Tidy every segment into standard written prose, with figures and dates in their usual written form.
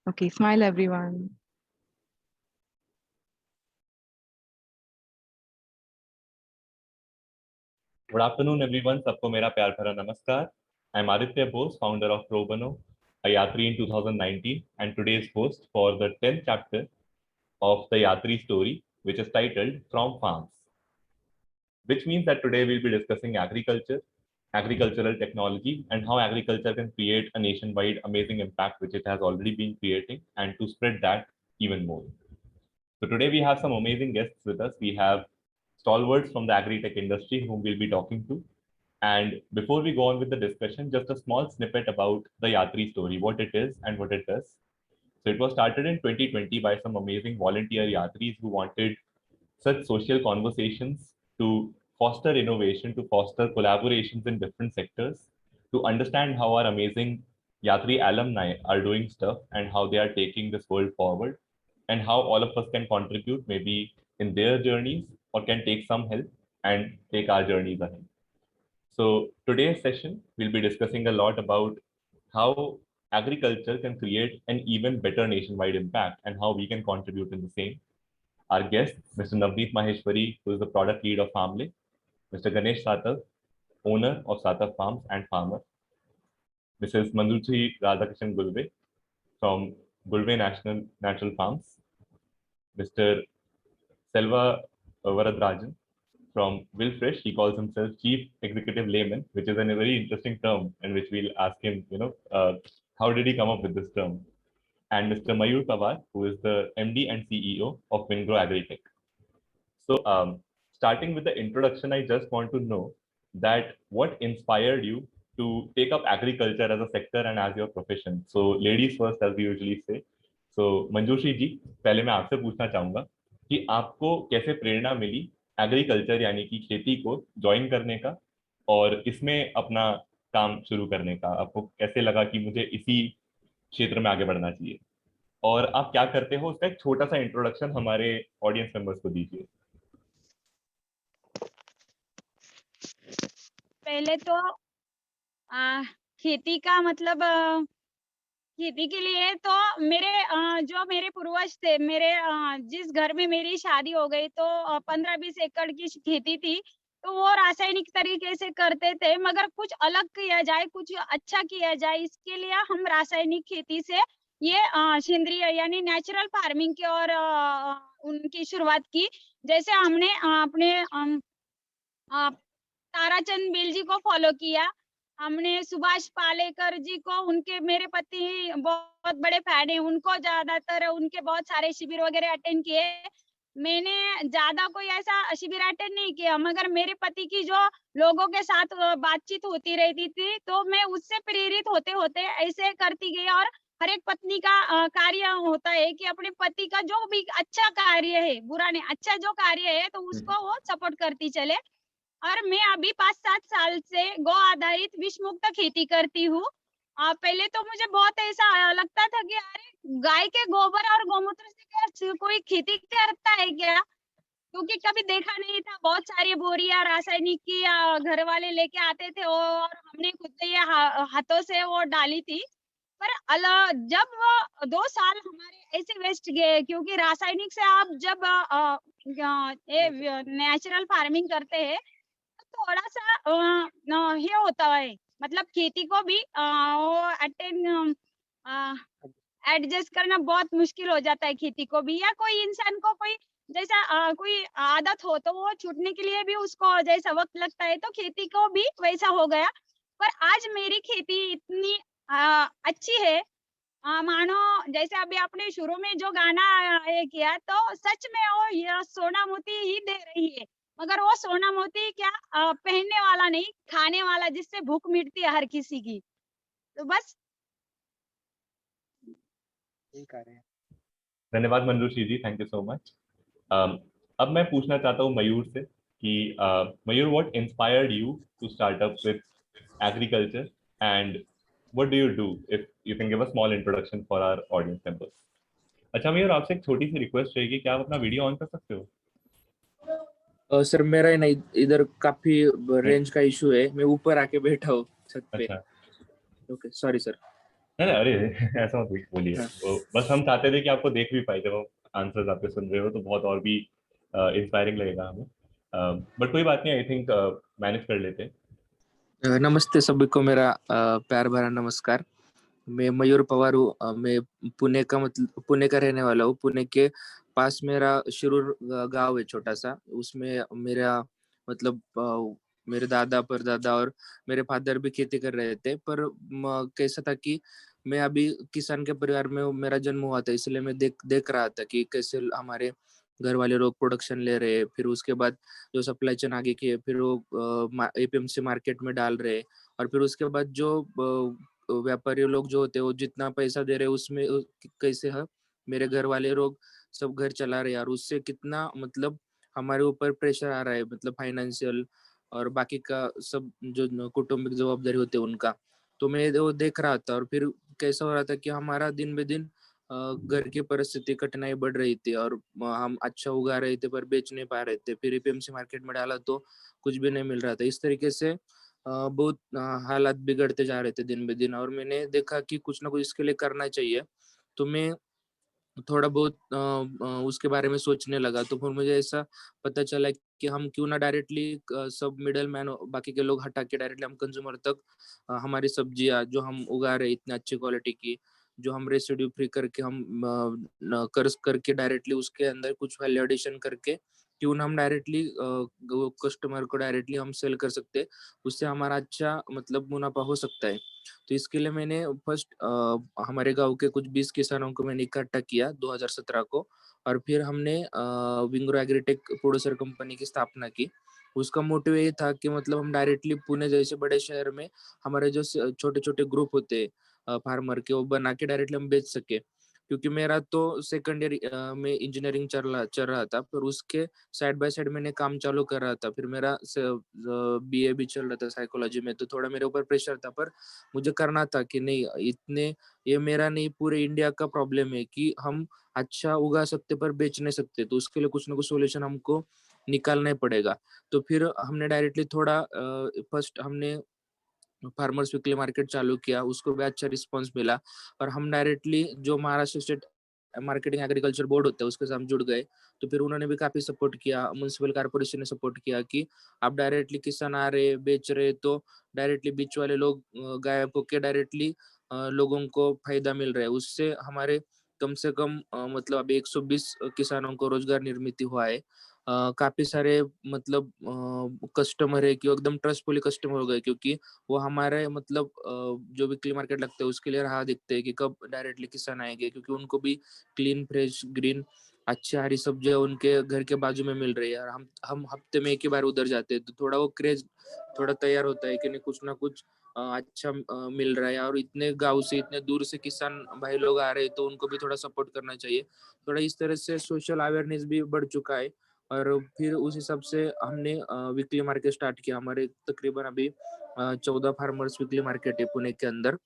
Okay, smile everyone. Good afternoon, everyone. सबको मेरा प्यार भरा नमस्कार. I'm Aditya Bose, founder of ProBano, a Yatri in 2019, and today's host for the 10th chapter of the Yatri Story, which is titled From Farms. Which means that today we'll be discussing agriculture, agricultural technology, and how agriculture can create a nationwide amazing impact, which it has already been creating, and to spread that even more. So today we have some amazing guests with us. We have stalwarts from the Agritech industry whom we'll be talking to. And before we go on with the discussion, just a small snippet about the Yatri story, what it is and what it does. So it was started in 2020 by some amazing volunteer Yatris who wanted such social conversations to foster innovation, to foster collaborations in different sectors, to understand how our amazing Yatri alumni are doing stuff and how they are taking this world forward, and how all of us can contribute maybe in their journeys or can take some help and take our journeys ahead. So today's session, we'll be discussing a lot about how agriculture can create an even better nationwide impact and how we can contribute in the same. Our guest, Mr. Navneet Maheshwari, who is the product lead of Farmley, Mr. Ganesh Satav, owner of Satav Farms and farmer, Mrs. Manjushri Radhakishan Gulve from Gulve Natural Farms, Mr. Selva Varadrajan from Wilfresh. He calls himself Chief Executive Layman, which is a very interesting term, and which we'll ask him, how did he come up with this term? And Mr. Mayur Pawar, who is the MD and CEO of Wingrow Agritech. So, starting with the introduction, I just want to know that what inspired you to take up agriculture as a sector and as your profession. So, ladies first, as we usually say. So, Manjushri जी, पहले मैं आपसे पूछना चाहूंगा कि आपको कैसे प्रेरणा मिली agriculture यानी कि खेती को ज्वाइन करने का और इसमें अपना काम शुरू करने का. आपको कैसे लगा कि मुझे इसी क्षेत्र में आगे बढ़ना चाहिए और आप क्या करते हो, उसका एक छोटा सा इंट्रोडक्शन हमारे ऑडियंस मेंबर्स को दीजिए. पहले तो खेती का मतलब खेती के लिए तो जो मेरे पूर्वज थे, जिस घर में मेरी शादी हो गई तो 15-20 एकड़ की खेती थी, तो वो रासायनिक तरीके से करते थे, मगर कुछ अलग किया जाए, कुछ अच्छा किया जाए, इसके लिए हम रासायनिक खेती से ये सेंद्रीय यानी नेचुरल फार्मिंग की और उनकी शुरुआत की. जैसे हमने अपने ताराचंद बेल जी को फॉलो किया, हमने सुभाष पालेकर जी को, उनके मेरे पति बहुत बड़े फैन है, उनको ज्यादातर उनके बहुत सारे शिविर वगैरह अटेंड किए. मैंने ज्यादा कोई ऐसा शिविर अटेंड नहीं किया, मगर मेरे पति की जो लोगों के साथ बातचीत होती रहती थी, तो मैं उससे प्रेरित होते होते ऐसे करती गई. और हर एक पत्नी का कार्य होता है कि अपने पति का जो भी अच्छा कार्य है, बुरा नहीं, अच्छा जो कार्य है तो उसको वो सपोर्ट करती चले. और मैं अभी 5-7 साल से गौ आधारित विष मुक्त खेती करती हूँ. पहले तो मुझे बहुत ऐसा लगता था कि अरे गाय के गोबर और गौमूत्र से क्या कोई खेती करता है क्या, क्योंकि कभी देखा नहीं था. बहुत सारी बोरियां रासायनिक की घर वाले लेके आते थे और हमने खुद से ये हाथों से वो डाली थी. पर जब वो 2 साल हमारे ऐसे वेस्ट गए, क्योंकि रासायनिक से आप जब नेचुरल फार्मिंग करते हैं थोड़ा सा ये होता है, मतलब खेती को भी एडजस्ट करना बहुत मुश्किल हो जाता है खेती को भी. या कोई इंसान को कोई जैसा कोई आदत हो तो वो छूटने के लिए भी उसको जैसा वक्त लगता है, तो खेती को भी वैसा हो गया. पर आज मेरी खेती इतनी अच्छी है, मानो जैसे अभी आपने शुरू में जो गाना किया, तो सच में वो ये सोना मोती ही दे रही है, मगर वो सोना मोती क्या पहनने वाला नहीं, खाने वाला, जिससे भूख मिटती है हर किसी की. तो बस धन्यवाद Manjushree ji, thank you so much. अब मैं पूछना चाहता हूँ मयूर से कि Mayur, what inspired you to start up with agriculture and what do you do, if you can give a small introduction for our audience members. अच्छा मयूर, आपसे एक छोटी सी रिक्वेस्ट रहेगी, क्या आप अपना वीडियो ऑन कर सकते हो? सर मेरा है ना इधर काफी रेंज का इशू है, मैं ऊपर आके बैठा हूँ छत पे. अच्छा, ओके, सॉरी सर. नहीं नहीं, अरे ऐसा मत बोलिए, हाँ। वो बस हम चाहते थे कि आपको देख भी पाए, जब हम आंसर्स आपके सुन रहे हो तो बहुत और भी इंस्पायरिंग लगेगा हमें। बट कोई बात नहीं, आई थिंक मैनेज कर लेते हैं। नमस्ते सभी को, मेरा प्यार भरा नमस्कार। मैं मयूर पवार हूँ। मैं पुणे का रहने वाला हूँ। पुणे के पास मेरा शिरूर गांव है, छोटा सा। उसमें मेरा मतलब मेरे दादा परदादा और मेरे फादर भी खेती कर रहे थे। पर कैसा था कि मैं अभी किसान के परिवार में मेरा जन्म हुआ था, इसलिए मैं देख देख रहा था कि कैसे हमारे घर वाले लोग प्रोडक्शन ले रहे हैं, फिर उसके बाद जो सप्लाई चेन आगे की है, फिर वो एपीएमसी मार्केट में डाल रहे हैं, और फिर उसके बाद जो व्यापारी लोग जो होते हैं वो जितना पैसा दे रहे हैं उसमें कैसे है मेरे घर वाले लोग सब घर चला रहे हैं, और उससे कितना मतलब हमारे ऊपर प्रेशर आ रहा है, मतलब फाइनेंशियल और बाकी का सब जो कौटुंबिक जवाबदारी होते हैं उनका। तो मैं वो देख रहा था, और फिर कैसा हो रहा था कि हमारा दिन ब दिन घर की परिस्थिति कठिनाई बढ़ रही थी, और हम अच्छा उगा रहे थे पर बेच नहीं पा रहे थे। फिर एपीएमसी मार्केट में डाला तो कुछ भी नहीं मिल रहा था। इस तरीके से बहुत हालात बिगड़ते जा रहे थे दिन ब दिन, और मैंने देखा कि कुछ ना कुछ इसके लिए करना चाहिए। तो मैं थोड़ा बहुत उसके बारे में सोचने लगा। तो फिर मुझे ऐसा पता चला कि हम क्यों ना डायरेक्टली सब मिडल मैन बाकी के लोग हटा के डायरेक्टली हम कंज्यूमर तक हमारी सब्जियां जो हम उगा रहे इतने अच्छी क्वालिटी की, जो हम रेसिड्यू फ्री करके हम कर्ज करके डायरेक्टली उसके अंदर कुछ वैल्यू एडिशन करके क्यों ना हम डायरेक्टली कस्टमर को डायरेक्टली हम सेल कर सकते हैं। उससे हमारा अच्छा मतलब मुनाफा हो सकता है। तो इसके लिए मैंने फर्स्ट हमारे गांव के कुछ 20 किसानों को मैंने इकट्ठा किया 2017 को, और फिर हमने विंग्रो एग्रीटेक प्रोड्यूसर कंपनी की स्थापना की। उसका मोटिव ये था कि मतलब हम डायरेक्टली पुणे जैसे बड़े शहर में हमारे जो छोटे छोटे ग्रुप होते फार्मर के, वो बना के डायरेक्टली हम बेच सके। क्योंकि मेरा तो सेकंड ईयर में इंजीनियरिंग चल रहा था, पर उसके साइड बाय साइड मैंने काम चालू कर रहा था। फिर मेरा बीए भी चल रहा था साइकोलॉजी में, तो थोड़ा मेरे ऊपर प्रेशर था। पर मुझे करना था कि नहीं, इतने ये मेरा नहीं पूरे इंडिया का प्रॉब्लम है कि हम अच्छा उगा सकते पर बेच नहीं सकते। तो उसके लिए कुछ ना कुछ सोल्यूशन हमको निकालना ही पड़ेगा। तो फिर हमने डायरेक्टली थोड़ा फर्स्ट हमने फार्मर्स वीकली मार्केट चालू किया, उसको भी अच्छा रिस्पॉन्स मिला। और हम डायरेक्टली जो Maharashtra state marketing agriculture board होता है उसके साथ हम जुड़ गए। तो फिर उन्होंने भी काफी सपोर्ट किया, म्यूनसिपल कारपोरेशन ने सपोर्ट किया कि आप डायरेक्टली किसान आ रहे बेच रहे, तो डायरेक्टली बीच वाले लोग गायब होके डायरेक्टली लोगों को फायदा मिल रहा है। उससे हमारे कम से कम मतलब अभी 120 किसानों को रोजगार निर्मित हुआ है। काफी सारे मतलब कस्टमर है कि एकदम ट्रस्टफुली कस्टमर हो गए, क्योंकि वो हमारे मतलब जो वीकली मार्केट लगता है उसके लिए राह देखते हैं कि कब डायरेक्टली किसान आएंगे, क्योंकि उनको भी क्लीन फ्रेश ग्रीन अच्छी हरी सब्जियां उनके घर के बाजू में मिल रही है। और हम हफ्ते में एक ही बार उधर जाते हैं, तो थोड़ा वो क्रेज थोड़ा तैयार होता है कि नहीं कुछ ना कुछ अच्छा मिल रहा है। और इतने गांव से इतने दूर से किसान भाई लोग आ रहे हैं, तो उनको भी थोड़ा सपोर्ट करना चाहिए। थोड़ा इस तरह से सोशल अवेयरनेस भी बढ़ चुका है। और फिर उस हिसाब से हमने वीकली मार्केट स्टार्ट किया। हमारे तकरीबन अभी 14 फार्मर्स वीकली मार्केट है पुणे के अंदर।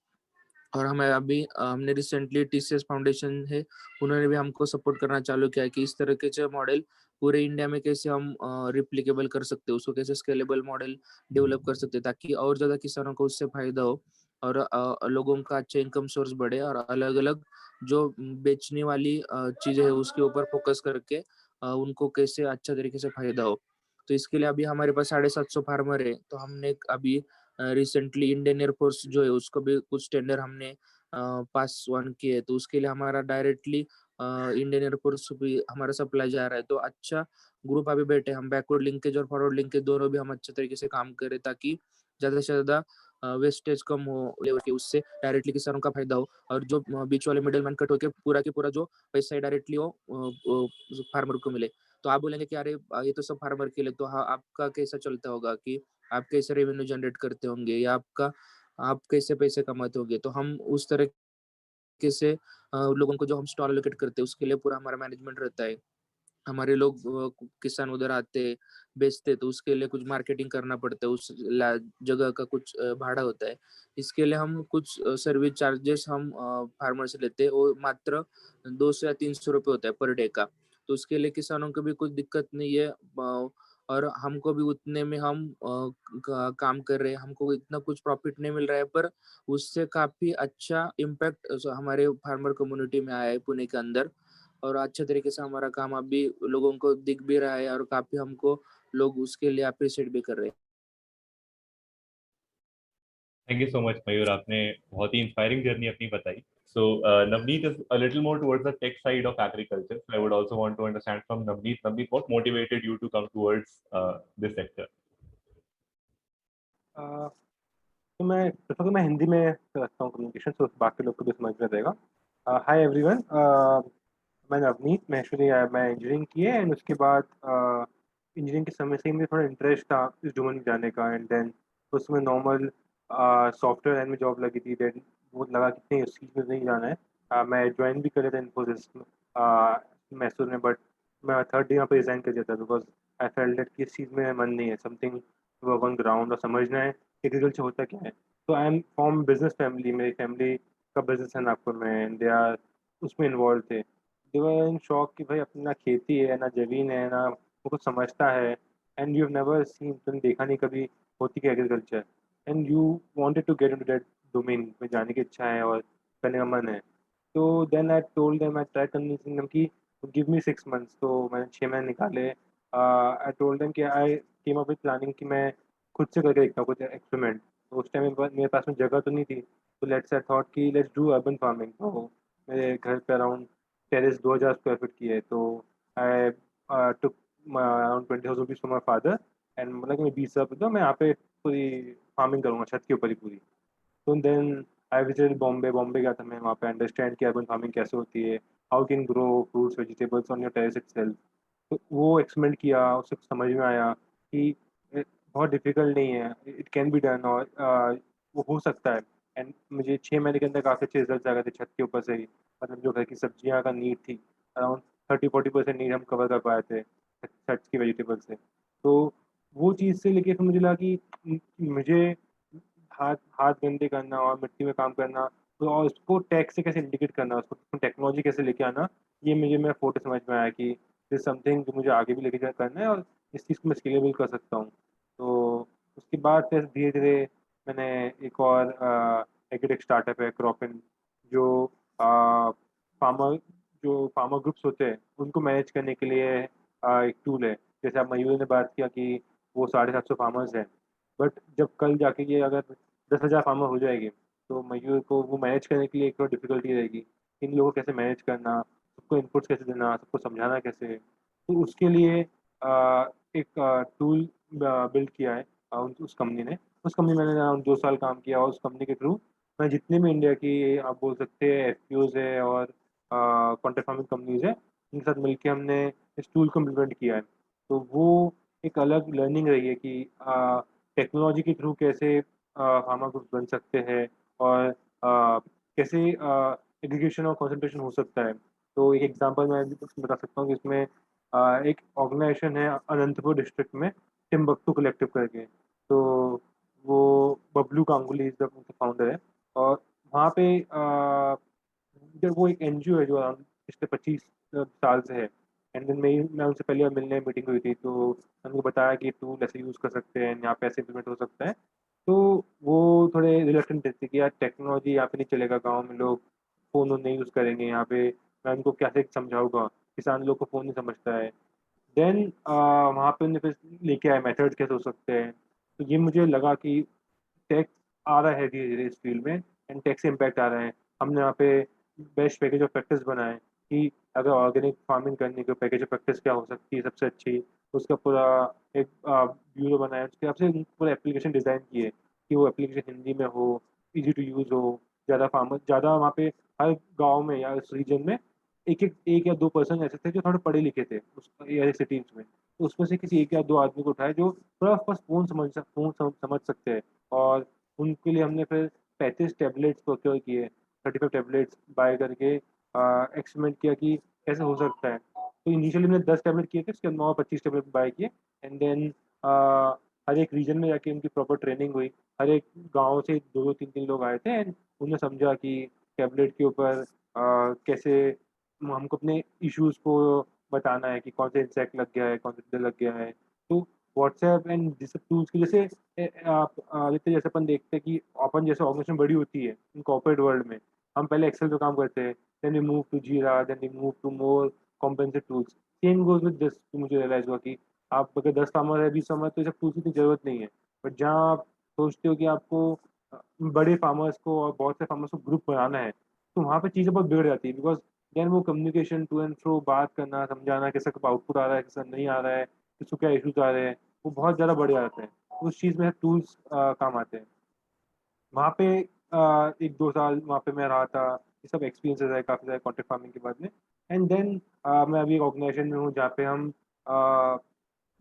और हमें अभी हमने रिसेंटली टीसीएस फाउंडेशन है, उन्होंने भी हमको सपोर्ट करना चालू किया कि इस तरह के मॉडल पूरे इंडिया में कैसे हम रिप्लिकेबल कर सकते हैं, उसको कैसे स्केलेबल मॉडल डेवलप कर सकते हैं, ताकि और ज्यादा किसानों को उससे फायदा हो, और लोगों का अच्छा इनकम सोर्स बढ़े, और अलग अलग जो बेचने वाली चीजें है उसके ऊपर फोकस करके उनको कैसे अच्छा तरीके से फायदा हो। तो इसके लिए अभी हमारे पास 750 फार्मर है। तो हमने अभी रिसेंटली इंडियन एयरफोर्स जो है उसको भी कुछ टेंडर हमने पास वन किए, तो उसके लिए हमारा डायरेक्टली इंडियन एयरफोर्स भी हमारा सप्लाई जा रहा है। तो अच्छा ग्रुप अभी बैठे हम, बैकवर्ड लिंकेज और फॉरवर्ड लिंकेज दोनों भी हम अच्छे तरीके से काम करें, ताकि ज्यादा से ज्यादा वेस्टेज कम हो लेवल के, उससे डायरेक्टली किसानों का फायदा हो, और जो बीच वाले मिडल मैन कट होकर पूरा के पूरा जो पैसा है डायरेक्टली हो फार्मर को मिले। तो आप बोलेंगे कि अरे ये तो सब फार्मर के लिए, तो हाँ आपका कैसा चलता होगा कि आप कैसे रेवेन्यू जनरेट करते होंगे, या आप कैसे पैसे कमाते होंगे। तो हम उस तरह से लोगों को जो हम स्टॉल लोकेट करते हैं उसके लिए पूरा हमारा मैनेजमेंट रहता है। हमारे लोग किसान उधर आते बेचते, तो उसके लिए कुछ मार्केटिंग करना पड़ता है, उस जगह का कुछ भाड़ा होता है। इसके लिए हम कुछ सर्विस चार्जेस हम फार्मर से लेते हैं, वो मात्र 200 या 300 रुपये होता है पर डे का। तो उसके लिए किसानों को भी कुछ दिक्कत नहीं है। और हमको भी उतने में हम काम कर रहे हैं, हमको इतना कुछ प्रॉफिट नहीं मिल रहा है, पर उससे काफी अच्छा इम्पैक्ट हमारे फार्मर कम्युनिटी में आया है पुणे के अंदर, और अच्छे तरीके से हमारा काम अभी लोगों को दिख भी रहा है और काफी हमको लोग उसके लिए अप्रिशिएट भी कर रहे हैं। थैंक यू सो मच मयूर, आपने बहुत ही इंस्पायरिंग जर्नी अपनी बताई. So Navneet is a little more towards the tech side of agriculture. So I would also want to understand from Navneet. Navneet, what motivated you to come towards this sector? तो मैं जैसा कि मैं हिंदी में रखता हूँ कम्युनिकेशन, तो बाकी लोग को भी समझ में रहेगा. हाय एवरीवन, मैं नवनीत महेश्वरी. मैं इंजीनियरिंग की है, एंड उसके बाद इंजीनियरिंग के समय से ही मुझे थोड़ा इंटरेस्ट था इस डोमेन में जाने का. एंड देन उसमें नॉर्मल सॉफ्टवेयर लाइन में जॉब लगी थी. देन वो लगा कि नहीं, उस चीज़ में नहीं जाना है. मैं ज्वाइन भी कर रहा था इन्फोसिस मैसूर में, बट मैं थर्ड डे यहाँ पर रिज़ाइन कर दिया था, बिकॉज आई फेल्ट दैट कि इस चीज़ में मन नहीं है. समथिंग वर्क ऑन ग्राउंड और समझना है एग्रीकल्चर होता क्या है. तो I am from business family, मेरी फैमिली का बिजनेस है नागपुर में, एंड दे आर उसमें इन्वॉल्व थे. दे वर इन शॉक कि भाई अपनी ना खेती है, ना ज़मीन है, ना वो कुछ समझता है. And you have never seen, तुमने देखा नहीं कभी होती क्या agriculture. And you wanted to get into that domain में जाने की इच्छा है और करने का मन है. तो then I told them, I try convincing them कि गिव मी 6 months. तो मैंने 6 महीने निकाले. आई टोल्ड देम कि आई केम अप विद प्लानिंग कि मैं खुद से करके देखता हूँ कुछ एक्सपेरिमेंट. तो उस टाइम मेरे पास में जगह तो नहीं थी. तो लेट्स आई थॉट कि लेट्स डू अर्बन फार्मिंग. तो मेरे घर पे अराउंड टेरेस 2000 स्क्वायर फीट की है. तो I took around 20,000 rupees for my father, and मतलब कि मैं 20,000 दो, मैं यहाँ पे पूरी फार्मिंग करूँगा छत के ऊपर ही पूरी. तो then I visited Bombay. Bombay गया था मैं, वहाँ पे अंडरस्टैंड किया अर्बन फार्मिंग कैसे होती है, how can grow fruits vegetables on your terrace itself. तो वो एक्सपेरिमेंट किया, उससे समझ में आया कि बहुत डिफिकल्ट नहीं है, इट कैन बी डन, और वो हो सकता है. एंड मुझे 6 महीने के अंदर काफ़ी अच्छे रिजल्ट आ गए थे छत के ऊपर से ही. मतलब जो घर की सब्जियां का नीड थी, अराउंड 30-40% नीड हम कवर कर पाए थे छत की वेजिटेबल से. तो वो चीज़ से लेके फिर मुझे लगा कि मुझे हाथ हाथ गंदे करना और मिट्टी में काम करना, तो और उसको टेक से कैसे इंटीग्रेट करना, उसको टेक्नोलॉजी कैसे लेके आना, ये मुझे मेरा फोटो समझ में आया कि दिस समथिंग जो मुझे आगे भी लेके करना है, और इस चीज़ को मैं स्केलेबल कर सकता हूँ. तो उसके बाद फिर धीरे धीरे मैंने एक और एग्रीटेक स्टार्टअप है क्रॉपिन, जो फार्मर जो फार्मर ग्रुप्स होते हैं उनको मैनेज करने के लिए एक टूल है. जैसे आप मयूर ने बात किया कि वो 750 फार्मर्स हैं, बट जब कल जाके ये अगर 10,000 फार्मर हो जाएगी, तो मयूर को वो मैनेज करने के लिए एक तो डिफिकल्टी रहेगी. इन लोगों को कैसे मैनेज करना, सबको इनपुट्स कैसे देना, सबको समझाना कैसे. तो उसके लिए एक टूल बिल्ड किया है उस कंपनी ने. उस कंपनी में मैंने अराउंड 2 साल काम किया, और उस कंपनी के थ्रू मैं जितने भी इंडिया की आप बोल सकते हैं एफ है और कॉन्ट्रैक्ट फार्मिंग कंपनीज है, उनके साथ मिलकर हमने इस टूल को इम्प्लीमेंट किया है. तो वो एक अलग लर्निंग रही है कि टेक्नोलॉजी के थ्रू कैसे फार्मा ग्रुप्स बन सकते हैं, और कैसे एग्रीगेशन और कंसंट्रेशन हो सकता है. तो एक एग्जांपल मैं भी कुछ बता सकता हूँ कि इसमें एक ऑर्गेनाइजेशन है अनंतपुर डिस्ट्रिक्ट में, टिम्बक्टू कलेक्टिव करके. तो वो Bablu Ganguly is the founder है. और वहाँ पे जब वो एक एनजीओ है जो around पिछले 25 साल से है. एंड देन मैं उनसे पहले बार मिलने मीटिंग हुई थी, तो उनको बताया कि टूल ऐसे यूज़ कर सकते हैं, यहाँ पे ऐसे इम्प्लीमेंट हो सकता है. तो वो थोड़े रिलक्टेंट थे कि यार टेक्नोलॉजी यहाँ पे नहीं चलेगा, गांव में लोग फ़ोन नहीं यूज़ करेंगे यहाँ पे, मैं उनको कैसे समझाऊंगा, किसान लोग को फ़ोन नहीं समझता है. देन वहाँ पे उन्हें फिर लेके आए मेथड्स कैसे हो सकते हैं. तो ये मुझे लगा कि टेक आ रहा है धीरे धीरे इस फील्ड में, एंड टेक से इम्पैक्ट आ रहा है. हमने यहाँ पे बेस्ट पैकेज ऑफ प्रैक्टिस बनाए कि अगर ऑर्गेनिक फार्मिंग करने के पैकेज ऑफ प्रैक्टिस क्या हो सकती है सबसे अच्छी. उसका पूरा एक ब्यूरो बनाया, उसके हिसाब से पूरा एप्लीकेशन डिज़ाइन किए कि वो एप्लीकेशन हिंदी में हो, इजी टू यूज़ हो. ज़्यादा वहाँ पे हर गाँव में या उस रीजन में एक या दो पर्सन ऐसे थे जो थोड़े पढ़े लिखे थे उस एरिया सिटीज में. तो उसमें से किसी एक या दो आदमी को उठाए जो थोड़ा बस फ़ोन समझ सकते हैं. और उनके लिए हमने फिर 35 टैबलेट्स प्रोक्योर किए, 35 टैबलेट्स बाय करके एक्सपेरिमेंट किया कि कैसे हो सकता है. तो इनिशियली मैंने 10 टैबलेट किए थे, उसके बाद 25 टैबलेट बाय किए. एंड देन हर एक रीजन में जाके उनकी प्रॉपर ट्रेनिंग हुई. हर एक गांव से 2-2 3-3 लोग आए थे, एंड उन्हें समझा कि टैबलेट के ऊपर कैसे हमको अपने इश्यूज को बताना है कि कौन सा इंसेक्ट लग गया है, कौन सा कीड़ा लग गया है. तो व्हाट्सएप एंड जैसे टूल्स की जैसे जैसे अपन देखते हैं कि अपन जैसे ऑर्गेनाइजेशन बड़ी होती है इन कॉर्पोरेट वर्ल्ड में, हम पहले एक्सेल पे काम करते हैं, then we move to Jira, then we move to more comprehensive tools. Same goes with this. मुझे रियलाइज हुआ कि आप अगर 10 फार्मर है, 20 फार्मर, तो ये सब टूल्स की जरूरत नहीं है। बट जहाँ आप सोचते हो कि आपको बड़े फार्मर्स को और बहुत से फार्मर्स को ग्रुप बनाना है, तो वहाँ पे चीज़ें बहुत बिगड़ जाती है। बिकॉज देन वो कम्युनिकेशन टू एंड फ्रो, बात करना, समझाना कैसा आउटपुट आ रहा है, कैसा नहीं आ रहा है, किसको क्या इशूज आ रहे हैं, वो बहुत ज़्यादा बढ़ जाते हैं। उस चीज़ में टूल्स काम आते हैं। वहाँ पे 1-2 साल वहाँ पे मैं रहा था। ये सब एक्सपीरियंसेस है काफ़ी सारे कॉन्ट्रैक्ट फार्मिंग के बाद में। एंड देन मैं अभी एक ऑर्गेनाइजेशन में हूँ जहाँ पे हम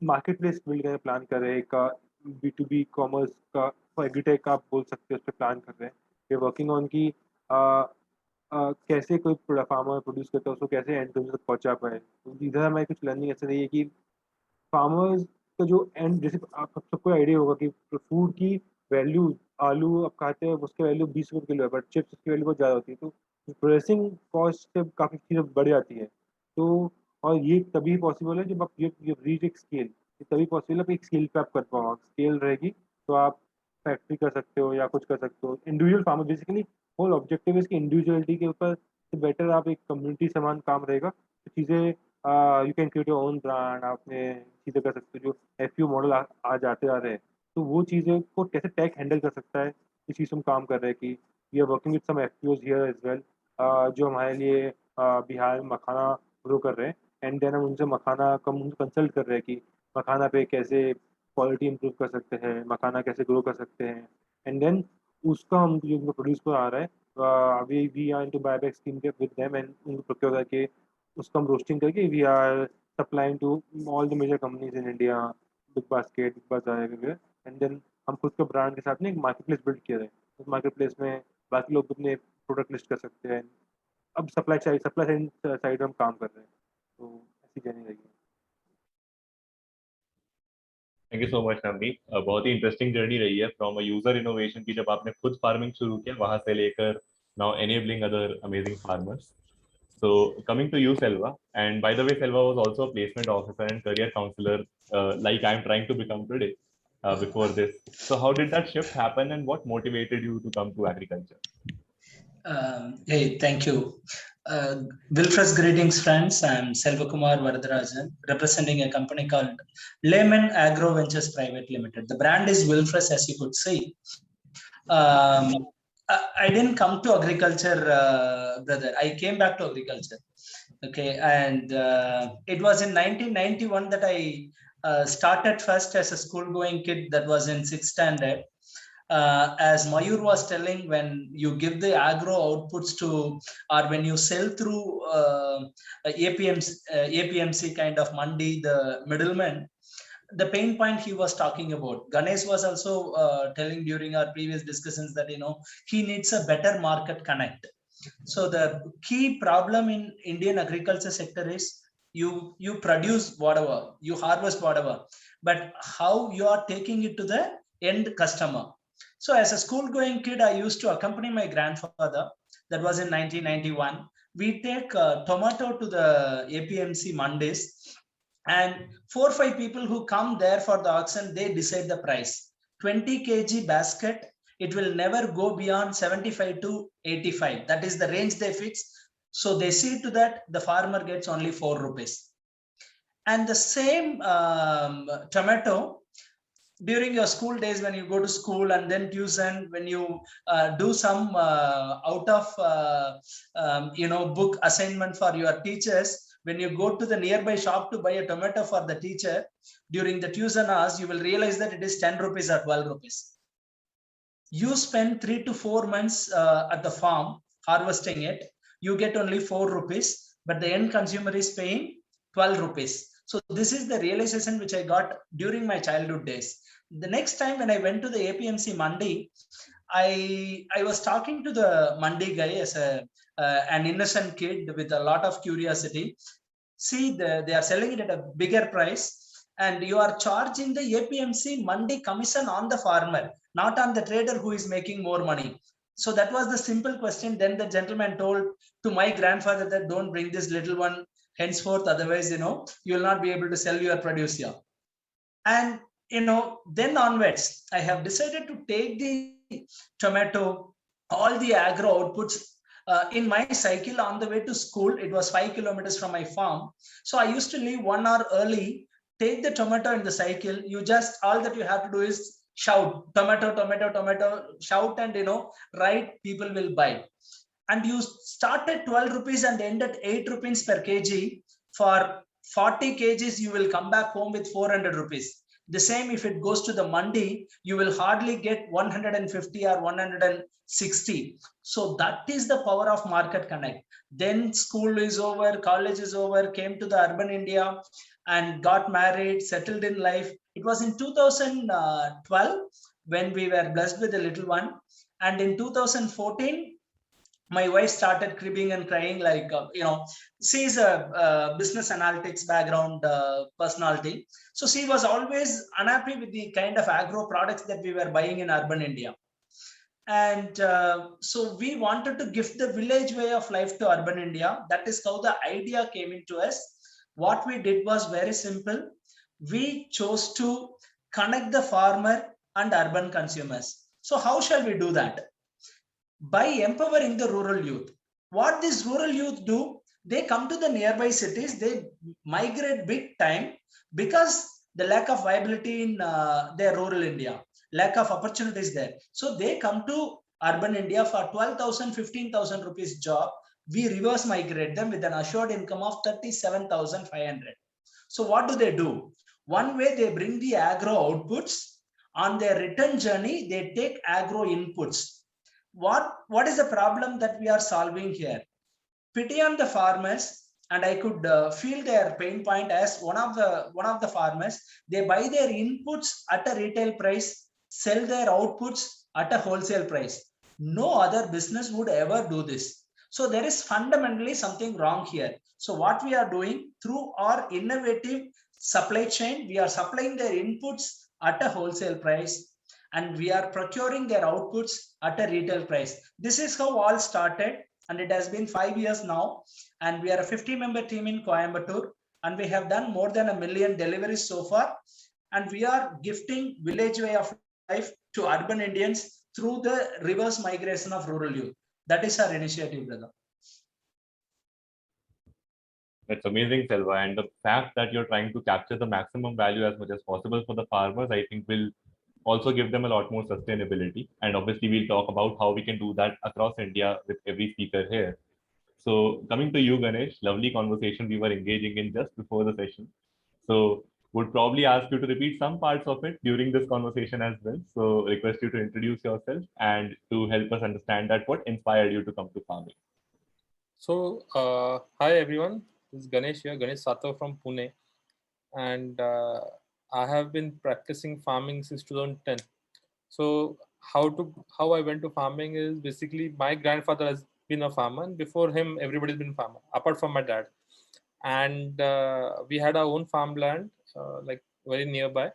मार्केट प्लेस बिल्ड करने प्लान कर रहे हैं। एक B2B कॉमर्स का एग्रीटेक आप बोल सकते हो, उस पर प्लान कर रहे हैं। वे वर्किंग ऑन की कैसे कोई फार्मर प्रोड्यूस करता है उसको कैसे एंड तक पहुँचा पाए। तो इधर हमारी कुछ लर्निंग ऐसे रही है कि फार्मर्स का जो एंड, जैसे आप सबको आइडिया होगा कि फूड की वैल्यू, आलू आप खाते हैं उसकी वैल्यू 20 रुपये किलो है, बट चिप्स की वैल्यू बहुत ज़्यादा होती है। तो प्रोसेसिंग कॉस्ट से काफ़ी चीज़ें बढ़ जाती है। तो और ये तभी पॉसिबल है जब आप ये रीच एक स्केल, ये तभी पॉसिबल है आप एक स्केल पे आप कर पाओ। स्केल रहेगी तो आप फैक्ट्री कर सकते हो या कुछ कर सकते हो। Individual farmer basically whole objective है इसकी इंडिविजुअलिटी के ऊपर, तो बेटर आप एक कम्युनिटी समान काम रहेगा तो चीज़ें you can create your own brand. आपने चीज़ें कर सकते हो। जो FPO मॉडल आज आते आ रहे हैं, तो वो चीज़ें को कैसे टेक हैंडल कर सकता है, इस चीज़ हम काम कर रहे हैं कि we are working with some FPOs here as well, जो हमारे लिए बिहार में मखाना ग्रो कर रहे हैं। एंड देन हम उनसे मखाना कंसल्ट कर रहे हैं कि मखाना पे कैसे क्वालिटी इंप्रूव कर सकते हैं, मखाना कैसे ग्रो कर सकते हैं। एंड देन उसका हम जो प्रोड्यूस पर आ रहा है, अभी we are into buyback scheme के विद देम, एंड उनको प्रोक्योर करके उसका हम रोस्टिंग करके we are supplying to all the major companies in India, big basket, Big Bazaar everywhere. And then हम खुद के ब्रांड के साथ में एक मार्केट प्लेस बिल्ड किया है। उस मार्केट प्लेस में बाकी लोग अपने प्रोडक्ट लिस्ट कर सकते हैं। अब सप्लाई साइड हम काम कर रहे हैं। तो ऐसी जर्नी रही है। Thank you so much Navneet. बहुत ही इंटरेस्टिंग जर्नी रही है फ्रॉम अ यूजर इनोवेशन की जब आपने खुद फार्मिंग शुरू किया वहां से लेकर now enabling other amazing farmers. So coming to you, Selva, and by the way, Selva was also a placement officer and career counselor, like I'm trying to become today. Before this, so how did that shift happen, and what motivated you to come to agriculture? Hey, thank you. Wilfred's greetings, friends. I'm Selva Kumar Varadarajan, representing a company called Layman Agro Ventures Private Limited. The brand is Wilfred's, as you could see. I didn't come to agriculture, brother. I came back to agriculture. Okay, and it was in 1991 that I started first as a school-going kid that was in 6th standard. As Mayur was telling, when you give the agro outputs to, or when you sell through APMC kind of mandi, the middleman, the pain point he was talking about. Ganesh was also telling during our previous discussions that he needs a better market connect. So the key problem in Indian agriculture sector is you produce whatever, you harvest whatever, but how you are taking it to the end customer. So as a school going kid, I used to accompany my grandfather. That was in 1991. We take tomato to the APMC Mondays, and 4 or 5 people who come there for the auction, they decide the price. 20 kg basket, it will never go beyond 75 to 85. That is the range they fix. So they see to that the farmer gets only 4 rupees. And the same tomato, during your school days, when you go to school and then tuition, when you do some out of book assignment for your teachers, when you go to the nearby shop to buy a tomato for the teacher during the tuition hours, you will realize that it is 10 rupees or 12 rupees. You spend 3 to 4 months at the farm harvesting it, you get only 4 rupees, but the end consumer is paying 12 rupees. So this is the realization which I got during my childhood days. The next time when I went to the APMC Mandi, I was talking to the Mandi guy as an innocent kid with a lot of curiosity. See, they are selling it at a bigger price, and you are charging the APMC Mandi commission on the farmer, not on the trader who is making more money. So that was the simple question. Then the gentleman told to my grandfather that don't bring this little one henceforth, otherwise you will not be able to sell your produce here. And then onwards, I have decided to take the tomato, all the agro outputs in my cycle on the way to school. It was 5 kilometers from my farm. So I used to leave 1 hour early, take the tomato in the cycle. All that you have to do is shout, tomato, tomato, tomato, shout, and right, people will buy. And you start at 12 rupees and end at 8 rupees per kg. For 40 kgs, you will come back home with 400 rupees. The same if it goes to the mandi, you will hardly get 150 or 160. So that is the power of market connect. Then school is over, college is over, came to the urban India and got married, settled in life. It was in 2012 when we were blessed with a little one. And in 2014, my wife started cribbing and crying, like, she's a business analytics background personality. So she was always unhappy with the kind of agro products that we were buying in urban India. And so we wanted to gift the village way of life to urban India. That is how the idea came into us. What we did was very simple. We chose to connect the farmer and urban consumers. So how shall we do that? By empowering the rural youth. What these rural youth do, they come to the nearby cities, they migrate big time because the lack of viability in their rural India, lack of opportunities there. So they come to urban India for 12,000, 15,000 rupees job. We reverse migrate them with an assured income of 37,500. So what do? One way, they bring the agro outputs. On their return journey, they take agro inputs. What is the problem that we are solving here? Pity on the farmers, and I could feel their pain point as one of the farmers. They buy their inputs at a retail price, sell their outputs at a wholesale price. No other business would ever do this. So there is fundamentally something wrong here. So what we are doing through our innovative supply chain, we are supplying their inputs at a wholesale price, and we are procuring their outputs at a retail price. This is how all started, and it has been 5 years now, and we are a 50-member team in Coimbatore, and we have done more than 1 million deliveries so far, and we are gifting village way of life to urban Indians through the reverse migration of rural youth. That is our initiative, brother. That's amazing, Selva. And the fact that you're trying to capture the maximum value as much as possible for the farmers, I think will also give them a lot more sustainability. And obviously, we'll talk about how we can do that across India with every speaker here. So coming to you, Ganesh, lovely conversation we were engaging in just before the session. So would probably ask you to repeat some parts of it during this conversation as well. So request you to introduce yourself and to help us understand that what inspired you to come to farming. So hi everyone, this is Ganesh here, Ganesh Sato from Pune, and I have been practicing farming since 2010. So how I went to farming is basically my grandfather has been a farmer, and before him everybody's been a farmer apart from my dad. And we had our own farmland like very nearby,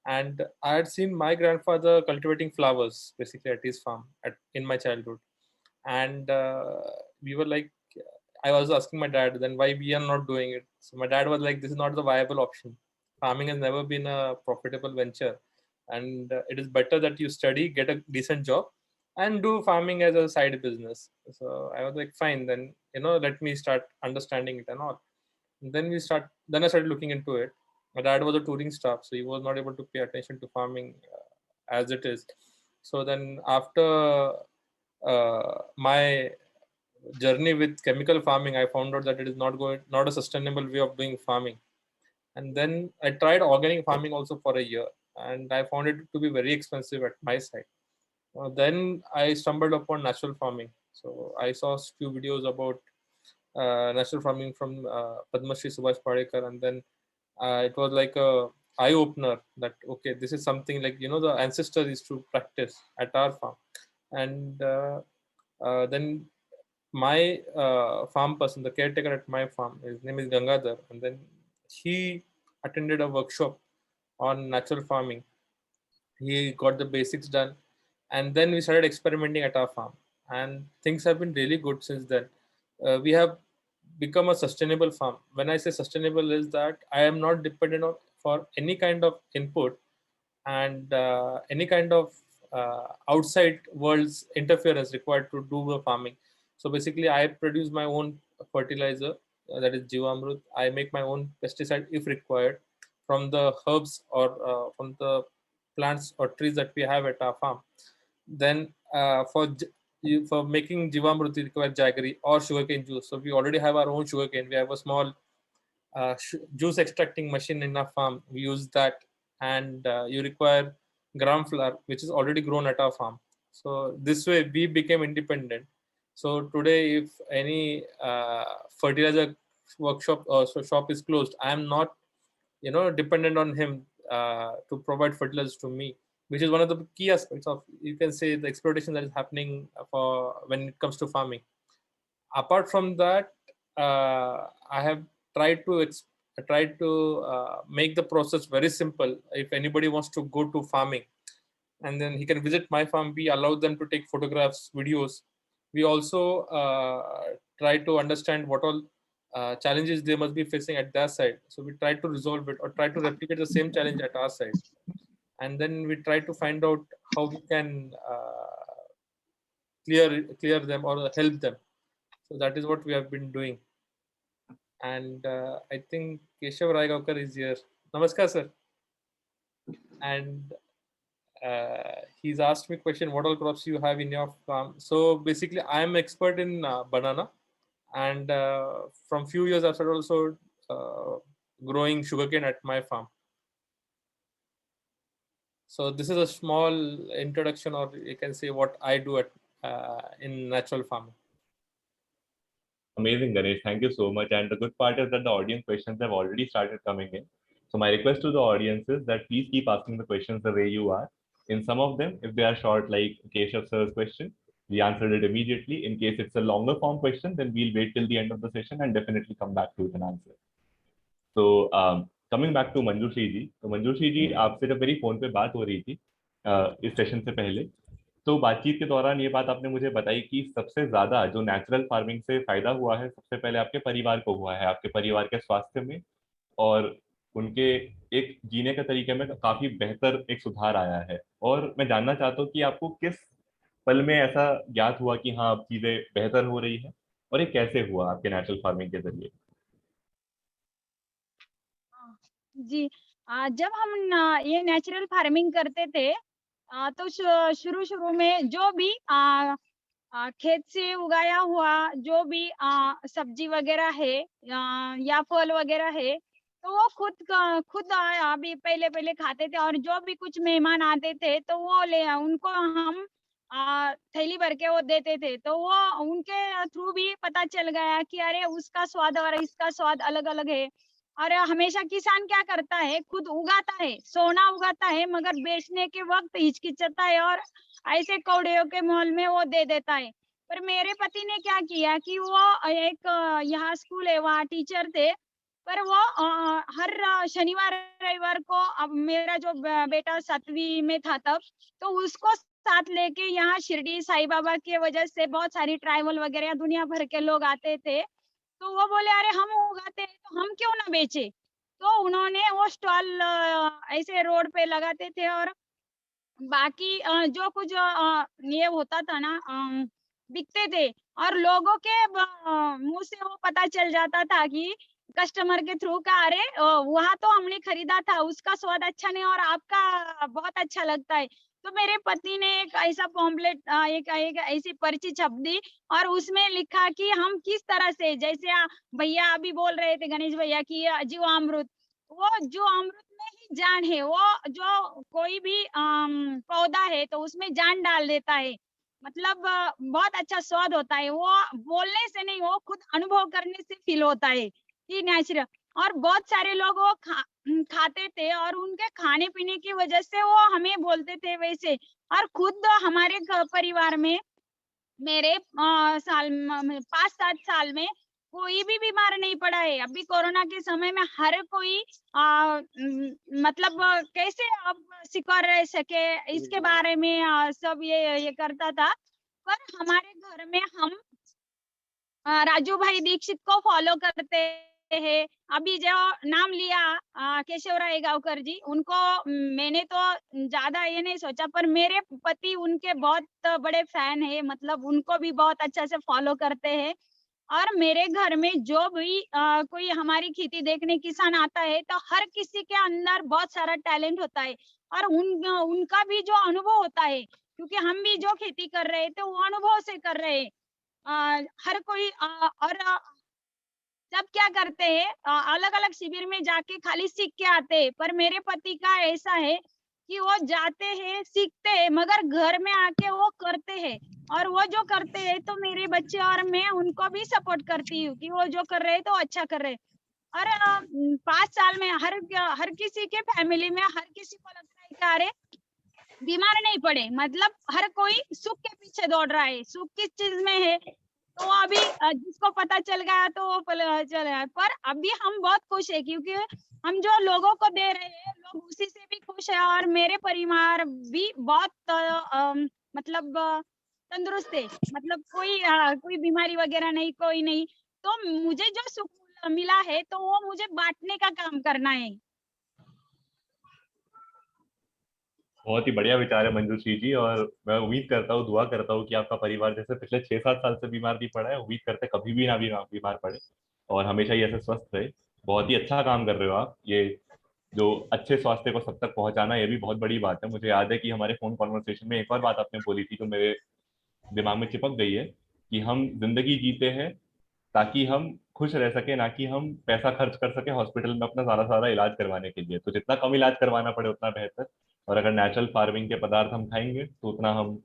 and I had seen my grandfather cultivating flowers basically at his farm in my childhood. And we were like, I was asking my dad then why we are not doing it. So my dad was like, this is not the viable option. Farming has never been a profitable venture, and it is better that you study, get a decent job, and do farming as a side business. So I was like, fine, then let me start understanding it and all. And then I started looking into it. My dad was a touring staff, so he was not able to pay attention to farming as it is. So then after my journey with chemical farming, I found out that it is not a sustainable way of doing farming. And then I tried organic farming also for a year, and I found it to be very expensive at my side. Then I stumbled upon natural farming. So I saw a few videos about natural farming from Padma Shri Subhash Padekar, and then it was like a eye opener that okay, this is something like the ancestors used to practice at our farm. And then my farm person, the caretaker at my farm, his name is Gangadhar, and then he attended a workshop on natural farming. He got the basics done, and then we started experimenting at our farm, and things have been really good since then. We have become a sustainable farm. When I say sustainable, is that I am not dependent on for any kind of input and any kind of outside world's interference required to do the farming. So basically, I produce my own fertilizer, that is Jivamrut. I make my own pesticide if required from the herbs or from the plants or trees that we have at our farm. Then for making Jivamrut, we require jaggery or sugarcane juice. So we already have our own sugarcane. We have a small juice extracting machine in our farm. We use that, and you require gram flour, which is already grown at our farm. So this way we became independent. So today, if any fertilizer workshop or shop is closed, I am not, dependent on him to provide fertilizers to me, which is one of the key aspects of, you can say, the exploitation that is happening for when it comes to farming. Apart from that, I have tried to make the process very simple. If anybody wants to go to farming, and then he can visit my farm, we allow them to take photographs, videos. We also try to understand what all challenges they must be facing at their side. So we try to resolve it or try to replicate the same challenge at our side. And then we try to find out how we can clear them or help them. So that is what we have been doing. And I think Keshav Raigavkar is here. Namaskar, sir. And he's asked me question, what all crops you have in your farm? So basically, I am expert in banana, and from few years I've started also growing sugarcane at my farm. So this is a small introduction, or you can say what I do at in natural farming. Amazing, Ganesh. Thank you so much. And the good part is that the audience questions have already started coming in. So my request to the audience is that please keep asking the questions the way you are. In some of them, if they are short, like Keshav sir's question, we answered it immediately. In case it's a longer form question, then we'll wait till the end of the session and definitely come back to an answer. So coming back to Manjushri जी, तो मंजूश्री जी आपसे जब मेरी phone पे बात हो रही थी इस सेशन से पहले, तो बातचीत के दौरान ये बात आपने मुझे बताई कि सबसे ज्यादा जो नेचुरल फार्मिंग से फायदा हुआ है, सबसे पहले आपके परिवार को हुआ है, आपके परिवार के स्वास्थ्य में और उनके एक जीने के तरीके में काफी बेहतर एक सुधार आया है। और मैं जानना चाहता हूँ कि आपको किस पल में ऐसा ज्ञात हुआ कि हाँ अब चीजें बेहतर हो रही है, और ये कैसे हुआ आपके नेचुरल फार्मिंग के जरिए? जी, जब हम ये नेचुरल फार्मिंग करते थे, तो शुरू में जो भी खेत से उगाया हुआ जो भी सब्जी वगैरह है या फल वगैरह है, तो वो खुद अभी पहले खाते थे, और जो भी कुछ मेहमान आते थे तो वो उनको हम थैली भर के वो देते थे। तो वो उनके थ्रू भी पता चल गया कि अरे उसका स्वाद और इसका स्वाद अलग अलग है। और हमेशा किसान क्या करता है, खुद उगाता है, सोना उगाता है, मगर बेचने के वक्त हिचकिचाता है और ऐसे कौड़ियों के मोल में वो दे देता है। पर मेरे पति ने क्या किया कि वो एक यहाँ स्कूल है, वहाँ टीचर थे, पर वो हर शनिवार रविवार को, अब मेरा जो बेटा 7वीं में था तब, तो उसको साथ लेके यहाँ शिरडी साईं बाबा की वजह से बहुत सारी ट्राइबल वगैरह दुनिया भर के लोग आते थे। तो वो बोले अरे हम उगाते हैं तो हम क्यों ना बेचे। तो उन्होंने वो स्टॉल ऐसे रोड पे लगाते थे, और बाकी जो कुछ ये होता था ना, बिकते थे, और लोगों के मुंह से वो पता चल जाता था कि कस्टमर के थ्रू का, अरे वहाँ तो हमने खरीदा था, उसका स्वाद अच्छा नहीं और आपका बहुत अच्छा लगता है। तो मेरे पति ने एक ऐसा पॉम्पलेट, एक ऐसी पर्ची छप दी, और उसमें लिखा कि हम किस तरह से, जैसे भैया अभी बोल रहे थे गणेश भैया की जीवामृत, वो जो अमृत में ही जान है, वो जो कोई भी पौधा है तो उसमें जान डाल देता है, मतलब बहुत अच्छा स्वाद होता है। वो बोलने से नहीं, वो खुद अनुभव करने से फील होता है कि नेचुरल। और बहुत सारे लोग वो खाते थे, और उनके खाने पीने की वजह से वो हमें बोलते थे वैसे। और खुद हमारे परिवार में मेरे 5-7 साल में कोई भी बीमार नहीं पड़ा है। अभी कोरोना के समय में हर कोई मतलब कैसे आप सिक्योर रह सके इसके बारे में सब ये करता था। पर हमारे घर में हम राजू भाई दीक्षित को फॉलो करते हैं। अभी जो नाम लिया केशवराय गावकर जी, उनको मैंने तो ज्यादा ये नहीं सोचा, पर मेरे पति उनके बहुत बड़े फैन है, मतलब उनको भी बहुत अच्छा से फॉलो करते हैं। और मेरे घर में जो भी कोई हमारी खेती देखने किसान आता है, तो हर किसी के अंदर बहुत सारा टैलेंट होता है और उनका भी जो अनुभव होता है, क्योंकि हम भी जो खेती कर रहे हैं तो वो अनुभव से कर रहे हैं। हर कोई और सब क्या करते हैं, अलग अलग शिविर में जाके खाली सीख के आते हैं, पर मेरे पति का ऐसा है कि वो जाते हैं, सीखते हैं, मगर घर में आके वो करते हैं। और वो जो करते हैं तो मेरे बच्चे और मैं उनको भी सपोर्ट करती हूँ कि वो जो कर रहे हैं तो अच्छा कर रहे हैं। और 5 साल में हर किसी के फैमिली में हर किसी को लगता है कि अरे बीमार नहीं पड़े, मतलब हर कोई सुख के पीछे दौड़ रहा है। सुख किस चीज में है, तो अभी जिसको पता चल गया तो वो चल रहा है। पर अभी हम बहुत खुश है, क्योंकि हम जो लोगों को दे रहे हैं, लोग उसी से भी खुश है और मेरे परिवार भी बहुत मतलब तंदुरुस्त है, मतलब कोई बीमारी वगैरह नहीं, कोई नहीं। तो मुझे जो सुख मिला है तो वो मुझे बांटने का काम करना है। बहुत ही बढ़िया विचार है मंजूश्री जी, और मैं उम्मीद करता हूँ, दुआ करता हूँ कि आपका परिवार जैसे पिछले 6-7 साल से बीमार नहीं पड़ा है, उम्मीद करते हैं कभी भी ना बीमार पड़े और हमेशा ही ऐसे स्वस्थ रहे। बहुत ही अच्छा काम कर रहे हो आप। ये जो अच्छे स्वास्थ्य को सब तक पहुंचाना, ये भी बहुत बड़ी बात है। मुझे याद है कि हमारे फोन कॉन्वर्सेशन में एक और बात आपने बोली थी जो मेरे दिमाग में चिपक गई है, कि हम जिंदगी जीते हैं ताकि हम खुश रह सके, ना कि हम पैसा खर्च कर सके हॉस्पिटल में अपना सारा सारा इलाज करवाने के लिए। तो जितना कम इलाज करवाना पड़े उतना बेहतर, और अगर नेचुरल फार्मिंग के पदार्थ हम खाएंगे तो उतना हम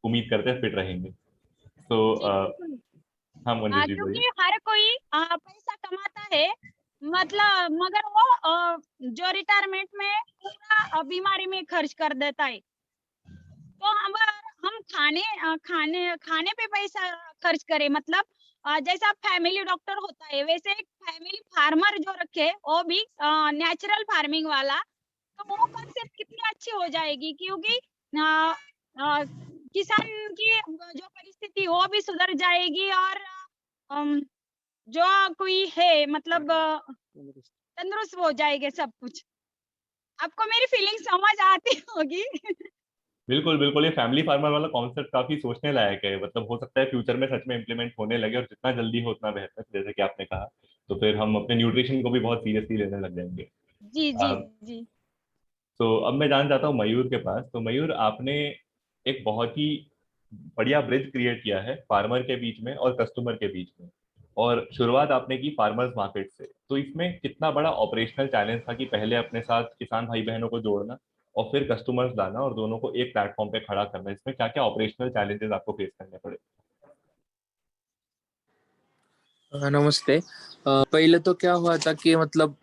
उम्मीद करते हैं फिट रहेंगे। तो जी बिल्कुल। हाँ मंजू जी बोलिए। क्योंकि हर कोई पैसा कमाता है, मतलब मगर वो जो रिटायरमेंट में पूरा बीमारी में खर्च कर देता है। तो हम खाने पे पैसा खर्च करें, मतलब जैसा फैमिली डॉक्टर होता है वैसे एक फैमिली फार्मर जो रखे, वो भी नेचुरल फार्मिंग वाला, तो वो कॉन्सेप्ट कितनी अच्छी हो जाएगी, क्योंकि किसान की जो परिस्थिति वो भी सुधर जाएगी और जो कोई है मतलब तंदुरुस्त हो जाएंगे सब कुछ। आपको मेरी फीलिंग समझ आती होगी। बिल्कुल बिल्कुल, ये फैमिली फार्मर वाला कॉन्सेप्ट काफी सोचने लायक है। मतलब हो सकता है फ्यूचर में सच में इम्प्लीमेंट होने लगे, और जितना जल्दी हो उतना बेहतर, जैसे कि आपने कहा। तो फिर हम अपने न्यूट्रिशन को भी बहुत सीरियसली लेने लग जाएंगे। जी जी जी। तो अब मैं जान जाता हूँ मयूर के पास। तो मयूर, आपने एक बहुत ही बढ़िया ब्रिज क्रिएट किया है फार्मर के बीच में और कस्टमर के बीच में, और शुरुआत आपने की फार्मर्स मार्केट से। तो इसमें कितना बड़ा ऑपरेशनल चैलेंज था कि पहले अपने साथ किसान भाई बहनों को जोड़ना और फिर कस्टमर्स लाना और दोनों को एक प्लेटफॉर्म पे खड़ा करना, इसमें क्या क्या ऑपरेशनल चैलेंजेस आपको फेस करने पड़े? नमस्ते। पहले तो क्या हुआ था कि मतलब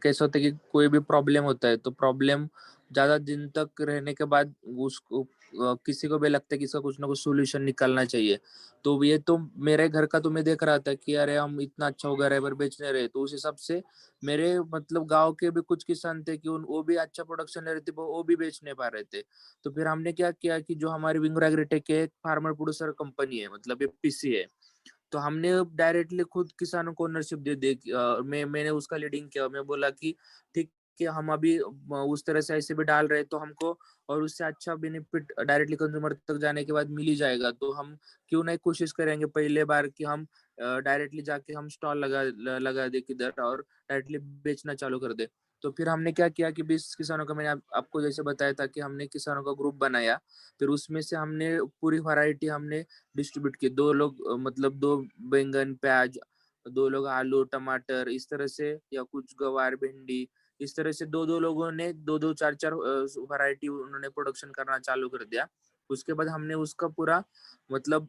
कैसा होता है कि कोई भी प्रॉब्लम होता है तो प्रॉब्लम ज्यादा दिन तक रहने के बाद उसको किसी को भी लगता है कि इसका कुछ ना कुछ सोल्यूशन निकालना चाहिए। तो ये तो मेरे घर का तो मैं देख रहा था कि अरे हम इतना अच्छा उगा रहे पर बेच नहीं रहे, तो उस हिसाब से मेरे मतलब गांव के भी कुछ किसान थे कि वो भी अच्छा प्रोडक्शन ले रहे थे, वो भी बेच नहीं पा रहे थे। तो फिर हमने क्या किया कि जो हमारी विंग्रो एग्रीटेक एक फार्मर प्रोड्यूसर कंपनी है, मतलब ये पीसी है, तो हमने डायरेक्टली खुद किसानों को ओनरशिप दे दी। मैंने उसका लीडिंग किया। मैं बोला कि ठीक है, हम अभी उस तरह से ऐसे भी डाल रहे तो हमको और उससे अच्छा बेनिफिट डायरेक्टली कंज्यूमर तक जाने के बाद मिल ही जाएगा, तो हम क्यों नहीं कोशिश करेंगे पहले बार कि हम डायरेक्टली जाके हम स्टॉल लगा दे किधर और डायरेक्टली बेचना चालू कर दे। तो फिर हमने क्या किया कि 20 किसानों का, मैंने आपको जैसे बताया था कि हमने किसानों का ग्रुप बनाया। फिर उसमें से हमने पूरी वैरायटी हमने डिस्ट्रीब्यूट किए। 2 लोग मतलब 2 बैंगन प्याज, 2 लोग आलू टमाटर, इस तरह से, या कुछ गवार भिंडी, इस तरह से 2-2 लोगों ने 2-2 4-4 वैरायटी उन्होंने प्रोडक्शन करना चालू कर दिया। उसके बाद हमने उसका पूरा मतलब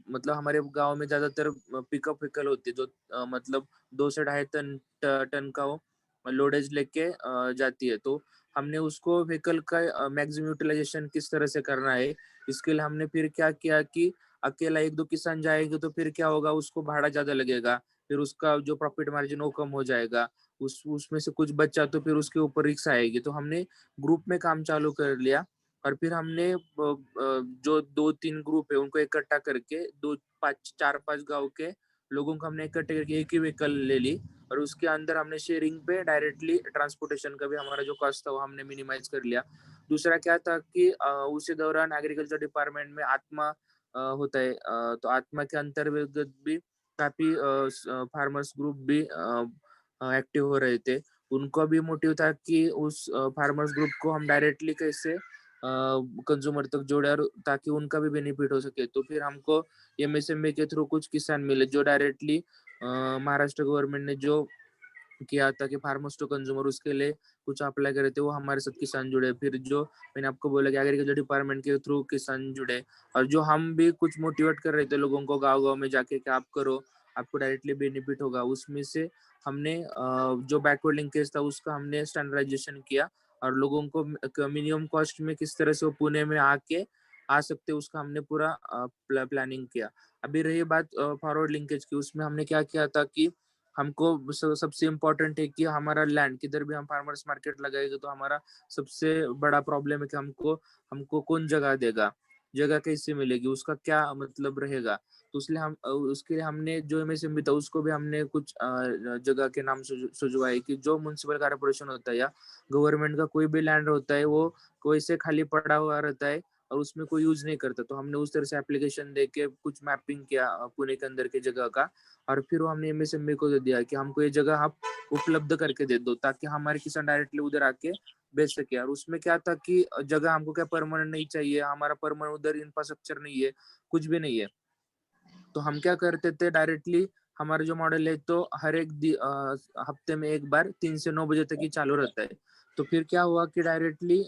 मतलब हमारे गांव में ज्यादातर पिकअप व्हीकल होती है जो मतलब 2 से 2.5 टन का वो लोडेज लेके जाती है। तो हमने उसको व्हीकल का मैक्सिमम यूटिलाइजेशन किस तरह से करना है, इसके लिए हमने फिर क्या किया कि अकेला 1-2 किसान जाएंगे तो फिर क्या होगा, उसको भाड़ा ज्यादा लगेगा, फिर उसका जो प्रॉफिट मार्जिन वो कम हो जाएगा। उसमें से कुछ बचा तो फिर उसके ऊपर रिस्क आएगी। तो हमने ग्रुप में काम चालू कर लिया, और फिर हमने जो 2-3 ग्रुप है उनको इकट्ठा करके 4-5 गांव के लोगों को हमने इकट्ठे करके एक ही व्हीकल ले ली और उसके अंदर हमने शेयरिंग पे डायरेक्टली ट्रांसपोर्टेशन का भी हमारा जो कॉस्ट था वो हमने मिनिमाइज कर लिया। दूसरा क्या था कि उसी दौरान एग्रीकल्चर डिपार्टमेंट में आत्मा होता है, तो आत्मा के अंतर्गत भी काफी फार्मर्स ग्रुप भी एक्टिव हो रहे थे। उनको भी मोटिव था कि उस फार्मर्स ग्रुप को हम डायरेक्टली कैसे कंज्यूमर तक जोड़े और ताकि उनका भी बेनिफिट हो सके। तो फिर हमको एमएसएमई के थ्रू कुछ किसान मिले जो डायरेक्टली महाराष्ट्र गवर्नमेंट ने जो किया था कि फार्मर्स टू कंज्यूमर, उसके लिए कुछ अप्लाई करे थे, वो हमारे साथ किसान जुड़े। फिर जो मैंने आपको बोला कि एग्रीकल्चर डिपार्टमेंट के थ्रू किसान जुड़े और जो हम भी कुछ मोटिवेट कर रहे थे लोगों को गाँव गाँव में जाके कि आप करो, आपको डायरेक्टली बेनिफिट होगा। उसमें से हमने जो बैकवर्ड लिंकेज था उसका हमने स्टैंडर्डाइजेशन किया और लोगों को मिनिमम कॉस्ट में किस तरह से वो पुणे में आके आ सकते उसका हमने पूरा प्लानिंग किया। अभी रही बात फॉरवर्ड लिंकेज की, उसमें हमने क्या किया था कि हमको सबसे इम्पोर्टेंट है कि हमारा लैंड, किधर भी हम फार्मर्स मार्केट लगाएंगे तो हमारा सबसे बड़ा प्रॉब्लम है कि हमको कौन जगह देगा, जगह कैसे मिलेगी, उसका क्या मतलब रहेगा। तो इसलिए हम उसके लिए हमने जो एमएसएमई था उसको भी हमने कुछ जगह के नाम सुझवाए कि जो म्युनिसिपल कॉर्पोरेशन होता है या गवर्नमेंट का कोई भी लैंड होता है वो कोई से खाली पड़ा हुआ रहता है और उसमें कोई यूज नहीं करता। तो हमने उस तरह से एप्लीकेशन दे के कुछ मैपिंग किया पुणे के अंदर की जगह का और फिर वो हमने एमएसएमई को दे दिया कि हमको ये जगह आप उपलब्ध करके दे दो ताकि हमारे किसान डायरेक्टली उधर आके बेच सके। और उसमें क्या था कि जगह हमको क्या परमानेंट नहीं चाहिए, हमारा परमानेंट उधर इंफ्रास्ट्रक्चर नहीं है, कुछ भी नहीं है। तो हम क्या करते थे डायरेक्टली, हमारा जो मॉडल है तो हर एक हफ्ते में एक बार 3 से 9 बजे तक ही चालू रहता है। तो फिर क्या हुआ कि डायरेक्टली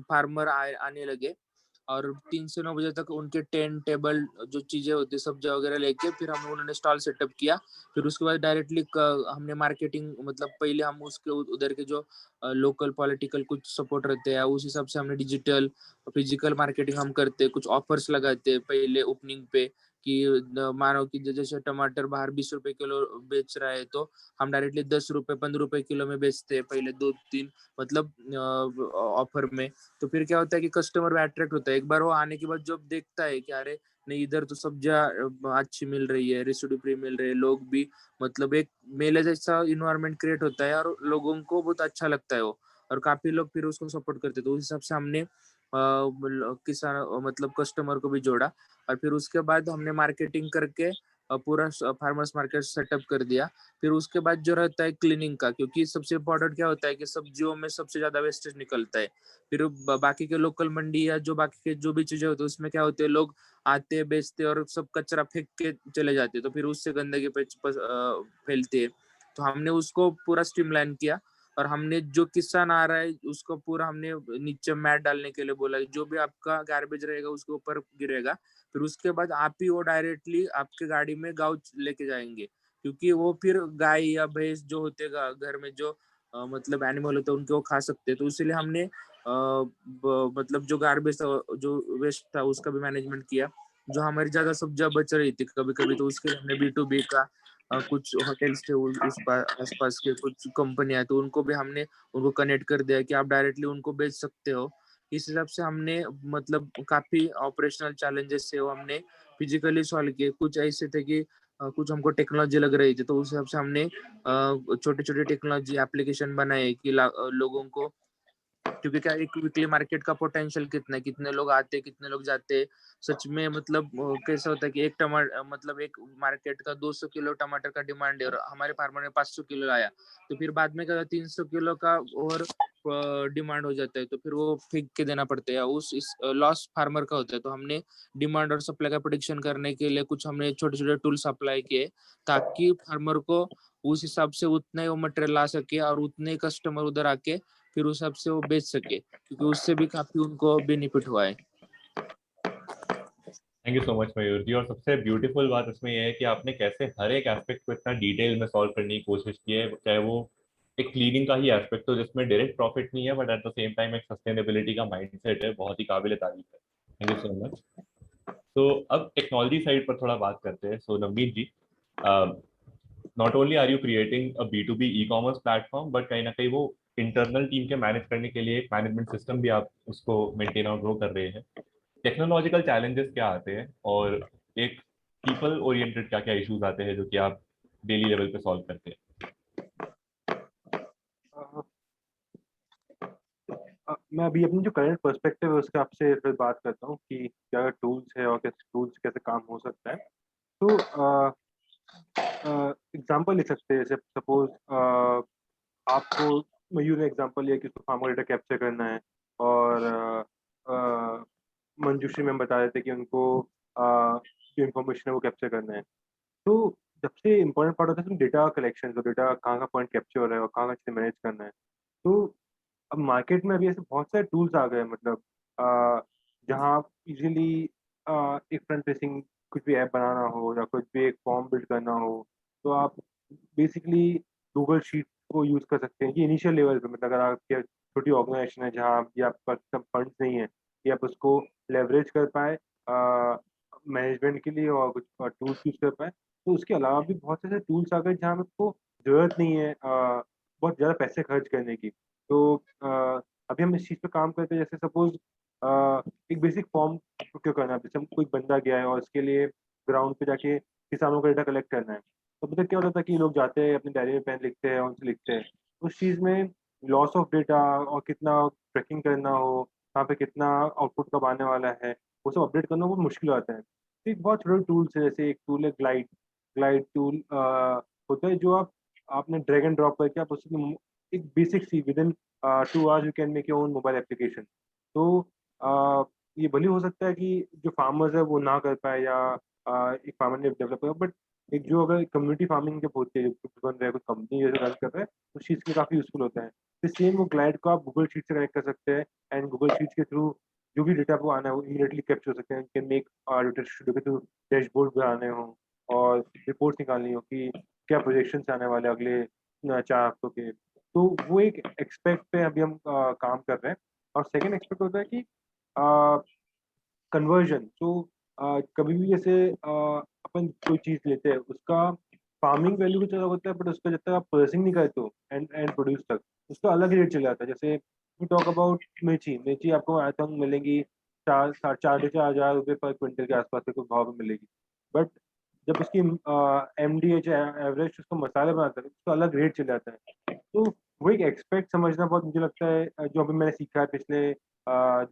फार्मर आने लगे और 3 से 9 बजे तक उनके टेंट टेबल जो चीजें होती सब्जी वगैरह लेके फिर हम उन्होंने स्टॉल सेटअप किया। फिर उसके बाद डायरेक्टली हमने मार्केटिंग, मतलब पहले हम उसके उधर के जो लोकल पॉलिटिकल कुछ सपोर्ट रहते हैं उस हिसाब से हमने डिजिटल फिजिकल मार्केटिंग हम करते, कुछ ऑफर्स लगाते पहले ओपनिंग पे कि मानो कि जैसे टमाटर बाहर 20 रुपए किलो बेच रहा है तो हम डायरेक्टली 10 रुपए 15 रुपए किलो में बेचते हैं पहले 2-3 मतलब ऑफर में। तो फिर क्या होता है कि कस्टमर भी अट्रैक्ट होता है, एक बार वो आने के बाद जब देखता है कि अरे नहीं इधर तो सब्जियां अच्छी मिल रही है, रेसिड्यू फ्री मिल रही है, लोग भी मतलब एक मेले जैसा इन्वायरमेंट क्रिएट होता है और लोगों को बहुत अच्छा लगता है वो और काफी लोग फिर उसको सपोर्ट करते हैं। तो उस हिसाब से हमने किसान मतलब कस्टमर को भी जोड़ा और फिर उसके बाद हमने मार्केटिंग करके पूरा फार्मर्स मार्केट सेटअप कर दिया। फिर उसके बाद जो रहता है क्लीनिंग का, क्योंकि सबसे इम्पोर्टेंट क्या होता है कि सब्जियों में सबसे ज्यादा वेस्टेज निकलता है। फिर बाकी के लोकल मंडी या जो बाकी के जो भी चीजें होती है उसमें क्या होते हैं, लोग आते बेचते और सब कचरा फेंक के चले जाते, तो फिर उससे गंदगी फैलती है। तो हमने उसको पूरा स्ट्रीमलाइन किया और हमने जो किसान आ रहा है उसको पूरा हमने नीचे मैट डालने के लिए बोला, जो भी आपका गार्बेज रहेगा उसके ऊपर गिरेगा, फिर उसके बाद आप ही वो डायरेक्टली आपके गाड़ी में गाँव लेके जाएंगे, क्योंकि वो फिर गाय या भैंस जो होते घर में जो मतलब एनिमल होते हैं उनके वो खा सकते हैं। तो इसीलिए हमने मतलब जो गार्बेज था जो वेस्ट था उसका भी मैनेजमेंट किया। जो हमारी ज्यादा सब्जियां बच रही थी कभी कभी तो उसके लिए हमने B2B का कुछ होटल्स थे उस आसपास के कुछ कंपनियां तो उनको भी हमने उनको कनेक्ट कर दिया कि आप डायरेक्टली उनको बेच सकते हो। इस हिसाब से हमने मतलब काफी ऑपरेशनल चैलेंजेस से वो हमने फिजिकली सॉल्व किए। कुछ ऐसे थे कि कुछ हमको टेक्नोलॉजी लग रही थी तो उस हिसाब से हमने छोटे छोटे टेक्नोलॉजी एप्लीकेशन बनाए कि लोगों को, क्योंकि क्या एक वीकली मार्केट का पोटेंशियल कितना है, कितने लोग आते कितने लोग जाते सच में, मतलब कैसा होता है कि एक टमाटर मतलब एक मार्केट का 200 किलो टमाटर का डिमांड है और हमारे फार्मर ने 500 किलो लाया, तो फिर बाद में क्या 300 किलो का और डिमांड हो जाता है तो फिर वो फेंक के देना पड़ता है, उस लॉस फार्मर का होता है। तो हमने डिमांड और सप्लाई का प्रोडिक्शन करने के लिए कुछ हमने छोटे छोटे टूल्स अप्लाई किए ताकि फार्मर को उस हिसाब से उतना ही वो मटेरियल ला सके और उतने ही कस्टमर उधर आके फिर उस हिसाब से वो बेच सके, क्योंकि उससे भी काफी उनको बेनिफिट हुआ है। थैंक यू सो मच मयूर जी। और सबसे ब्यूटीफुल बात इसमें यह है कि आपने कैसे हर एक एस्पेक्ट को इतना डिटेल में सॉल्व करने की कोशिश की है, चाहे वो एक क्लीनिंग का ही एस्पेक्ट हो जिसमें डायरेक्ट प्रॉफिट नहीं है but at the same time एक सस्टेनेबिलिटी का माइंडसेट है, बहुत ही काबिल तारीफ है। Thank you so much. तो अब टेक्नोलॉजी साइड पर थोड़ा बात करते हैं। So Navneet ji, not only are you creating a B2B e-commerce platform but कहीं ना कहीं वो इंटरनल टीम के मैनेज करने के लिए एक मैनेजमेंट सिस्टम भी आप उसको मेंटेन और ग्रो कर रहे हैं। टेक्नोलॉजिकल चैलेंजेस क्या आते हैं और एक पीपल ओरिएंटेड क्या क्या इश्यूज आते हैं जो कि आप डेली लेवल पे सॉल्व करते हैं? मैं अभी अपनी जो करंट पर्सपेक्टिव है उसके आपसे फिर बात करता हूँ कि क्या टूल्स है और कैसे टूल्स कैसे काम हो सकता है। तो एग्जांपल ले सकते हैं, जैसे सपोज आपको मयूर ने एग्जांपल लिया कि उसको फार्मर डेटा कैप्चर करना है, और मंजूश्री मैम बता रहे थे कि उनको जो इन्फॉर्मेशन है वो कैप्चर करना है। तो सबसे इम्पोर्टेंट पार्ट होता है डेटा कलेक्शन, तो डेटा कहाँ का पॉइंट कैप्चर हो रहा है और कहाँ का मैनेज करना है। तो अब मार्केट में अभी ऐसे बहुत सारे टूल्स आ गए हैं, मतलब जहाँ आप इजीली एक फ्रंट फेसिंग कुछ भी ऐप बनाना हो या कुछ भी एक फॉर्म बिल्ड करना हो, तो आप बेसिकली गूगल शीट को यूज़ कर सकते हैं। ये इनिशियल लेवल पे, मतलब अगर आपकी छोटी ऑर्गेनाइजेशन है जहाँ ये आपका फंड्स नहीं है कि आप उसको लेवरेज कर पाए मैनेजमेंट के लिए और कुछ टूल्स यूज़ कर पाए, तो उसके अलावा भी बहुत सारे टूल्स आ गए जहाँ आपको ज़रूरत नहीं है बहुत ज़्यादा पैसे खर्च करने की। तो अभी हम इस चीज़ पे काम करते हैं, जैसे सपोज एक बेसिक फॉर्म प्रोक्योर करना है। जैसे कोई बंदा गया है और उसके लिए ग्राउंड पे जाके किसानों का डेटा कलेक्ट करना है, तो अभी तक क्या होता था कि लोग जाते हैं अपनी डायरी में पेन लिखते हैं, उनसे लिखते हैं। उस चीज़ में लॉस ऑफ डेटा और कितना ट्रैकिंग करना हो, कहाँ पे कितना आउटपुट कब आने वाला है, वो सब अपडेट करना बहुत मुश्किल आता है। तो एक बहुत छोटे टूल्स है, जैसे एक टूल है ग्लाइड। ग्लाइड टूल होता है जो आपने ड्रैग एंड ड्रॉप करके आप उसकी एक बेसिक सी within 2 hours you can make your own mobile application. तो ये भले हो सकता है कि जो फार्मर्स है वो ना कर पाए या एक फार्मर ने डेवलप किया, बट एक जो अगर कम्युनिटी फार्मिंग जब होती है, कुछ बन रहा है, कुछ कंपनी जैसे रन कर रहा है, तो उस चीज़ के काफ़ी यूजफुल होता है। तो सेम वो ग्लाइड को आप गूगल शीट से कनेक्ट कर सकते हैं, एंड गूगल शीट के थ्रू जो भी डेटा आपको आना है वो इमीडिएटली कैप्चर हो सकते हैं। कैन मेक डेटा स्टूडियो के थ्रू डैशबोर्ड बनाने हों और रिपोर्ट्स निकालनी हो कि क्या प्रोजेक्शन आने वाले अगले 4 हफ्तों के। तो वो एक एक्सपेक्ट पे अभी हम काम कर रहे हैं। और सेकेंड एक्सपेक्ट होता है कि कन्वर्जन। तो कभी भी जैसे अपन कोई चीज़ लेते हैं, उसका फार्मिंग वैल्यू भी ज़्यादा होता है, बट उसका जब तक आप प्रोसेसिंग नहीं करते हो एंड एंड प्रोड्यूस तक, उसका अलग ही रेट चला जाता है। जैसे वी टॉक अबाउट मिर्ची। मिर्ची आपको आई थिंक मिलेगी 4 से 4 हज़ार रुपये पर क्विंटल के आसपास के कुछ भाव में मिलेगी। बट जब उसकी MDH एवरेज उसको मसाले बनाता है, उसका अलग रेट चला जाता है। तो वो एक एक्सपेक्ट समझना बहुत, मुझे लगता है जो अभी मैंने सीखा है पिछले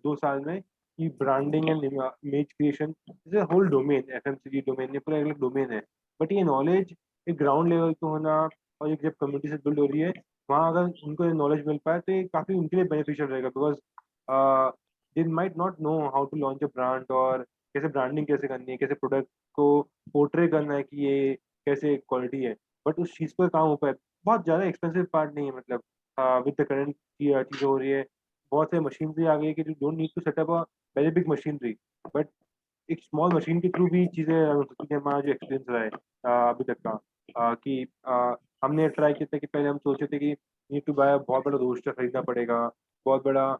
2 साल में, कि branding and image creation is a whole domain. FMCG domain ये पूरा एक डोमेन है। बट ये नॉलेज एक ग्राउंड लेवल पे होना, और एक जब कम्युनिटी से बिल्ड हो रही है, वहाँ अगर उनको नॉलेज मिल पाए तो ये काफ़ी उनके लिए बेनिफिशियल रहेगा। Because they might not know how to launch a brand, और कैसे ब्रांडिंग कैसे करनी है, कैसे प्रोडक्ट को पोर्ट्रे करना है कि ये कैसे क्वालिटी है। बट उस चीज़ पर काम हो पाए, बहुत ज़्यादा एक्सपेंसिव पार्ट नहीं है। मतलब विद द करंट चीज़ें हो रही है, बहुत से मशीनरी आ गई है कि you don't need to setup a very big machinery, but एक स्मॉल मशीन के थ्रू भी चीज़ें हो सकती है। हमारा जो एक्सपीरियंस रहा है अभी तक का, कि हमने ट्राई किया था कि पहले हम सोचे थे कि नीड टू बाय बहुत बड़ा रोस्टर खरीदना पड़ेगा, बहुत बड़ा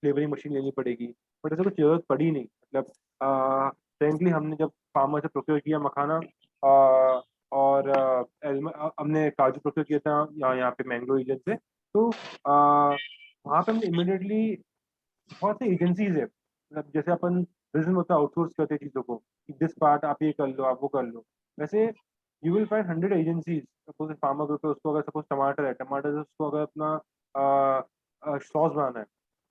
फ्लेवरिंग मशीन लेनी पड़ेगी, बट ऐसा कुछ जरूरत पड़ी नहीं। मतलब फ्रेंकली हमने जब फार्मर से प्रोक्योर किया मखाना, और हमने काजू प्रोक्योर किया था यहाँ पे मैंगो रीजन से, तो वहाँ पे हमने इमिडिएटली बहुत सी एजेंसीज है, मतलब जैसे अपन बिजनेस में होता है आउटसोर्स करते हैं चीज़ों को कि दिस पार्ट आप ये कर लो, आप वो कर लो। वैसे you will find 100 agencies. Suppose farmer group है, उसको अगर सपोज टमाटर है, टमाटर से उसको अगर अपना सॉस बनाना है,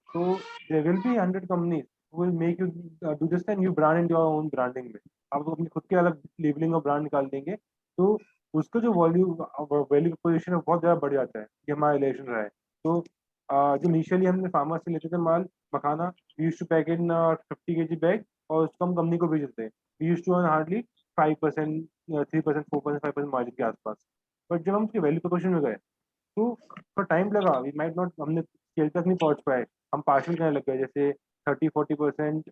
तो there will be 100 companies will make you do this and you brand in your own branding में। आप अपनी खुद के अलग लेबलिंग और ब्रांड निकाल देंगे, तो उसका जो वैल्यू पोजिशन है बहुत ज़्यादा बढ़ जाता है। ये हमारा रिलेशन रहा है। तो जो इनिशियली हमने फार्मर से लेते थे माल makhana, we used to pack in 50 kg bag, और उसको हम कंपनी को बेच देते हैं। We used to earn hardly 5%, 3%, 4%, 5% margin के आसपास। बट जब हम उसके वैल्यू प्रोपोर्शन में गए, तो थोड़ा टाइम लगा। वी माइट नॉट, हमने स्केल तक नहीं पहुंच पाए, हम पार्शल करने लग गए। जैसे 30-40%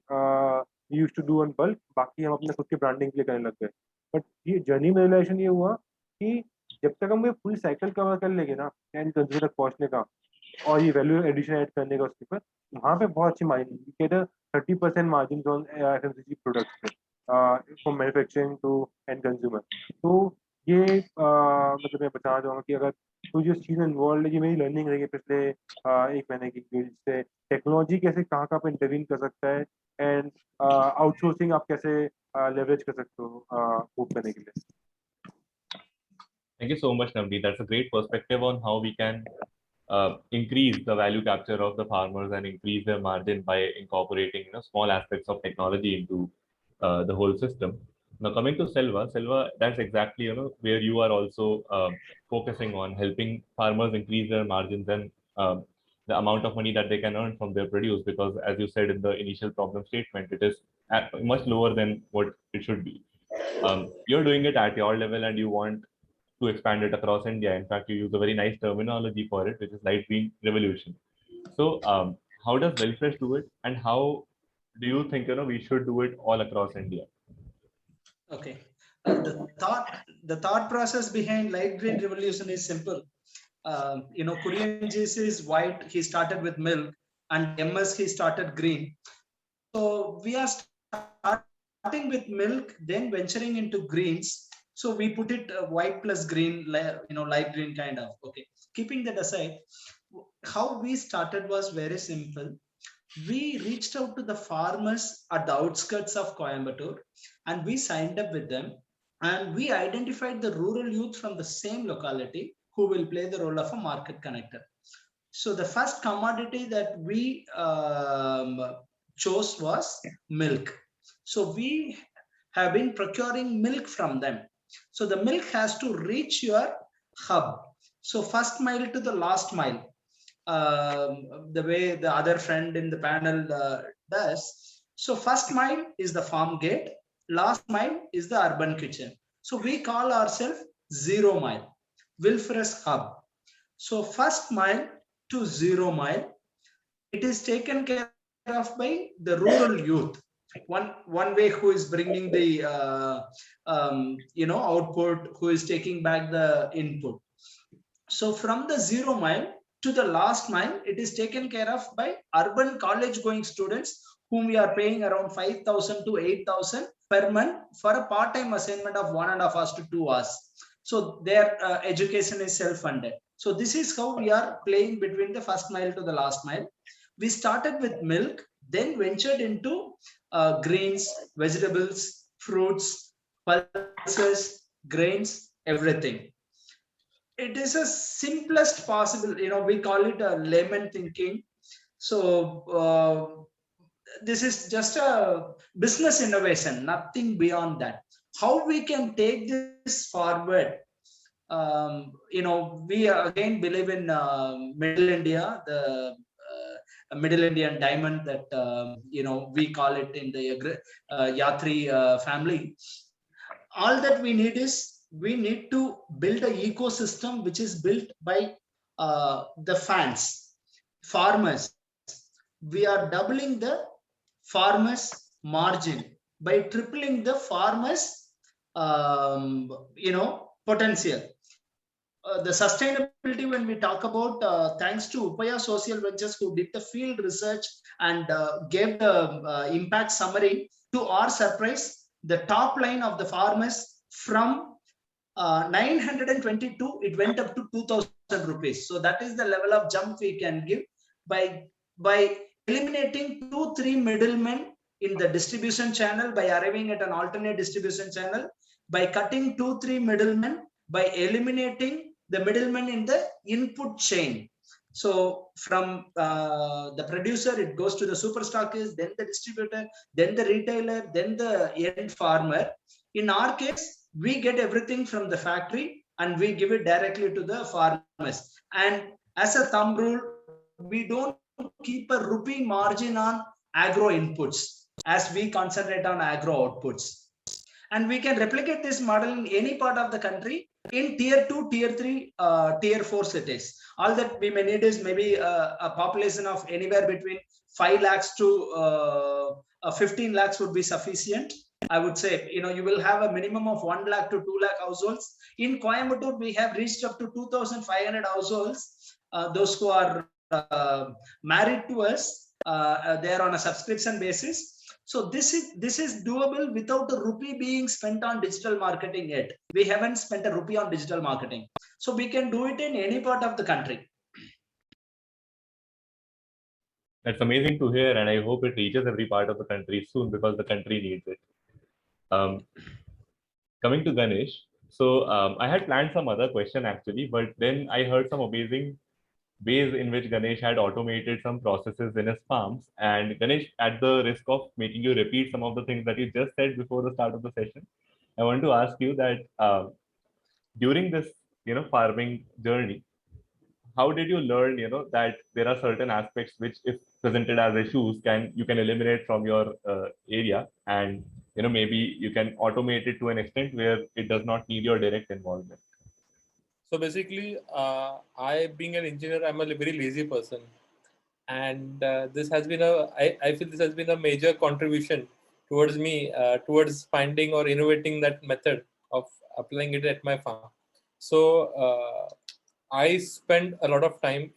use to do on bulk, बाकी हम अपने खुद के ब्रांडिंग के लिए करने लग गए। बट ये जर्नी में रिलेशन ये हुआ कि जब तक हम ये पूरी साइकिल कवर कर लेंगे ना एंड कंज्यूमर तक पहुंचने का, और ये वैल्यू एडिशन ऐड करने का उसके ऊपर, वहाँ पे बहुत अच्छी margin, 30% margin on FMCG products पे, from manufacturing to end consumer. तो ये मतलब मैं बताना चाहूँगा कि अगर तो जो चीज़ इन्वॉल्व है, ये मेरी लर्निंग रही है पिछले 1 महीने की, जिससे टेक्नोलॉजी कैसे कहाँ पे इंटरवीन कर सकता है, एंड आउटसोर्सिंग आप कैसे लेवरेज कर सकते हो मूव करने के लिए। Thank you so much, Navneet. That's a great perspective on how we can increase the value capture of the farmers and increase their margin by incorporating small aspects of technology into the whole system. Now coming to Selva, that's exactly where you are also focusing on helping farmers increase their margins and the amount of money that they can earn from their produce, because as you said in the initial problem statement, it is much lower than what it should be. You're doing it at your level and you want to expand it across India. In fact, you use a very nice terminology for it, which is light green revolution. So, how does Wellfresh do it, and how do you think we should do it all across India? Okay, the thought process behind light green revolution is simple. Korean juice is white. He started with milk, and MS he started green. So we are starting with milk, then venturing into greens. So we put it white plus green, light green kind of. Okay, keeping that aside, how we started was very simple. We reached out to the farmers at the outskirts of Coimbatore and we signed up with them, and we identified the rural youth from the same locality who will play the role of a market connector. So the first commodity that we chose was milk. So we have been procuring milk from them. So the milk has to reach your hub. So first mile to the last mile. The way the other friend in the panel does. So first mile is the farm gate, last mile is the urban kitchen. So we call ourselves 0 mile, Wilfresh hub. So first mile to 0 mile, it is taken care of by the rural youth. One way who is bringing the output, who is taking back the input. So from the 0 mile to the last mile, it is taken care of by urban college going students whom we are paying around 5,000 to 8,000 per month for a part-time assignment of 1.5 hours to 2 hours. So their education is self-funded. So this is how we are playing between the first mile to the last mile. We started with milk, then ventured into greens, vegetables, fruits, pulses, grains, everything. It is a simplest possible, we call it a layman thinking. So this is just a business innovation, nothing beyond that. How we can take this forward? We again believe in Middle India, the Middle Indian diamond that we call it in the Yatri family. All that we need is, we need to build an ecosystem which is built by the fans, farmers. We are doubling the farmers' margin by tripling the farmers' potential. The sustainability, when we talk about, thanks to Upaya Social Ventures who did the field research and gave the impact summary, to our surprise, the top line of the farmers from 922, it went up to 2,000 rupees. So that is the level of jump we can give by eliminating 2-3 middlemen in the distribution channel, by arriving at an alternate distribution channel, by cutting 2-3 middlemen, by eliminating the middlemen in the input chain. So from the producer, it goes to the super stockist, then the distributor, then the retailer, then the end farmer. In our case, we get everything from the factory and we give it directly to the farmers. And as a thumb rule, we don't keep a rupee margin on agro inputs as we concentrate on agro outputs. And we can replicate this model in any part of the country in tier 2, tier 3, tier 4 cities. All that we may need is maybe a population of anywhere between 5 lakhs to 15 lakhs would be sufficient. I would say, you will have a minimum of 1 lakh to 2 lakh households. In Coimbatore, we have reached up to 2,500 households. Those who are married to us, they are on a subscription basis. So this is doable without a rupee being spent on digital marketing yet. We haven't spent a rupee on digital marketing. So we can do it in any part of the country. That's amazing to hear, and I hope it reaches every part of the country soon because the country needs it. Coming to Ganesh, so I had planned some other question actually, but then I heard some amazing ways in which Ganesh had automated some processes in his farms. And Ganesh, at the risk of making you repeat some of the things that you just said before the start of the session, I want to ask you that during this, farming journey, how did you learn, that there are certain aspects which, if presented as issues, you can eliminate from your area, and maybe you can automate it to an extent where it does not need your direct involvement. So basically, I, being an engineer, I'm a very lazy person, and this has been I feel this has been a major contribution towards me towards finding or innovating that method of applying it at my farm. So I spend a lot of time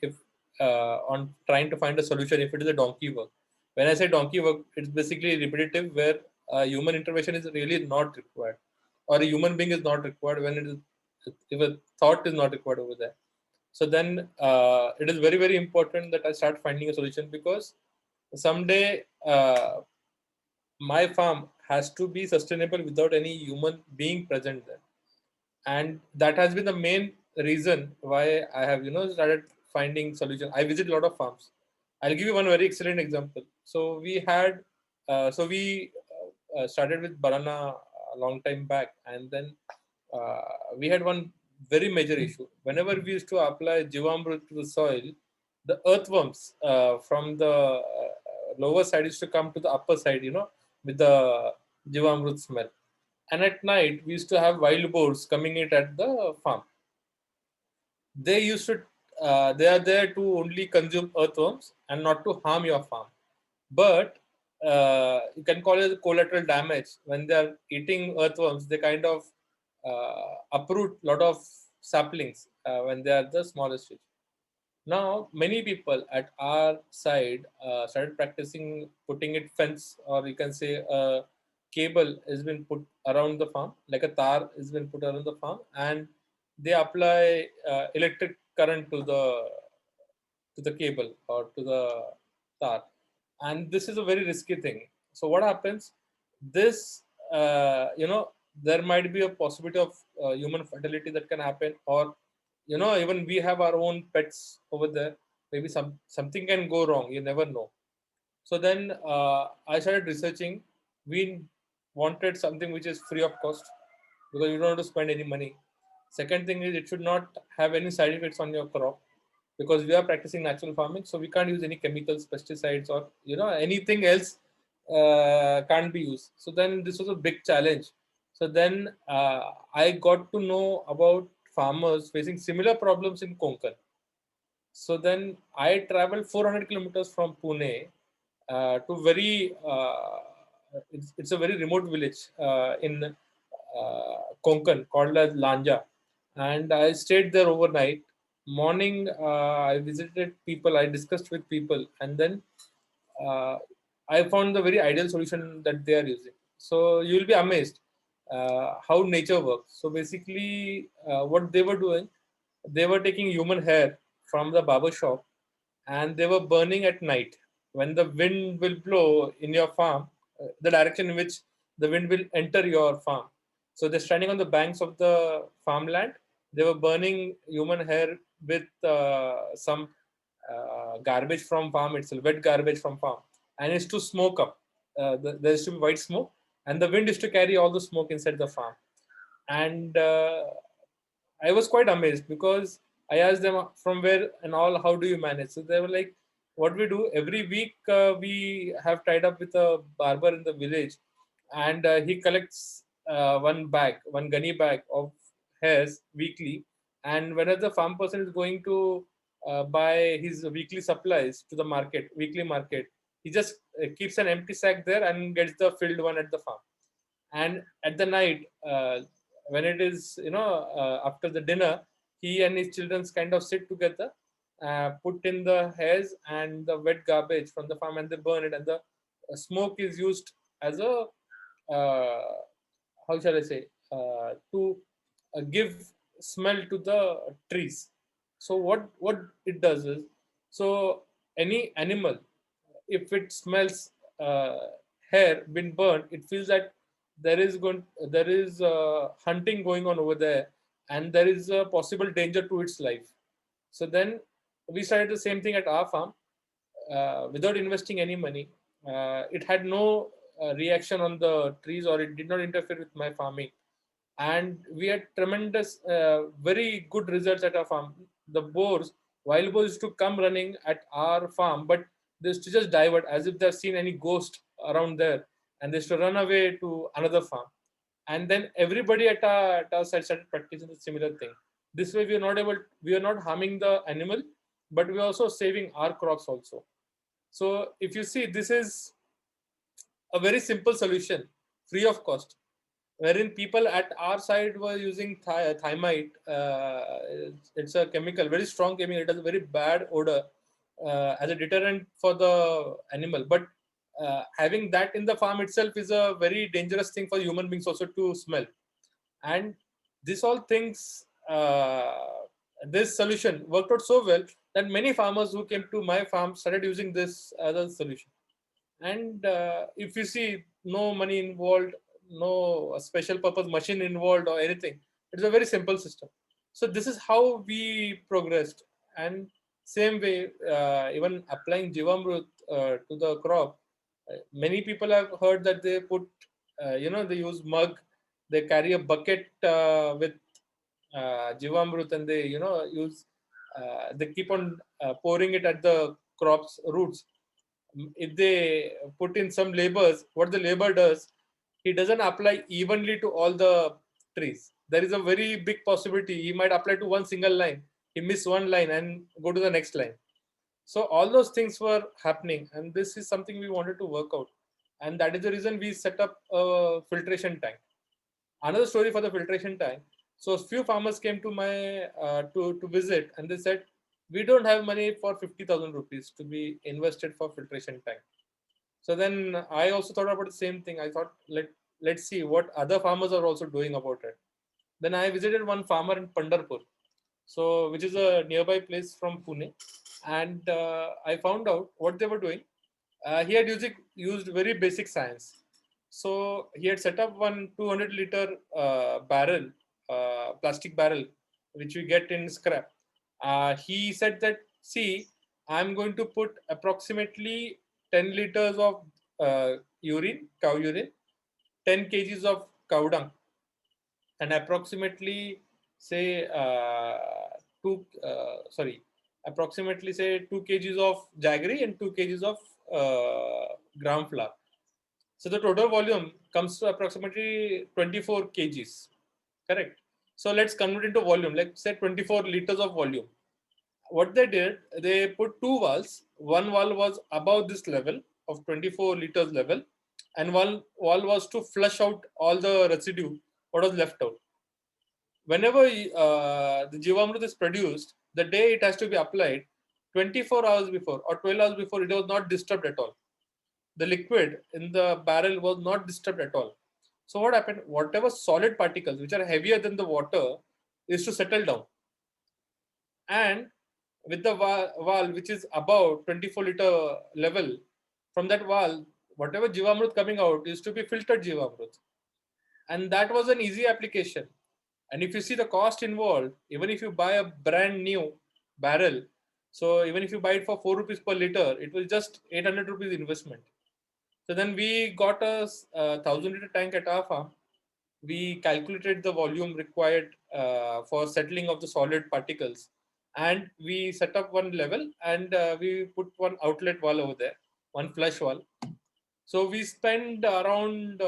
on trying to find a solution if it is a donkey work. When I say donkey work, it's basically repetitive, where human intervention is really not required, or a human being is not required when it is, if a thought is not required over there. So then it is very, very important that I start finding a solution, because someday my farm has to be sustainable without any human being present there. And that has been the main reason why I have, started finding solutions. I visit a lot of farms. I'll give you one very excellent example. So we had, started with banana a long time back, and then we had one very major issue. Whenever we used to apply Jivamrut to the soil, the earthworms from the lower side used to come to the upper side, with the Jivamrut smell. And at night, we used to have wild boars coming in at the farm. They used to, they are there to only consume earthworms and not to harm your farm. But you can call it collateral damage. When they are eating earthworms, they kind of uproot a lot of saplings when they are the smallest stage. Now, many people at our side started practicing putting it fence, or you can say a cable has been put around the farm, like a tar has been put around the farm, and they apply electric current to the cable or to the tar. And this is a very risky thing. So what happens? This, there might be a possibility of human fatality that can happen, or even we have our own pets over there. Maybe something can go wrong. You never know. So then I started researching. We wanted something which is free of cost, because you don't have to spend any money. Second thing is, it should not have any side effects on your crop, because we are practicing natural farming, so we can't use any chemicals, pesticides, or anything else can't be used. So then this was a big challenge. So then I got to know about farmers facing similar problems in Konkan. So then I traveled 400 kilometers from Pune to it's a very remote village in Konkan called as Lanja, and I stayed there overnight. Morning, I visited people, I discussed with people, and then I found the very ideal solution that they are using. So you will be amazed how nature works. So basically, what they were doing, they were taking human hair from the barber shop, and they were burning at night. When the wind will blow in your farm, the direction in which the wind will enter your farm. So they're standing on the banks of the farmland. They were burning human hair with some garbage from farm itself, wet garbage from farm, and it's to smoke up. There is to be white smoke, and the wind is to carry all the smoke inside the farm. And I was quite amazed, because I asked them from where and all, how do you manage? So they were like, what we do every week, we have tied up with a barber in the village, and he collects one gunny bag of hairs weekly. And whenever the farm person is going to buy his weekly supplies to the weekly market, he just keeps an empty sack there and gets the filled one at the farm. And at the night, when it is, after the dinner, he and his children kind of sit together, put in the hairs and the wet garbage from the farm, and they burn it, and the smoke is used as a how shall I say, to give smell to the trees. So what it does is, so any animal, if it smells hair been burnt, it feels that there is hunting going on over there, and there is a possible danger to its life. So then we started the same thing at our farm, without investing any money. It had no reaction on the trees, or it did not interfere with my farming, and we had tremendous, very good results at our farm. The wild boars used to come running at our farm, but they used to just divert as if they've seen any ghost around there, and they used to run away to another farm. And then everybody at our side started practicing the similar thing. This way, we are not harming the animal, but we are also saving our crops also. So if you see, this is a very simple solution, free of cost, wherein people at our side were using thymite. It's a chemical, very strong chemical. It has a very bad odor as a deterrent for the animal. But having that in the farm itself is a very dangerous thing for human beings also to smell. And this all things, this solution worked out so well that many farmers who came to my farm started using this as a solution. And if you see, no money involved, no special purpose machine involved or anything, it's a very simple system. So this is how we progressed. And same way, even applying Jivamrut to the crop, many people have heard that they put, they use mug, they carry a bucket with Jivamrut, and they use they keep on pouring it at the crop's roots. If they put in some labors, what the labor does, he doesn't apply evenly to all the trees. There is a very big possibility he might apply to one single line, he miss one line and go to the next line. So all those things were happening, and this is something we wanted to work out, and that is the reason we set up a filtration tank. Another story for the filtration tank. So a few farmers came to my to visit, and they said, we don't have money for 50,000 rupees to be invested for filtration tank. So then I also thought about the same thing. I thought, let's see what other farmers are also doing about it. Then I visited one farmer in Pandharpur, so which is a nearby place from Pune, and I found out what they were doing. He had used very basic science. So he had set up one 200-liter barrel, plastic barrel, which we get in scrap. He said that, see, I'm going to put approximately 10 liters of urine, cow urine, 10 kgs of cow dung, and approximately say approximately say 2 kgs of jaggery and 2 kgs of gram flour. So the total volume comes to approximately 24 kgs, correct? So let's convert into volume, let's say 24 liters of volume. What they did, they put two valves. One valve was above this level of 24 liters level, and one valve was to flush out all the residue, what was left out. Whenever the Jivamrut is produced, the day it has to be applied, 24 hours before or 12 hours before, it was not disturbed at all. The liquid in the barrel was not disturbed at all. So what happened? Whatever solid particles which are heavier than the water is to settle down. And with the valve which is above 24-liter level, from that valve, whatever Jivamrut coming out is to be filtered Jivamrut. And that was an easy application. And if you see the cost involved, even if you buy a brand new barrel, so even if you buy it for 4 rupees per liter, it was just 800 rupees investment. So then we got a 1,000-liter tank at our farm. We calculated the volume required for settling of the solid particles, and we set up one level, and we put one outlet valve over there, one flush valve. So we spent around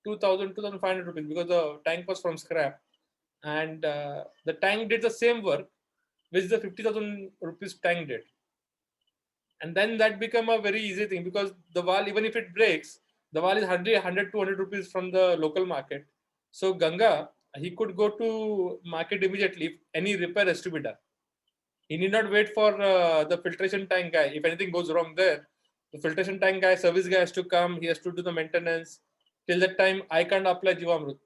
2,500 rupees because the tank was from scrap, and the tank did the same work which the 50,000 rupees tank did. And then that became a very easy thing, because the valve, even if it breaks, the valve is 100, 200 rupees from the local market. So Ganga, he could go to market immediately if any repair has to be done. He need not wait for the filtration tank guy. If anything goes wrong there, The filtration tank guy, service guy has to come. He has to do the maintenance. Till that time, I can't apply Jivamrut.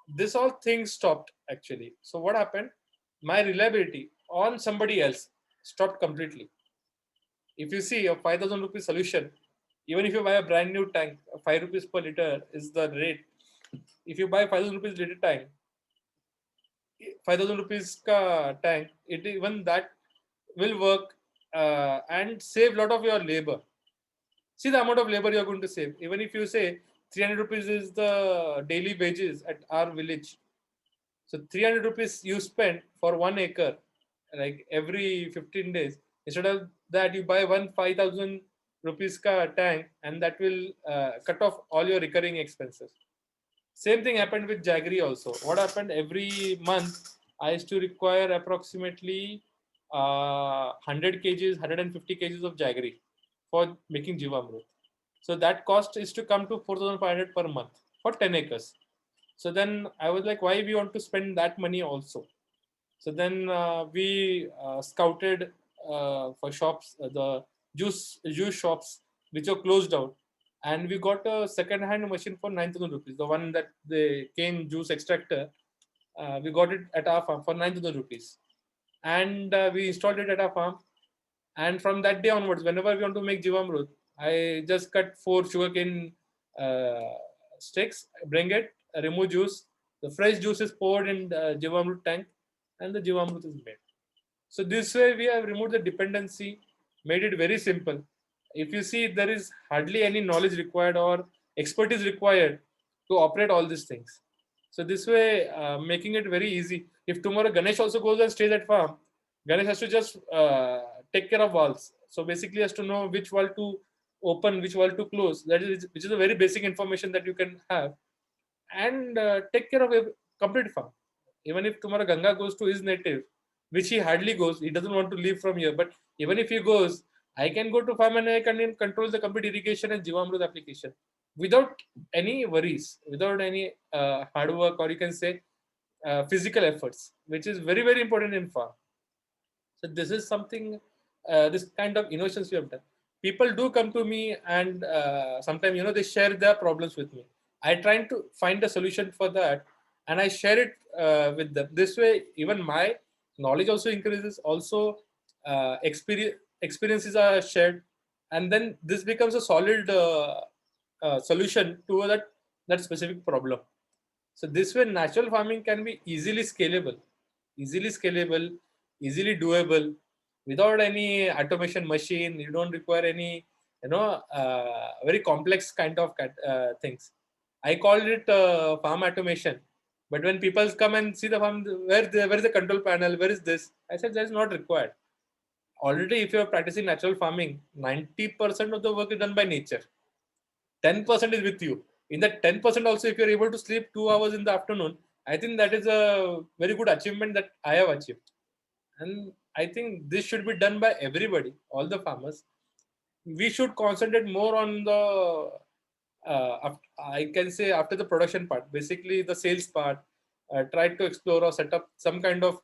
This all things stopped actually. So what happened? My reliability on somebody else stopped completely. If you see a 5,000 rupees solution, even if you buy a brand new tank, 5 rupees per liter is the rate. If you buy 5,000 rupees liter tank, 5,000 rupees ka tank, even that will work and save a lot of your labor. See the amount of labor you're going to save. Even if you say 300 rupees is the daily wages at our village. So 300 rupees you spend for 1 acre, like every 15 days. Instead of that, you buy one 5,000 rupees ka tank, and that will cut off all your recurring expenses. Same thing happened with Jaggery also. What happened? Every month, I used to require approximately 100 kgs, 150 kgs of Jaggery for making Jivamrut. So that cost is to come to 4,500 per month for 10 acres. So then I was like, why we want to spend that money also? So then we scouted for shops, the juice shops which are closed out, and we got a second-hand machine for 9,000 rupees. The one that the cane juice extractor, we got it at our farm for 9,000 rupees, and we installed it at our farm. And from that day onwards, whenever we want to make Jivamrut, I just cut 4 sugarcane sticks, bring it, remove juice. The fresh juice is poured in the Jivamrut tank, and the Jivamrut is made. So this way we have removed the dependency, made it very simple. If you see, there is hardly any knowledge required or expertise required to operate all these things. So this way, making it very easy. If tomorrow Ganesh also goes and stays at farm, Ganesh has to just take care of valves. So basically has to know which valve to open, which valve to close. That is, which is a very basic information that you can have, and take care of a complete farm. Even if tomorrow Ganga goes to his native, which he hardly goes, he doesn't want to leave from here. But even if he goes, I can go to farm and I can control the complete irrigation and Jivamrut application without any worries, without any hard work, or you can say physical efforts, which is very, very important in farm. So this is something, this kind of innovations we have done. People do come to me and sometimes, they share their problems with me. I try to find a solution for that and I share it with them. This way, even my knowledge also increases. Also, experiences are shared, and then this becomes a solid solution to that specific problem. So this way, natural farming can be easily scalable, easily doable, without any automation machine. You don't require any, very complex kind of things. I called it farm automation. But when people come and see the farm, where is the control panel? Where is this? I said that is not required. Already, if you are practicing natural farming, 90% of the work is done by nature. 10% is with you. In that 10% also, if you're able to sleep 2 hours in the afternoon, I think that is a very good achievement that I have achieved. And I think this should be done by everybody, all the farmers. We should concentrate more on the, I can say, after the production part, basically the sales part, try to explore or set up some kind of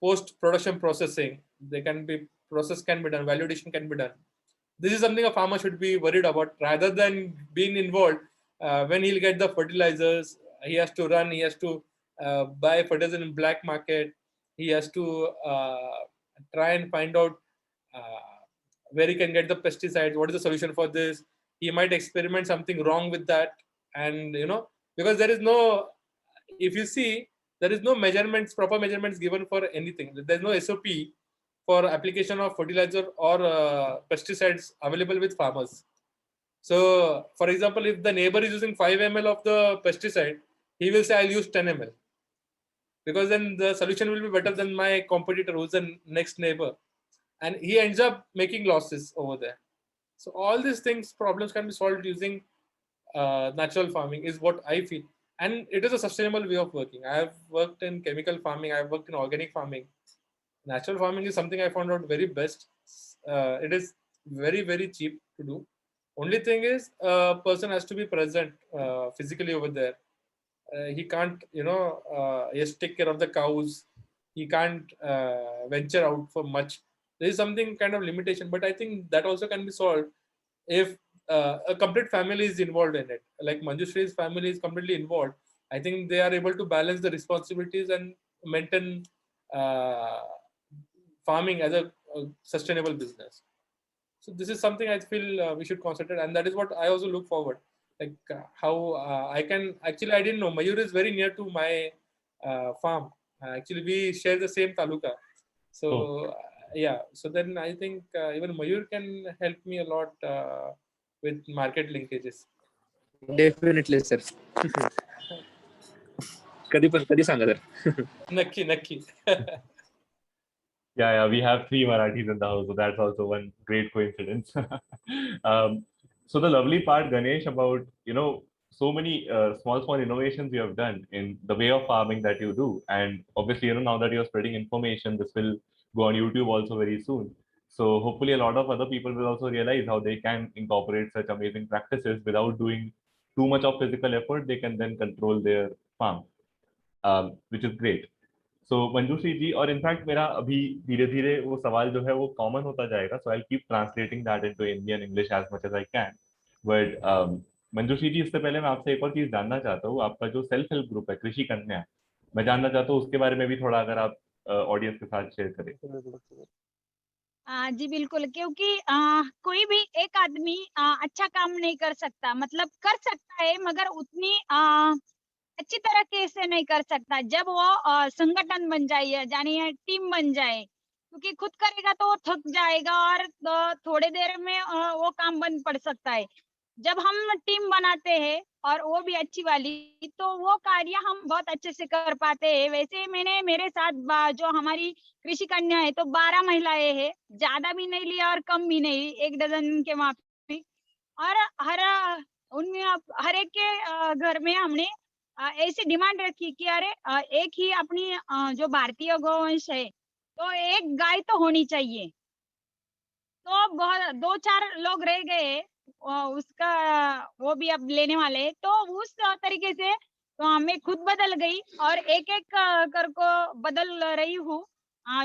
post-production processing. Process can be done, validation can be done. This is something a farmer should be worried about, rather than being involved when he'll get the fertilizers. He has to run, he has to buy fertilizer in black market. He has to try and find out where he can get the pesticides, what is the solution for this. He might experiment something wrong with that. And, because there is no, if you see, there is no proper measurements given for anything. There's no SOP for application of fertilizer or pesticides available with farmers. So, for example, if the neighbor is using 5 ml of the pesticide, he will say, I'll use 10 ml. Because then the solution will be better than my competitor who's the next neighbor. And he ends up making losses over there. So all these problems can be solved using natural farming, is what I feel. And it is a sustainable way of working. I have worked in chemical farming. I have worked in organic farming. Natural farming is something I found out very best. It is very, very cheap to do. Only thing is, a person has to be present physically over there. He can't, he has to take care of the cows. He can't venture out for much. there is something kind of limitation, but I think that also can be solved if a complete family is involved in it. Like Manjushri's family is completely involved. I think they are able to balance the responsibilities and maintain farming as a sustainable business. So this is something I feel we should concentrate, and that is what I also look forward. Like how I can actually, I didn't know Mayur is very near to my farm. Actually, we share the same taluka. So yeah, so then I think even Mayur can help me a lot with market linkages. Definitely sir. कधी सांगा sir. Nakki. Yeah, we have 3 Marathis in the house, so that's also one great coincidence. So the lovely part, Ganesh, about so many small innovations you have done in the way of farming that you do, and obviously now that you're spreading information, this will go on YouTube also very soon. So hopefully a lot of other people will also realize how they can incorporate such amazing practices without doing too much of physical effort. They can then control their farm, which is great. सो मंजूश्री जी, और in fact मेरा अभी धीरे धीरे वो सवाल जो है वो कॉमन होता जाएगा, so I keep translating that into Indian English as much as I can. But Manjushree ji, इससे पहले मैं आपसे एक और चीज जानना चाहता हूँ. आपका जो सेल्फ हेल्प ग्रुप है कृषि कन्या, मैं जानना चाहता हूँ उसके बारे में भी थोड़ा अगर आप ऑडियंस के साथ शेयर करें. जी बिल्कुल, क्योंकि कोई भी एक आदमी अच्छा काम नहीं कर सकता, मतलब कर सकता है मगर उतनी अच्छी तरीके से नहीं कर सकता जब वो संगठन बन जाए, यानी टीम बन जाए, क्योंकि खुद करेगा तो वो थक जाएगा और थोड़े देर में वो काम बंद पड़ सकता है. जब हम टीम बनाते हैं और वो भी अच्छी वाली, तो वो कार्य हम बहुत अच्छे से कर पाते हैं. वैसे मैंने मेरे साथ जो हमारी कृषि कन्या है तो 12 महिलाएं हैं, ज्यादा भी नहीं लिया और कम भी नहीं, 1 डजन के माफी. और उनमें हर एक के घर में हमने ऐसी डिमांड रखी कि अरे एक ही अपनी जो भारतीय गौवंश है तो एक गाय तो होनी चाहिए. तो बहुत 2-4 लोग रह गए, उसका वो भी अब लेने वाले हैं. तो उस तरीके से तो मैं खुद बदल गई और एक कर को बदल रही हूँ.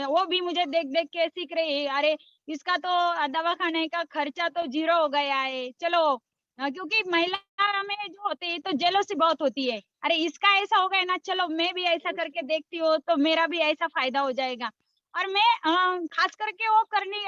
वो भी मुझे देख के सीख रही है, अरे इसका तो दवाखाने का खर्चा तो 0 हो गया है, चलो. क्योंकि महिला में जो होते हैं तो जेलसी बहुत होती है, अरे इसका ऐसा हो गया ना, चलो मैं भी ऐसा करके देखती हूँ तो मेरा भी ऐसा फायदा हो जाएगा. और मैं खास करके वो करनी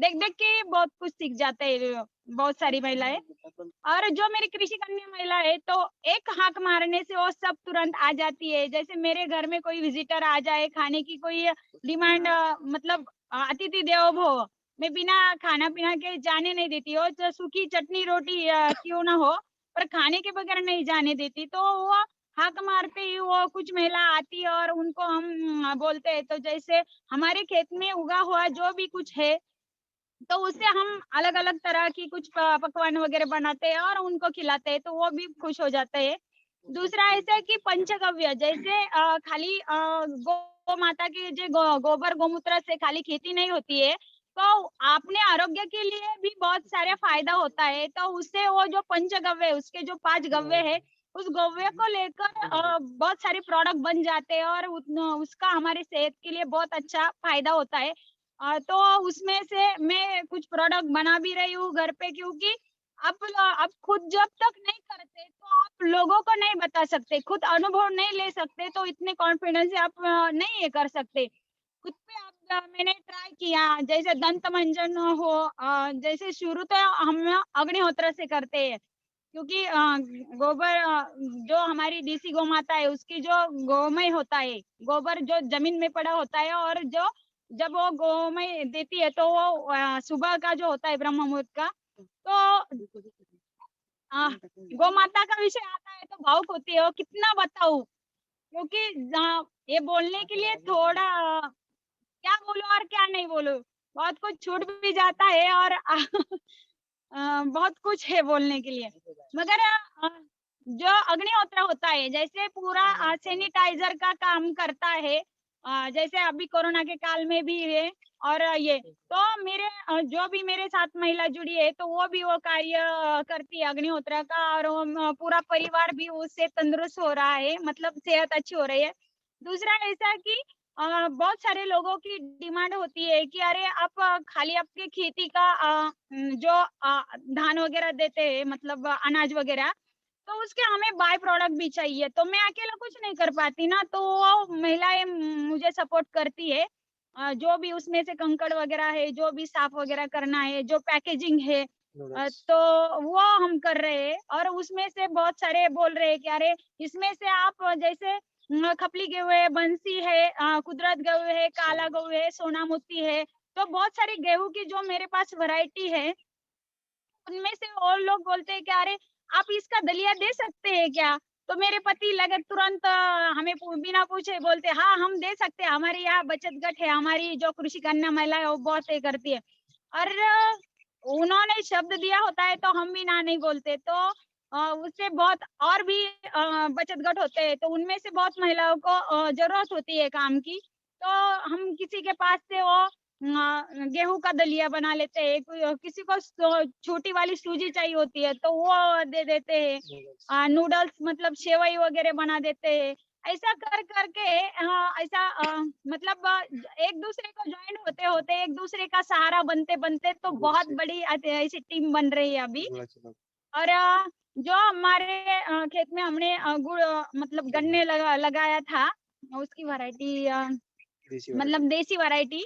देख के बहुत कुछ सीख जाते हैं बहुत सारी महिलाएं. और जो मेरी कृषि कन्या महिला है तो एक हाक मारने से वो सब तुरंत आ जाती है. जैसे मेरे घर में कोई विजिटर आ जाए, खाने की कोई डिमांड, मतलब अतिथि देवो भव, मैं बिना खाना पीना के जाने नहीं देती हो, तो सूखी चटनी रोटी क्यों ना हो पर खाने के बगैर नहीं जाने देती. तो वो हाक मारते ही वो कुछ महिला आती है और उनको हम बोलते हैं. तो जैसे हमारे खेत में उगा हुआ जो भी कुछ है तो उससे हम अलग अलग तरह की कुछ पकवान वगैरह बनाते हैं और उनको खिलाते हैं, तो वो भी खुश हो जाते हैं. दूसरा ऐसा है कि पंचगव्य, जैसे खाली गौ माता के जो गोबर गोमूत्र से खाली खेती नहीं होती है, तो अपने आरोग्य के लिए भी बहुत सारे फायदा होता है. तो उससे वो जो पंचगव्य है, उसके जो 5 गव्य है, उस गव्य को लेकर बहुत सारे प्रोडक्ट बन जाते हैं और उसका हमारी सेहत के लिए बहुत अच्छा फायदा होता है. तो उसमें से मैं कुछ प्रोडक्ट बना भी रही हूँ घर पे, क्योंकि अब खुद जब तक नहीं करते तो आप लोगों को नहीं बता सकते, खुद अनुभव नहीं ले सकते, तो इतने कॉन्फिडेंस से आप नहीं ये कर सकते. खुद पे आप मैंने ट्राई किया, जैसे दंत मंजन हो, जैसे शुरू तो हम अग्निहोत्र से करते हैं, क्योंकि गोबर जो हमारी देसी गौ माता है उसकी जो गोमय होता है, गोबर जो जमीन में पड़ा होता है, और जो जब वो गोमय देती है तो वो सुबह का जो होता है ब्रह्म मुहूर्त का, तो गौ माता का विषय आता है तो भावुक होती है. वो कितना बताऊं, क्योंकि ये बोलने के लिए थोड़ा क्या बोलूं और क्या नहीं बोलूं, बहुत कुछ छूट भी जाता है और बहुत कुछ है बोलने के लिए. मगर जो अग्निहोत्र होता है, जैसे पूरा सैनिटाइजर का काम करता है, जैसे अभी कोरोना के काल में भी है. और ये तो मेरे जो भी मेरे साथ महिला जुड़ी है तो वो भी वो कार्य करती है अग्निहोत्र का, और पूरा परिवार भी उससे तंदुरुस्त हो रहा है, मतलब सेहत अच्छी हो रही है. दूसरा ऐसा कि बहुत सारे लोगों की डिमांड होती है कि अरे आप खाली आपके खेती का जो धान वगैरह देते हैं, मतलब अनाज वगैरह, तो उसके हमें बाय प्रोडक्ट भी चाहिए। तो मैं अकेला कुछ नहीं कर पाती ना, तो वो महिलाएं मुझे सपोर्ट करती है। जो भी उसमें से कंकड़ वगैरह है, जो भी साफ वगैरह करना है, जो पैकेजिंग है, तो वो हम कर रहे हैं। और उसमें से बहुत सारे बोल रहे हैं कि अरे इसमें से आप जैसे खपली गेहूं है, बंसी है, कुदरत गेहूं है, काला गेहूं है, सोना मोती है, तो बहुत सारी गेहूं की जो मेरे पास वैरायटी है, उनमें से और लोग बोलते हैं कि अरे आप इसका दलिया दे सकते हैं क्या? तो मेरे पति लगे तुरंत हमें बिना पूछे बोलते हाँ हम दे सकते हैं, हमारे यहाँ बचत गठ है, हमारी जो कृषि कन्या महिला है वो बहुत ये करती है। और उन्होंने शब्द दिया होता है तो हम भी ना नहीं बोलते। तो उससे बहुत और भी बचत गठ होते हैं, तो उनमें से बहुत महिलाओं को जरूरत होती है काम की, तो हम किसी के पास से वो गेहूं का दलिया बना लेते हैं। किसी को छोटी वाली सूजी चाहिए होती है तो वो दे देते हैं। नूडल्स मतलब सेवई वगैरह बना देते हैं। ऐसा कर करके ऐसा मतलब एक दूसरे को ज्वाइन होते होते, एक दूसरे का सहारा बनते बनते, तो बहुत बड़ी ऐसी टीम बन रही है अभी। और जो हमारे खेत में हमने गुड़ मतलब गन्ने लगाया था, उसकी वैरायटी मतलब देसी वैरायटी,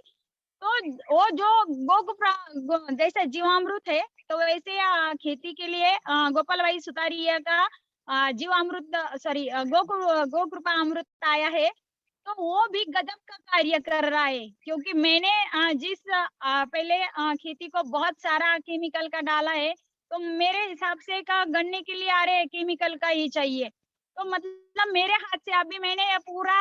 तो वो जो जैसे जीवामृत है, तो वैसे खेती के लिए गोपाल भाई सुतारिया का जीवामृत सॉरी गो कृपा अमृत आया है, तो वो भी गजब का कार्य कर रहा है। क्योंकि मैंने जिस पहले खेती को बहुत सारा केमिकल का डाला है, तो मेरे हिसाब से का गन्ने के लिए आ रहे केमिकल का ही चाहिए। तो मतलब मेरे हाथ से अभी मैंने पूरा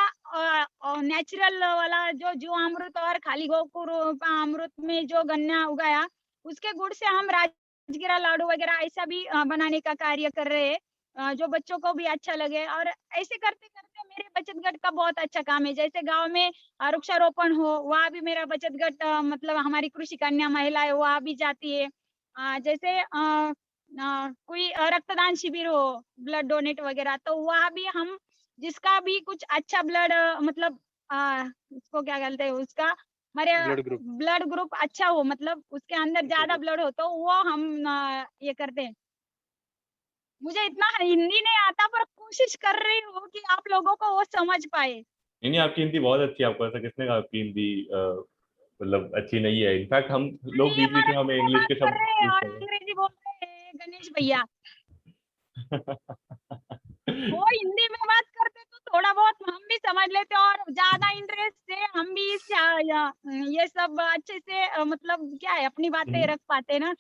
नेचुरल वाला जो जीवामृत और खाली गोकुरुपा अमृत में जो गन्ना उगाया, उसके गुड़ से हम राजगिरा लाडू वगैरह ऐसा भी बनाने का कार्य कर रहे हैं, जो बच्चों को भी अच्छा लगे। और ऐसे करते करते मेरे बचत गट का बहुत अच्छा काम है। जैसे गांव में वृक्षारोपण हो, वहाँ भी मेरा बचत गट मतलब हमारी कृषि कन्या महिला है वहाँ भी जाती है। जैसे कोई रक्तदान शिविर हो, ब्लड डोनेट वगैरह, तो वहाँ भी हम जिसका भी कुछ अच्छा ब्लड मतलब उसको क्या कहते हैं, उसका हमारे ब्लड ग्रुप अच्छा हो, मतलब उसके अंदर ज्यादा ब्लड हो, तो वो हम ये करते हैं। मुझे इतना हिंदी नहीं आता, पर कोशिश कर रही हूँ कि आप लोगों को वो समझ पाए। नहीं, आपकी हिंदी बहुत अच्छी है। आपको ऐसा किसने कहा आपकी हिंदी मतलब अच्छी नहीं है? इनफैक्ट हम लोग बीच बीच में हमें इंग्लिश के शब्द यूज और कर रहे अंग्रेजी बोल रहे हैं गणेश भैया। वो हिंदी में बात करते तो थोड़ा बहुत हम भी समझ लेते, और ज्यादा इंटरेस्ट से हम भी ये सब अच्छे से मतलब क्या है अपनी बातें रख पाते ना।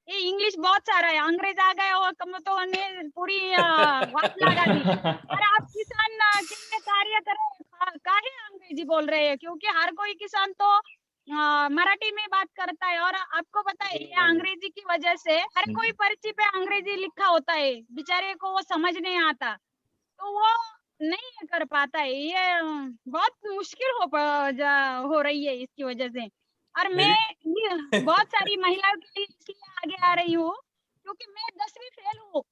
ये इंग्लिश बहुत सारा है, अंग्रेज आ गए और कम तो उन्हें पूरी वाट लगा दी। और आप किसान के लिए कार्य कर रहे हैं, काहे अंग्रेजी बोल रहे हैं? क्योंकि हर कोई किसान तो मराठी में बात करता है। और आपको पता है ये अंग्रेजी की वजह से हर कोई पर्ची पे अंग्रेजी लिखा होता है, बेचारे को वो समझ नहीं आता, तो वो नहीं कर पाता है। ये बहुत मुश्किल हो रही है इसकी वजह से। और मैं बहुत सारी महिलाओं के लिए इसलिए आगे आ रही हूँ क्योंकि मैं 10वीं फेल हूँ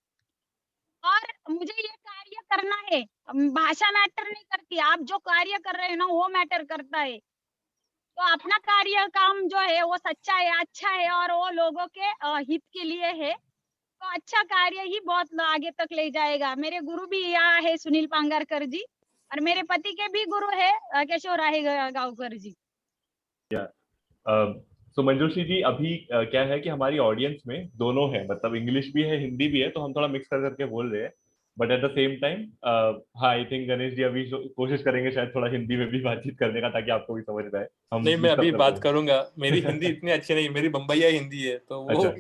और मुझे ये कार्य करना है। भाषा मैटर नहीं करती, आप जो कार्य कर रहे हैं ना वो मैटर करता है। तो अपना कार्य काम जो है वो सच्चा है, अच्छा है, और वो लोगों के हित के लिए है, तो अच्छा कार्य ही बहुत आगे तक ले जाएगा। मेरे गुरु भी यहाँ है सुनील पांगारकर जी, और मेरे पति के भी गुरु है केशव राय गांवकर जी। सो मंजूश्री जी, अभी क्या है कि हमारी ऑडियंस में दोनों है, मतलब इंग्लिश भी है हिंदी भी है, तो हम थोड़ा मिक्स कर करके बोल रहे हैं। But at the same time हाँ, आई थिंक गणेश जी अभी कोशिश करेंगे शायद थोड़ा हिंदी में भी बातचीत करने का, ताकि आपको भी समझ में आए। हम नहीं, मैं अभी बात करूंगा। मेरी हिंदी इतनी अच्छी नहीं, मेरी बम्बईया हिंदी है, तो वो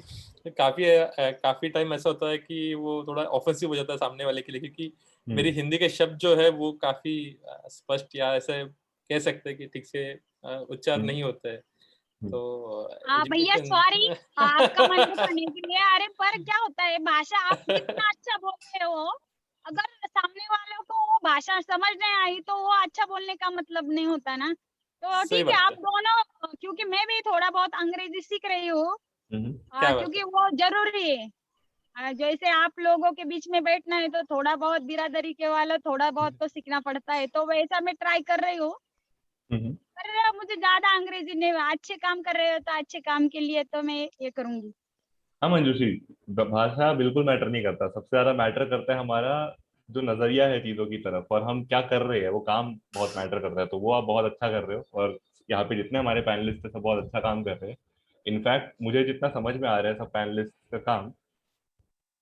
काफी टाइम ऐसा होता है कि वो थोड़ा ऑफेंसिव हो जाता है सामने वाले के लिए, क्योंकि मेरी हिंदी के शब्द जो है वो काफी स्पष्ट या ऐसे कह सकते हैं कि ठीक से उच्चार नहीं होते हैं। तो भैया सॉरी आपका मन दुखाने के लिए। अरे पर क्या होता है, भाषा आप कितना अच्छा बोलते हो, अगर सामने वालों को वो भाषा समझ नहीं आई तो वो अच्छा बोलने का मतलब नहीं होता ना। तो ठीक है, आप दोनों, क्योंकि मैं भी थोड़ा बहुत अंग्रेजी सीख रही हूँ, क्योंकि वो जरूरी है। जैसे आप लोगों के बीच में बैठना है तो थोड़ा बहुत बिरादरी के वाला थोड़ा बहुत तो सीखना पड़ता है, तो वैसा मैं ट्राई कर रही हूँ। पर मुझे ज्यादा अंग्रेजी नहीं, अच्छे काम कर रहे हो तो अच्छे काम के लिए तो मैं ये करूंगी। हाँ मंजूश्री, भाषा बिल्कुल मैटर नहीं करता, सबसे ज्यादा मैटर करता है हमारा जो नजरिया है चीजों की तरफ, और हम क्या कर रहे हैं वो काम बहुत मैटर करता है। तो वो आप बहुत अच्छा कर रहे हो, और यहाँ पे जितने हमारे पैनलिस्ट हैं सब बहुत अच्छा काम कर रहे हैं। इनफैक्ट मुझे जितना समझ में आ रहा है सब पैनलिस्ट का काम,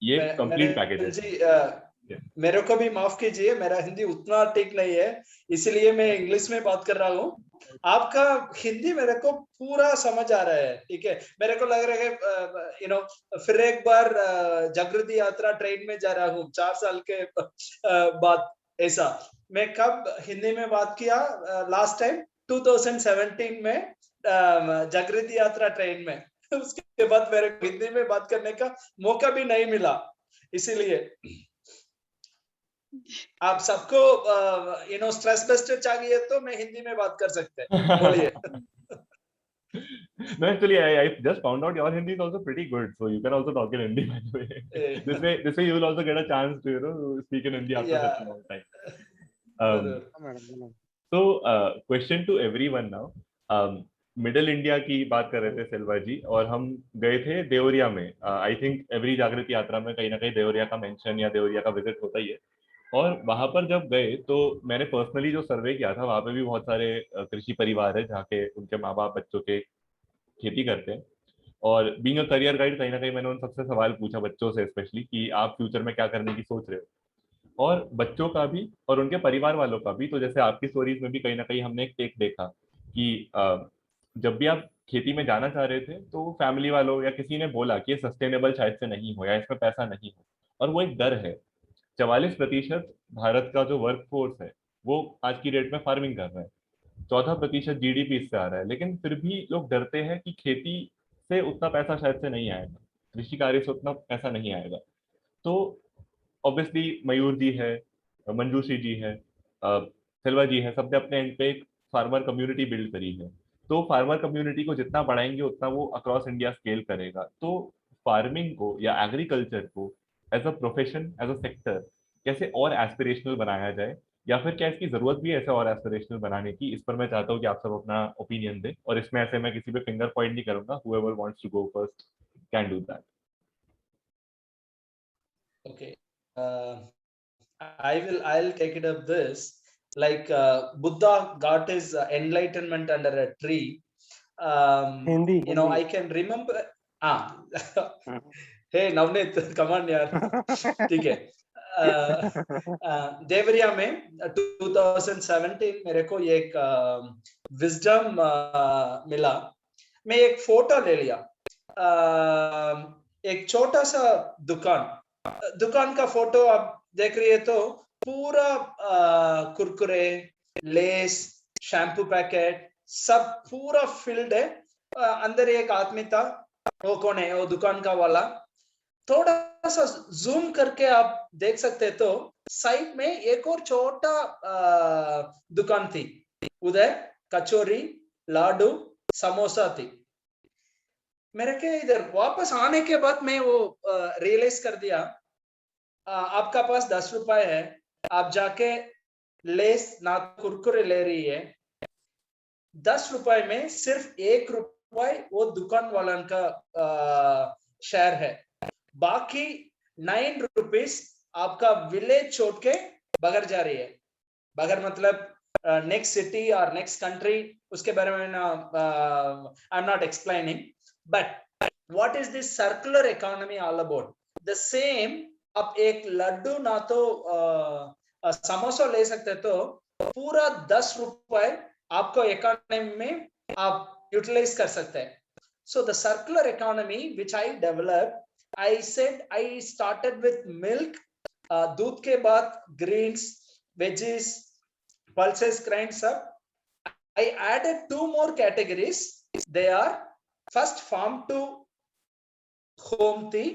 ये कंप्लीट पैकेज है। जी मेरे को भी माफ कीजिए, मेरा हिंदी उतना ठीक नहीं है, इसलिए मैं इंग्लिश में बात कर रहा हूँ। आपका हिंदी मेरे को पूरा समझ आ रहा है, ठीक है। मेरे को लग रहा है फिर एक बार जागृति यात्रा ट्रेन में जा रहा हूँ 4 साल के बाद। ऐसा मैं कब हिंदी में बात किया लास्ट टाइम 2017 में जागृति यात्रा ट्रेन में। उसके बाद मेरे को हिंदी में बात करने का मौका भी नहीं मिला, इसीलिए आप सबको स्ट्रेस बस्टर चाहिए तो मैं हिंदी में बात कर सकते हैं, बोलिए। No, actually, I just found out your Hindi is also pretty good, so you can also talk in Hindi, by the way. This way you will also get a chance to speak in Hindi after such a long time. So, question to everyone now. Middle India की बात कर रहे थे सेल्वा जी, और हम गए थे देवरिया में। आई थिंक एवरी जागृति यात्रा में कहीं ना कहीं देवरिया का मेंशन या देवरिया का विजिट होता ही है। और वहां पर जब गए तो मैंने पर्सनली जो सर्वे किया था, वहां पे भी बहुत सारे कृषि परिवार है जहाँ के उनके माँ बाप बच्चों के खेती करते हैं। और बीइंग अ करियर गाइड, कहीं ना कहीं मैंने उन सबसे सवाल पूछा बच्चों से स्पेशली कि आप फ्यूचर में क्या करने की सोच रहे हो, और बच्चों का भी और उनके परिवार वालों का भी। तो जैसे आपकी स्टोरीज में भी कहीं ना कहीं हमने एक टेक देखा कि जब भी आप खेती में जाना चाह रहे थे तो फैमिली वालों या किसी ने बोला कि ये सस्टेनेबल शायद से नहीं हो या इसमें पैसा नहीं हो, और वो एक डर है। 44% भारत का जो वर्क फोर्स है वो आज की डेट में फार्मिंग कर रहा है, 14% जीडीपी इससे आ रहा है, लेकिन फिर भी लोग डरते हैं कि खेती से उतना पैसा शायद से नहीं आएगा, कृषि कार्य से उतना पैसा नहीं आएगा। तो ऑब्वियसली मयूर जी है, मंजूश्री जी है, सेल्वा जी है, सबने अपने एंड पे एक फार्मर कम्युनिटी बिल्ड करी है। तो फार्मर कम्युनिटी को जितना बढ़ाएंगे उतना वो अक्रॉस इंडिया स्केल करेगा। तो फार्मिंग को या एग्रीकल्चर को as a profession, as a sector कैसे और एस्पिरेशनल बनाया जाए, या फिर क्या इसकी जरूरत भी है ऐसे और एस्पिरेशनल बनाने की, इस पर मैं चाहता हूँ कि आप सब अपना ओपिनियन दें। और इसमें ऐसे मैं किसी पे फिंगर पॉइंट नहीं करूंगा, whoever wants to go first can do that. Okay, I'll take it up this. Like Buddha got his enlightenment under a tree. Hindi. I can remember. Hey Navneet, come on यार, ठीक है। देवरिया में 2017 मेरे को एक wisdom मिला। मैं एक फोटो ले लिया, एक छोटा सा दुकान का फोटो आप देख रही है तो पूरा कुरकुरे, लेस, शैम्पू पैकेट सब पूरा फिल्ड है। अंदर एक आदमी था, वो कौन है, वो दुकान का वाला। थोड़ा सा जूम करके आप देख सकते हैं तो साइड में एक और छोटा दुकान थी, उधर कचौरी, लाडू, समोसा थी। मेरे के इधर वापस आने के बाद मैं वो रियलाइज कर दिया, आपका पास 10 रुपए है, आप जाके लेस ना कुरकुरे ले रही है, 10 रुपए में सिर्फ 1 रुपए वो दुकान वाला का शेयर है, बाकी 9 रुपीस आपका विलेज छोड़ के बगर जा रही है। बगर मतलब नेक्स्ट सिटी और नेक्स्ट कंट्री, उसके बारे में I am not explaining, but what is this circular economy all about? The same, आप एक लड्डू ना तो समोसा ले सकते तो पूरा 10 रुपए आपको इकोनॉमी में आप यूटिलाइज कर सकते हैं। So the circular economy which I developed, I said I started with milk, दूध के बाद greens, veggies, pulses, grains सब। I added 2 more categories. They are first farm to home थी,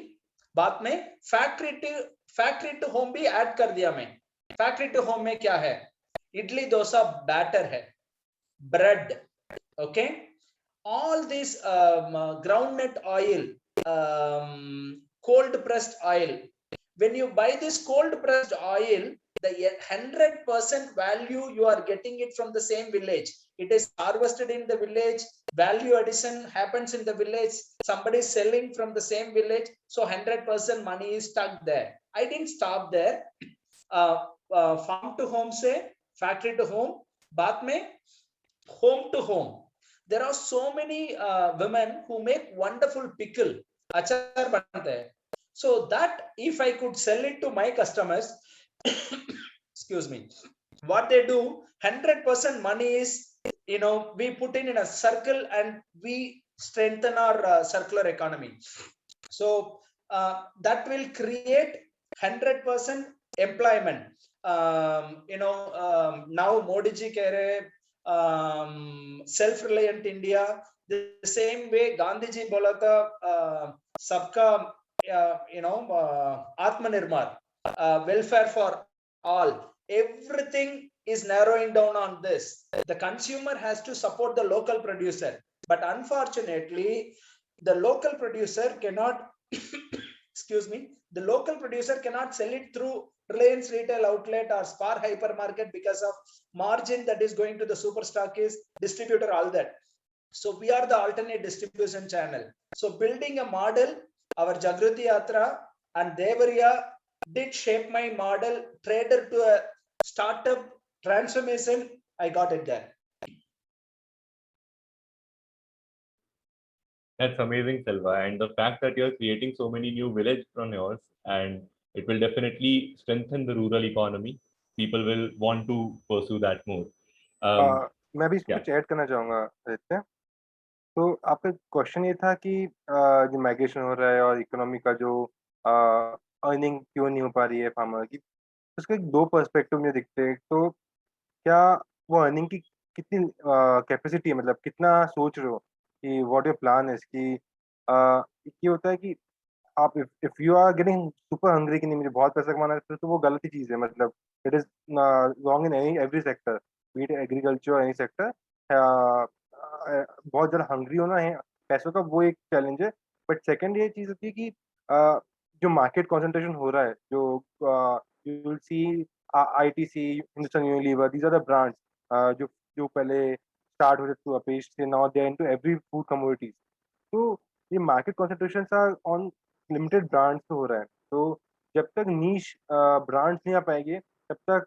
बाद में factory to home भी add कर दिया मैं। factory to home में क्या है? इडली डोसा बैटर है, bread, okay? All this groundnut oil, cold pressed oil. When you buy this cold pressed oil, the 100% value you are getting it from the same village. It is harvested in the village, value addition happens in the village, somebody is selling from the same village, so 100% money is stuck there. I didn't stop there. Farm to home se, factory to home, baat mein home to home. There are so many women who make wonderful pickle, achar bante hai. So that if I could sell it to my customers, excuse me, what they do, 100% money is, we put in a circle and we strengthen our circular economy. So that will create 100% employment. Now Modi ji keh rahe, self-reliant India. The same way Gandhi ji bola tha, sabka, Atmanirbhar, welfare for all. Everything is narrowing down on this. The consumer has to support the local producer, but unfortunately, the local producer cannot excuse me, the local producer cannot sell it through Reliance retail outlet or Spar hypermarket because of margin that is going to the super stockist, distributor, all that. So we are the alternate distribution channel. So building a model, our Jagriti Yatra and Devariya did shape my model, trader to a startup transformation. I got it there. That's amazing, Selva. And the fact that you're creating so many new villagepreneurs, and it will definitely strengthen the rural economy. People will want to pursue that more. मैं भी yeah. कुछ add करना चाहूँगा आदित्य। तो आपका question ये था कि जो माइग्रेशन हो रहा है और इकोनॉमी का जो अर्निंग क्यों नहीं हो पा रही है फार्मर की, उसके दो पर्सपेक्टिव मुझे दिखते हैं। तो क्या वो अर्निंग की कितनी कैपेसिटी है, मतलब कितना सोच रहे हो कि व्हाट योर प्लान है इसकी। ये होता है कि आप if you are getting super hungry कि नहीं मुझे बहुत पैसा कमाना है, तो वो गलत ही चीज़ है। मतलब it is wrong in any every sector, B it agriculture और एनी सेक्टर। बहुत ज़्यादा हंग्री होना है पैसों का, वो एक चैलेंज है। बट सेकंड ये चीज़ होती है कि जो मार्केट कॉन्सेंट्रेशन हो रहा है, जो you will see ITC, Hindustan Unilever, these are the brands जो जो पहले स्टार्ट हो जाते पेस्ट से, now they are into every food commodities. तो ये market concentration on limited brands पे हो रहा है। तो जब तक नीश ब्रांड्स नहीं आ पाएंगे, तब तक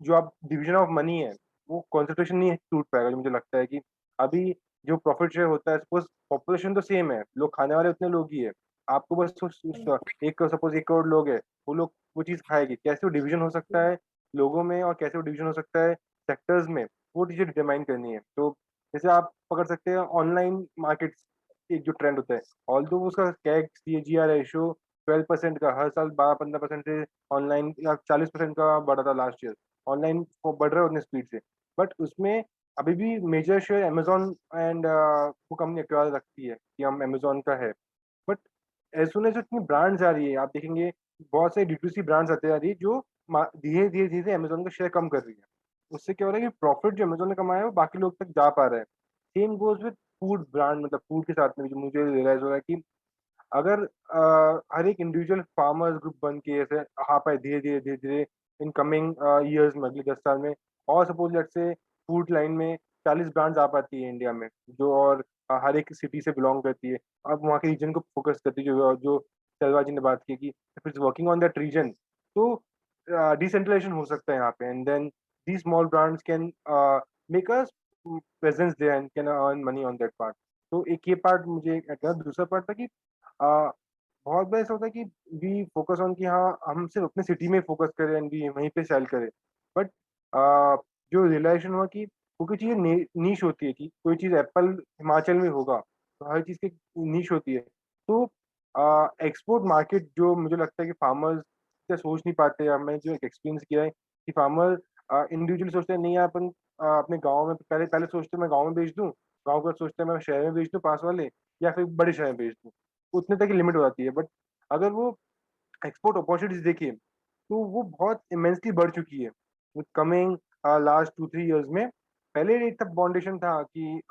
जो आप डिवीजन ऑफ मनी है वो कॉन्सेंट्रेशन नहीं टूट पाएगा। जो मुझे लगता है कि अभी जो प्रॉफिट शेयर होता है, सपोज पॉपुलेशन तो सेम है, लोग खाने वाले उतने लोग ही है, आपको बस सपोज 1 करोड़ लोग है, वो लोग वो चीज़ खाएगी। कैसे वो डिवीजन हो सकता है लोगों में, और कैसे वो डिवीजन हो सकता है सेक्टर्स में, वो चीज़ें डिटरमाइन करनी है। तो जैसे आप पकड़ सकते हैं ऑनलाइन मार्केट्स, एक जो ट्रेंड होता है, ऑल्दो उसका कैग CAGR रेशियो 12% का हर साल 12-15% से ऑनलाइन, या 40% का बढ़ा था लास्ट ईयर। ऑनलाइन बढ़ रहा है उतने स्पीड से, बट उसमें अभी भी मेजर शेयर अमेजोन एंड वो कंपनी एक्वायर रखती है कि हम अमेजोन का है। बट एज सुन एज इतनी ब्रांड्स आ रही है, आप देखेंगे बहुत से D2C ब्रांड्स आते आ रही है जो धीरे धीरे धीरे अमेजोन का शेयर कम कर रही है। उससे क्या हो रहा है कि प्रॉफिट जो अमेजोन ने कमाया है वो बाकी लोग तक जा पा रहा है। Same goes with food brand, मतलब फूड के साथ में भी मुझे रियलाइज हो रहा है कि अगर हर एक इंडिविजुअल फार्मर्स ग्रुप बन के ऐसे आ पाए धीरे धीरे धीरे धीरे इन कमिंग ईयर्स में, अगले 10 साल में, और सपोज लेट से फूड लाइन में 40 ब्रांड्स आ पाती है इंडिया में, जो और हर एक सिटी से बिलोंग करती है, अब वहाँ के रीजन को फोकस करती है, जो शैलवा जी ने बात की कि if it's working on that region, तो डिसेंट्रलाइजेशन हो सकता है यहाँ पे, and then the small brands can make us presence there and can earn money on that part. तो एक ये पार्ट मुझे, दूसरा पार्ट था कि बहुत बार ऐसा होता है कि वी फोकस ऑन कि हाँ हम सिर्फ अपने सिटी में फोकस करें एंड वी वहीं पे सेल करें। बट जो रियलाइजेशन हुआ कि वो कोई चीज़ नीश होती है, कि कोई चीज़ एप्पल हिमाचल में होगा तो हर चीज़ की नीश होती है। तो एक्सपोर्ट मार्केट जो मुझे लगता है कि फार्मर्स से सोच नहीं पाते, या मैं जो एक्सपीरियंस किया है कि फार्मर इंडिविजुअली सोचते हैं नहीं यार अपन अपने गाँव में पहले पहले सोचते हैं मैं गाँव में बेच दूँ, गाँव का सोचते हैं मैं शहर में बेच दूँ पास वाले, या फिर बड़े शहर में बेच दूँ, उतने तक की लिमिट हो जाती है। बट अगर वो एक्सपोर्ट अपॉर्चुनिटीज देखिए तो वो बहुत इमेंसली बढ़ चुकी है विद कमिंग लास्ट 2-3 इयर्स में। पहले एक तक फाउंडेशन था कि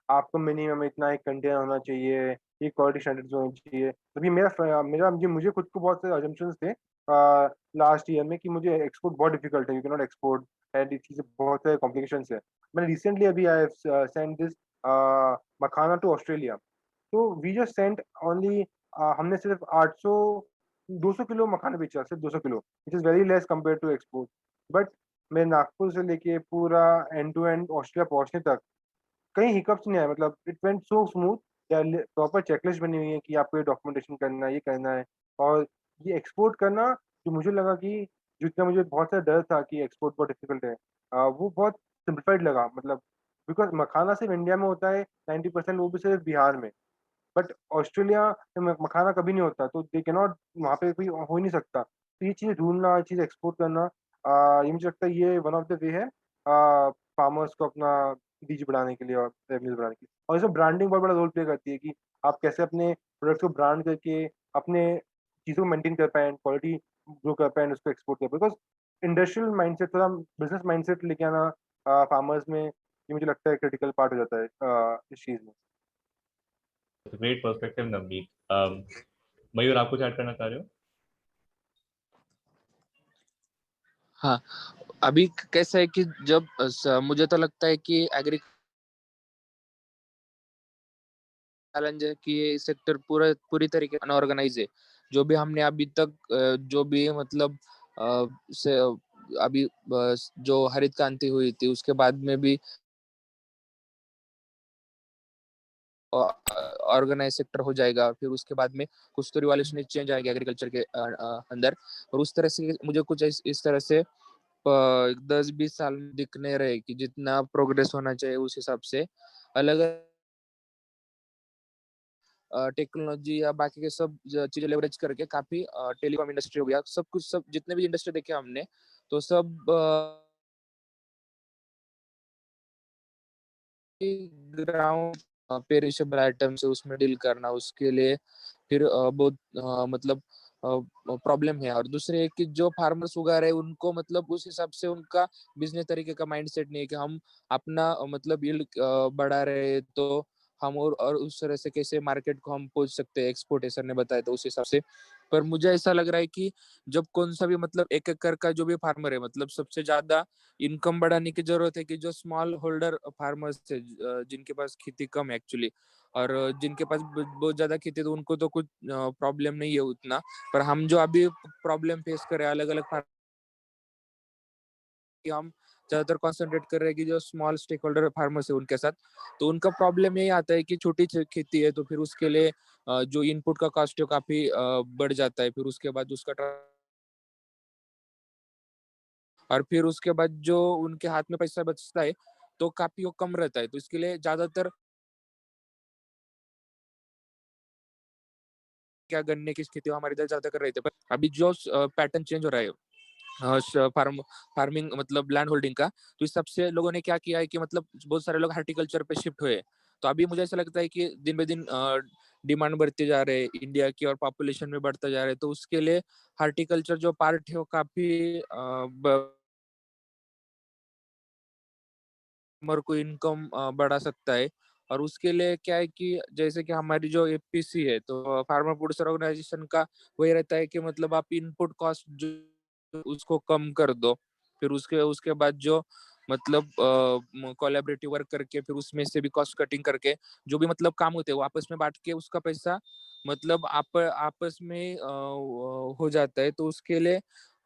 आपको मिनिमम इतना एक कंटेनर होना चाहिए, ये क्वालिटी स्टैंडर्ड्स होने चाहिए। तभी मेरा मुझे खुद को बहुत सारे अजम्पशंस थे लास्ट ईयर में कि मुझे एक्सपोर्ट बहुत डिफिकल्ट है, यू कैन नॉट एक्सपोर्ट एंड ये चीज़ें बहुत सारे कॉम्प्लिकेशंस है। मैंने रिसेंटली अभी I send this makhana to Australia, तो वी जस्ट सेंट ओनली, हमने सिर्फ 800 200 किलो मखाना बेचा, सिर्फ 200 kilo, which is very less compare to export. But मैं नागपुर से लेके पूरा एंड टू एंड ऑस्ट्रेलिया पहुंचने तक कहीं हिकअप्स नहीं आए, मतलब it went so smooth. Proper checklist बनी हुई है कि आपको ये डॉक्यूमेंटेशन करना है, ये करना है। और ये एक्सपोर्ट करना, जो मुझे लगा कि जितना मुझे बहुत सारा डर था कि एक्सपोर्ट बहुत डिफिकल्ट है, वो बहुत सिंप्लीफाइड लगा। मतलब बिकॉज मखाना सिर्फ इंडिया में होता है 90%, वो भी सिर्फ बिहार में। बट ऑस्ट्रेलिया में मखाना कभी नहीं होता, तो दे कैन नॉट, वहाँ पे कोई हो ही नहीं सकता। तो ये चीज़ ढूंढना, ये चीज़ एक्सपोर्ट करना, ये मुझे लगता है ये वन ऑफ द वे है फार्मर्स को अपना बीज बढ़ाने के लिए और रेवेन्यूज बढ़ाने के लिए। और इसमें ब्रांडिंग बहुत बड़ा रोल प्ले करती है कि आप कैसे अपने प्रोडक्ट्स को ब्रांड करके अपने चीज़ों को मेंटेन कर पाए, क्वालिटी ग्रो कर पाए, उसको एक्सपोर्ट कर पाए। बिकॉज इंडस्ट्रियल माइंडसेट, थोड़ा बिजनेस माइंडसेट लेके आना फार्मर्स में, ये मुझे लगता है क्रिटिकल पार्ट हो जाता है इस चीज़ में। Great perspective Navneet. मयूर, आप कुछ ऐड करना चाह रहे हो? हाँ, अभी कैसा है कि जब मुझे तो लगता है कि एग्री चैलेंज है कि ये सेक्टर पूरी तरीके से अनऑर्गेनाइज है। जो भी हमने अभी तक जो भी मतलब से अभी जो हरित क्रांति हुई थी, उसके बाद में भी ऑर्गेनाइज सेक्टर हो जाएगा, फिर उसके बाद में कुछ तो रिवॉल्यूशन चेंज आएगा एग्रीकल्चर के अंदर। और उस तरह से मुझे कुछ इस तरह से 10-20 साल में दिखने रहे कि जितना प्रोग्रेस होना चाहिए उस हिसाब से अलग टेक्नोलॉजी या बाकी के सब चीजें लेवरेज करके काफी टेलीकॉम इंडस्ट्री हो गया, सब कुछ, सब जितने भी इंडस्ट्री देखे हमने, तो सब ग्राउंड पेरिशेबल आइटम से उसमें डील करना, उसके लिए फिर बहुत मतलब प्रॉब्लम है। और दूसरे एक कि जो फार्मर्स उगा रहे हैं उनको मतलब उस हिसाब से उनका बिजनेस तरीके का माइंडसेट नहीं है कि हम अपना मतलब यील्ड बढ़ा रहे हैं तो हम और उस तरह से कैसे मार्केट को हम पहुंच सकते हैं, एक्सपोर्टेशन ने बताया तो उस हिसाब से। पर मुझे ऐसा लग रहा है कि जब कौन सा भी मतलब एक एकड़ का जो भी फार्मर है, मतलब सबसे ज्यादा इनकम बढ़ाने की जरूरत है कि जो स्मॉल होल्डर फार्मर्स थे, जिनके पास खेती कम है एक्चुअली, और जिनके पास बहुत ज्यादा खेती है तो उनको तो कुछ प्रॉब्लम नहीं है उतना। पर हम जो अभी प्रॉब्लम फेस कर रहे हैं अलग अलग, हम ज्यादातर कॉन्सेंट्रेट कर रहे हैं कि जो स्मॉल स्टेक होल्डर फार्मर्स है उनके साथ, तो उनका प्रॉब्लम यही आता है कि छोटी खेती है तो फिर उसके लिए जो इनपुट का कॉस्ट है काफी बढ़ जाता है, फिर उसके बाद उसका और फिर उसके बाद जो उनके हाथ में पैसा बचता है तो काफी वो कम रहता है। तो इसके लिए ज्यादातर क्या गन्ने की खेती हमारे इधर ज्यादा कर रहे थे, पर अभी जो पैटर्न चेंज हो रहा है फार्मिंग मतलब लैंड होल्डिंग का, तो इस सबसे लोगों ने क्या किया है कि मतलब बहुत सारे लोग हार्टिकल्चर पे शिफ्ट हुए। तो अभी मुझे ऐसा लगता है कि दिन ब दिन डिमांड बढ़ती जा रही है इंडिया की और पॉपुलेशन में बढ़ता जा रहा है, तो उसके लिए हार्टिकल्चर जो पार्ट है वो काफी फार्मर को इनकम बढ़ा सकता है। और उसके लिए क्या है कि जैसे कि हमारी जो एपीसी है, तो फार्मर प्रोड्यूसर ऑर्गेनाइजेशन का वही रहता है कि मतलब आप इनपुट कॉस्ट जो उसको कम कर दो, फिर उसके उसके बाद जो मतलब कोलैबोरेटिव वर्क करके फिर उसमें से भी कॉस्ट कटिंग करके जो भी मतलब काम होते हैं वो आपस में बांट के उसका पैसा मतलब आप आपस में हो जाता है, तो उसके लिए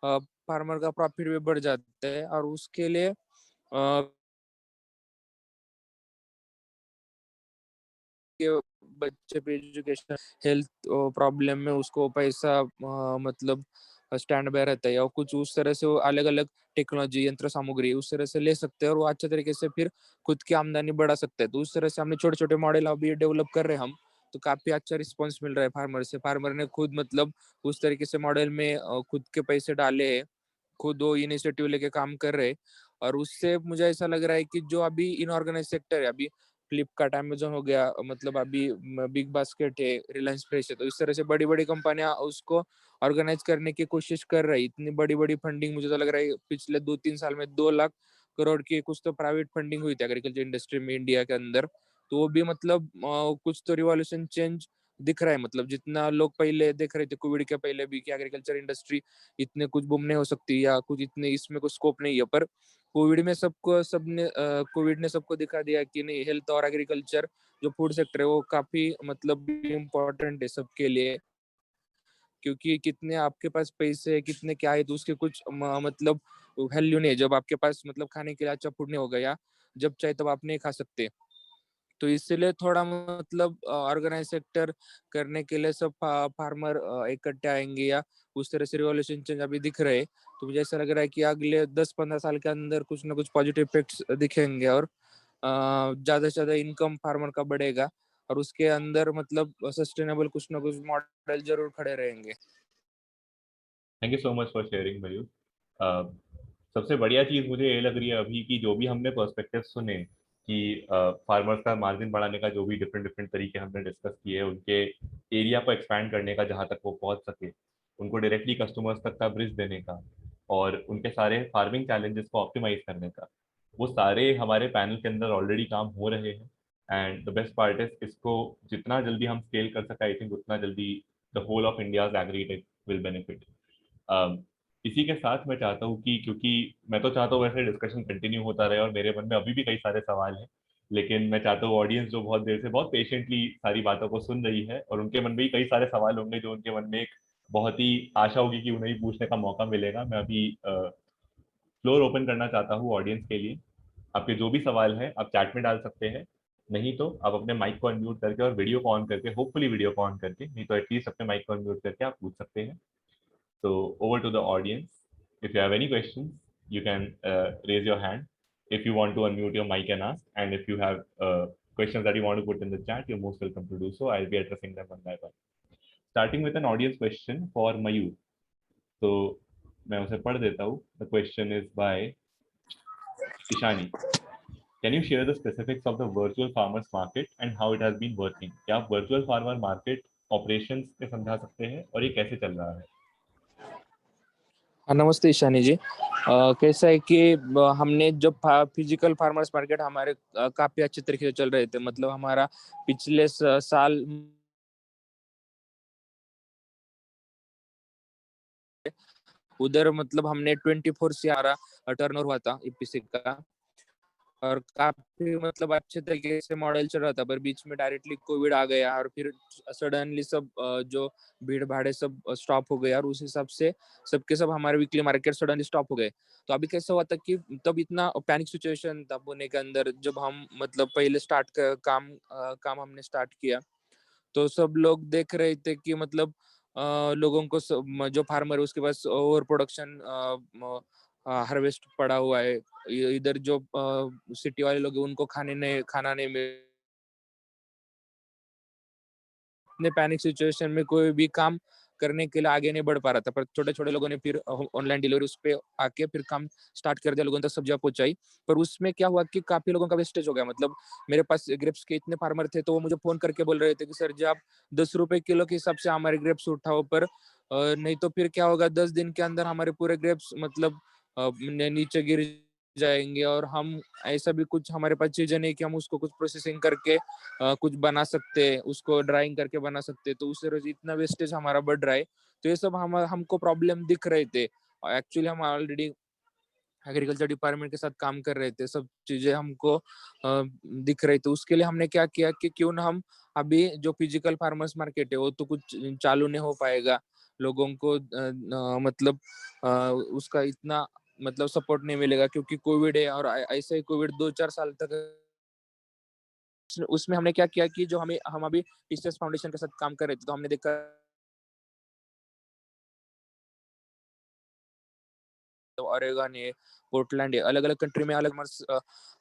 फार्मर का प्रॉफिट भी बढ़ जाता है। और उसके लिए के बच्चे पे एजुकेशन हेल्थ प्रॉब्लम में उसको पैसा मतलब स्टैंड बाय रहता है, और कुछ उस तरह से वो अलग अलग टेक्नोलॉजी यंत्र सामग्री उस तरह से ले सकते हैं और वो अच्छे तरीके से फिर खुद की आमदनी बढ़ा सकते हैं। तो उस तरह से हमने छोटे छोटे मॉडल अभी डेवलप कर रहे हैं हम, तो काफी अच्छा रिस्पॉन्स मिल रहा है फार्मर से। फार्मर ने खुद मतलब उस तरीके से मॉडल में खुद के पैसे डाले हैं, खुद वो इनिशिएटिव लेके काम कर रहे हैं। और उससे मुझे ऐसा लग रहा है कि जो अभी इनऑर्गेनाइज सेक्टर है, अभी फ्लिपकार्ट अमेजोन हो गया, मतलब अभी बिग बास्केट है, रिलायंस फ्रेश है, तो इस तरह से बड़ी बड़ी कंपनियां उसको ऑर्गेनाइज करने की कोशिश कर रही। इतनी बड़ी बड़ी फंडिंग मुझे तो लग रहा है पिछले 2-3 साल में 2 लाख करोड़ की कुछ तो प्राइवेट फंडिंग हुई थी एग्रीकल्चर इंडस्ट्री में इंडिया के अंदर। तो वो भी मतलब कुछ तो रिवॉल्यूशन चेंज दिख रहा है। मतलब जितना लोग पहले देख रहे थे कोविड के पहले भी कि एग्रीकल्चर इंडस्ट्री इतने कुछ बूम नहीं हो सकती या कुछ इतने इसमें कुछ स्कोप नहीं है, पर कोविड में कोविड ने सबको दिखा दिया कि नहीं, हेल्थ और एग्रीकल्चर जो फूड सेक्टर है वो काफी मतलब इम्पोर्टेंट है सबके लिए। क्योंकि कितने आपके पास पैसे है, कितने क्या है, तो उसके कुछ मतलब वैल्यू नहीं है जब आपके पास मतलब खाने के लिए अच्छा फूड नहीं होगा, या जब चाहे तब आप नहीं खा सकते। तो इसलिए थोड़ा मतलब ऑर्गेनाइज सेक्टर करने के लिए सब फार्मर इकट्ठे आएंगे, या उस तरह से रिवॉल्यूशन चेंज अभी दिख रहे हैं। तो मुझे ऐसा लग रहा है कि अगले 10-15 साल के अंदर कुछ ना कुछ पॉजिटिव इफेक्ट्स दिखेंगे, और ज्यादा से ज्यादा इनकम फार्मर का बढ़ेगा, और उसके अंदर मतलब सस्टेनेबल कुछ ना कुछ मॉडल जरूर खड़े रहेंगे। Thank you so much for sharing Mayur. सबसे बढ़िया चीज़ मुझे ये लग रही है अभी की जो भी हमने पर्सपेक्टिव सुने कि फार्मर्स का मार्जिन बढ़ाने का जो भी डिफरेंट डिफरेंट तरीके हमने डिस्कस किए, उनके एरिया को एक्सपैंड करने का जहाँ तक वो पहुँच सके, उनको डायरेक्टली कस्टमर्स तक का ब्रिज देने का, और उनके सारे फार्मिंग चैलेंजेस को ऑप्टिमाइज करने का, वो सारे हमारे पैनल के अंदर ऑलरेडी काम हो रहे हैं। And the best part is इसको जितना जल्दी हम स्केल कर सके, आई थिंक उतना जल्दी the whole of India's agritech will benefit. इसी के साथ मैं चाहता हूँ कि, क्योंकि मैं तो चाहता हूँ वैसे डिस्कशन कंटिन्यू होता रहे और मेरे मन में अभी भी कई सारे सवाल हैं, लेकिन मैं चाहता हूँ ऑडियंस जो बहुत देर से बहुत पेशेंटली सारी बातों को सुन रही है और उनके मन में भी कई सारे सवाल होंगे जो उनके मन में एक बहुत ही आशा होगी कि उन्हें पूछने का मौका मिलेगा। मैं अभी फ्लोर ओपन करना चाहता हूँ ऑडियंस के लिए। आपके जो भी सवाल हैं आप चैट में डाल सकते हैं, नहीं तो आप अपने माइक को अनम्यूट करके और वीडियो को ऑन करके, होपफुली वीडियो को ऑन करके, नहीं तो एटलीस्ट अपने माइक को अनम्यूट करके आप पूछ सकते हैं। So over to the audience. If you have any questions, you can raise your hand. If you want to unmute your mic and ask, and if you have questions that you want to put in the chat, you're most welcome to do so. I'll be addressing them one by one. Starting with an audience question for Mayur. So मैं उसे पढ़ देता हूँ. The question is by Ishani. Can you share the specifics of the virtual farmers market and how it has been working? क्या आप virtual farmer market operations में समझा सकते हैं और ये कैसे चल रहा है? नमस्ते ईशानी जी। कैसा है कि हमने जब फिजिकल फार्मर्स मार्केट हमारे काफी अच्छे तरीके से चल रहे थे। मतलब हमारा पिछले साल उधर मतलब हमने 24 से हमारा टर्नओवर हुआ था ईपीसी का, और काफी मतलब अच्छे तरीके से मॉडल चल रहा था। पर बीच में डायरेक्टली कोविड आ गया और फिर सडनली सब जो भीड़ भाड़ सब स्टॉप हो गए, और उस हिसाब से सबके सब हमारे वीकली मार्केट सडनली स्टॉप हो गए। तो अभी कैसा हुआ था कि तब इतना पैनिक सिचुएशन था पुणे के अंदर। जब हम मतलब पहले काम हमने स्टार्ट किया, तो सब लोग देख रहे थे कि मतलब लोगों को जो फार्मर है उसके पास ओवर प्रोडक्शन हार्वेस्ट पड़ा हुआ है। इधर जो सिटी वाले लोग हैं उनको खाना नहीं मिल। इतने पैनिक सिचुएशन में कोई भी काम करने के लिए आगे नहीं बढ़ पा रहा था। पर छोटे छोटे लोगों ने फिर ऑनलाइन डिलीवरी उस पे आके फिर काम स्टार्ट कर दिया, लोगों तक सब्जियां पहुंचाई। पर उसमें क्या हुआ कि काफी लोगों का वेस्टेज हो गया। मतलब मेरे पास ग्रेप्स के इतने फार्मर थे, तो वो मुझे फोन करके बोल रहे थे कि सर जी आप 10 रुपए किलो के हिसाब से हमारे ग्रेप्स उठाओ, पर नहीं तो फिर क्या होगा, 10 दिन के अंदर हमारे पूरे ग्रेप्स मतलब नीचे गिर जाएंगे, और हम ऐसा भी कुछ हमारे पास चीजें नहीं कि हम उसको कुछ प्रोसेसिंग करके कुछ बना सकते, उसको ड्राइंग करके बना सकते। तो उससे रोज इतना वेस्टेज हमारा बढ़ रहा है। तो ये सब हमको प्रॉब्लम दिख रहे थे। एक्चुअली हम ऑलरेडी एग्रीकल्चर डिपार्टमेंट के साथ काम कर रहे थे, सब चीजें हमको दिख रही थी। उसके लिए हमने क्या किया कि क्यों ना हम अभी जो फिजिकल फार्मर्स मार्केट है वो तो कुछ चालू नहीं हो पाएगा, लोगों को मतलब उसका इतना मतलब सपोर्ट नहीं मिलेगा क्योंकि कोविड है, और ऐसे ही कोविड 2-4 साल तक। उसमें हमने क्या किया कि जो हम अभी टीसीएस फाउंडेशन के साथ काम कर रहे थे, तो हमने देखा ओरेगन है, पोर्टलैंड है, अलग अलग कंट्री में अलग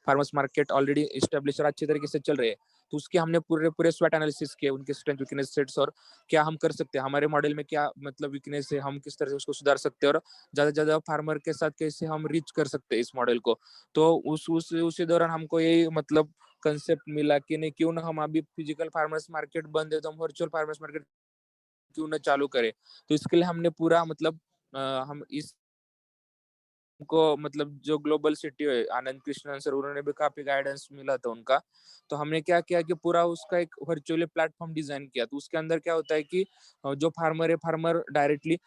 फार्मर्स मार्केट ऑलरेडी इस्टेब्लिश और अच्छे तरीके से चल रहे हैं। तो उसके हमने पूरे स्वॉट एनालिसिस किए, उनके स्ट्रेंथ वीकनेस सेट्स, और क्या हम कर सकते हैं, हमारे मॉडल में क्या मतलब वीकनेस है, हम किस तरह से उसको सुधार सकते हैं, और ज्यादा से ज्यादा फार्मर के साथ कैसे हम रीच कर सकते हैं इस मॉडल को। तो उसी दौरान हमको यही मतलब कंसेप्ट मिला कि नहीं, क्यों ना हम अभी फिजिकल फार्मर्स मार्केट बंद है तो हम वर्चुअल फार्मर्स मार्केट क्यों ना चालू करें। तो इसके लिए हमने पूरा मतलब हम इस को मतलब जो ग्लोबल सिटी है आनंद कृष्णन सर, उन्होंने भी काफी गाइडेंस मिला था उनका। तो हमने क्या किया कि पूरा उसका एक वर्चुअली प्लेटफॉर्म डिजाइन किया। तो उसके अंदर क्या होता है कि जो फार्मर है, फार्मर डायरेक्टली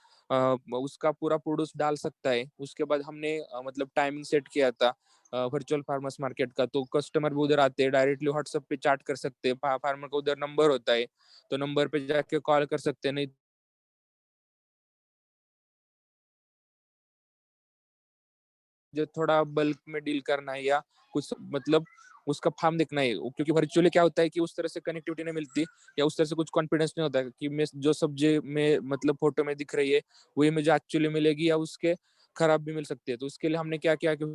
उसका पूरा प्रोड्यूस डाल सकता है। उसके बाद हमने मतलब टाइमिंग सेट किया था वर्चुअल फार्मर्स मार्केट का। तो कस्टमर भी उधर आते हैं, डायरेक्टली व्हाट्सएप पे चैट कर सकते हैं। फार्मर का उधर नंबर होता है, तो नंबर पे जाके कॉल कर सकते हैं। नहीं जो थोड़ा बल्क में डील करना है या कुछ मतलब उसका फार्म देखना है, क्योंकि वर्चुअली क्या होता है कि उस तरह से कनेक्टिविटी नहीं मिलती या उस तरह से कुछ कॉन्फिडेंस नहीं होता कि मैं जो सब्जी में मतलब फोटो में दिख रही है वही मुझे एक्चुअली मिलेगी या उसके खराब भी मिल सकती है। तो उसके लिए हमने क्या किया कि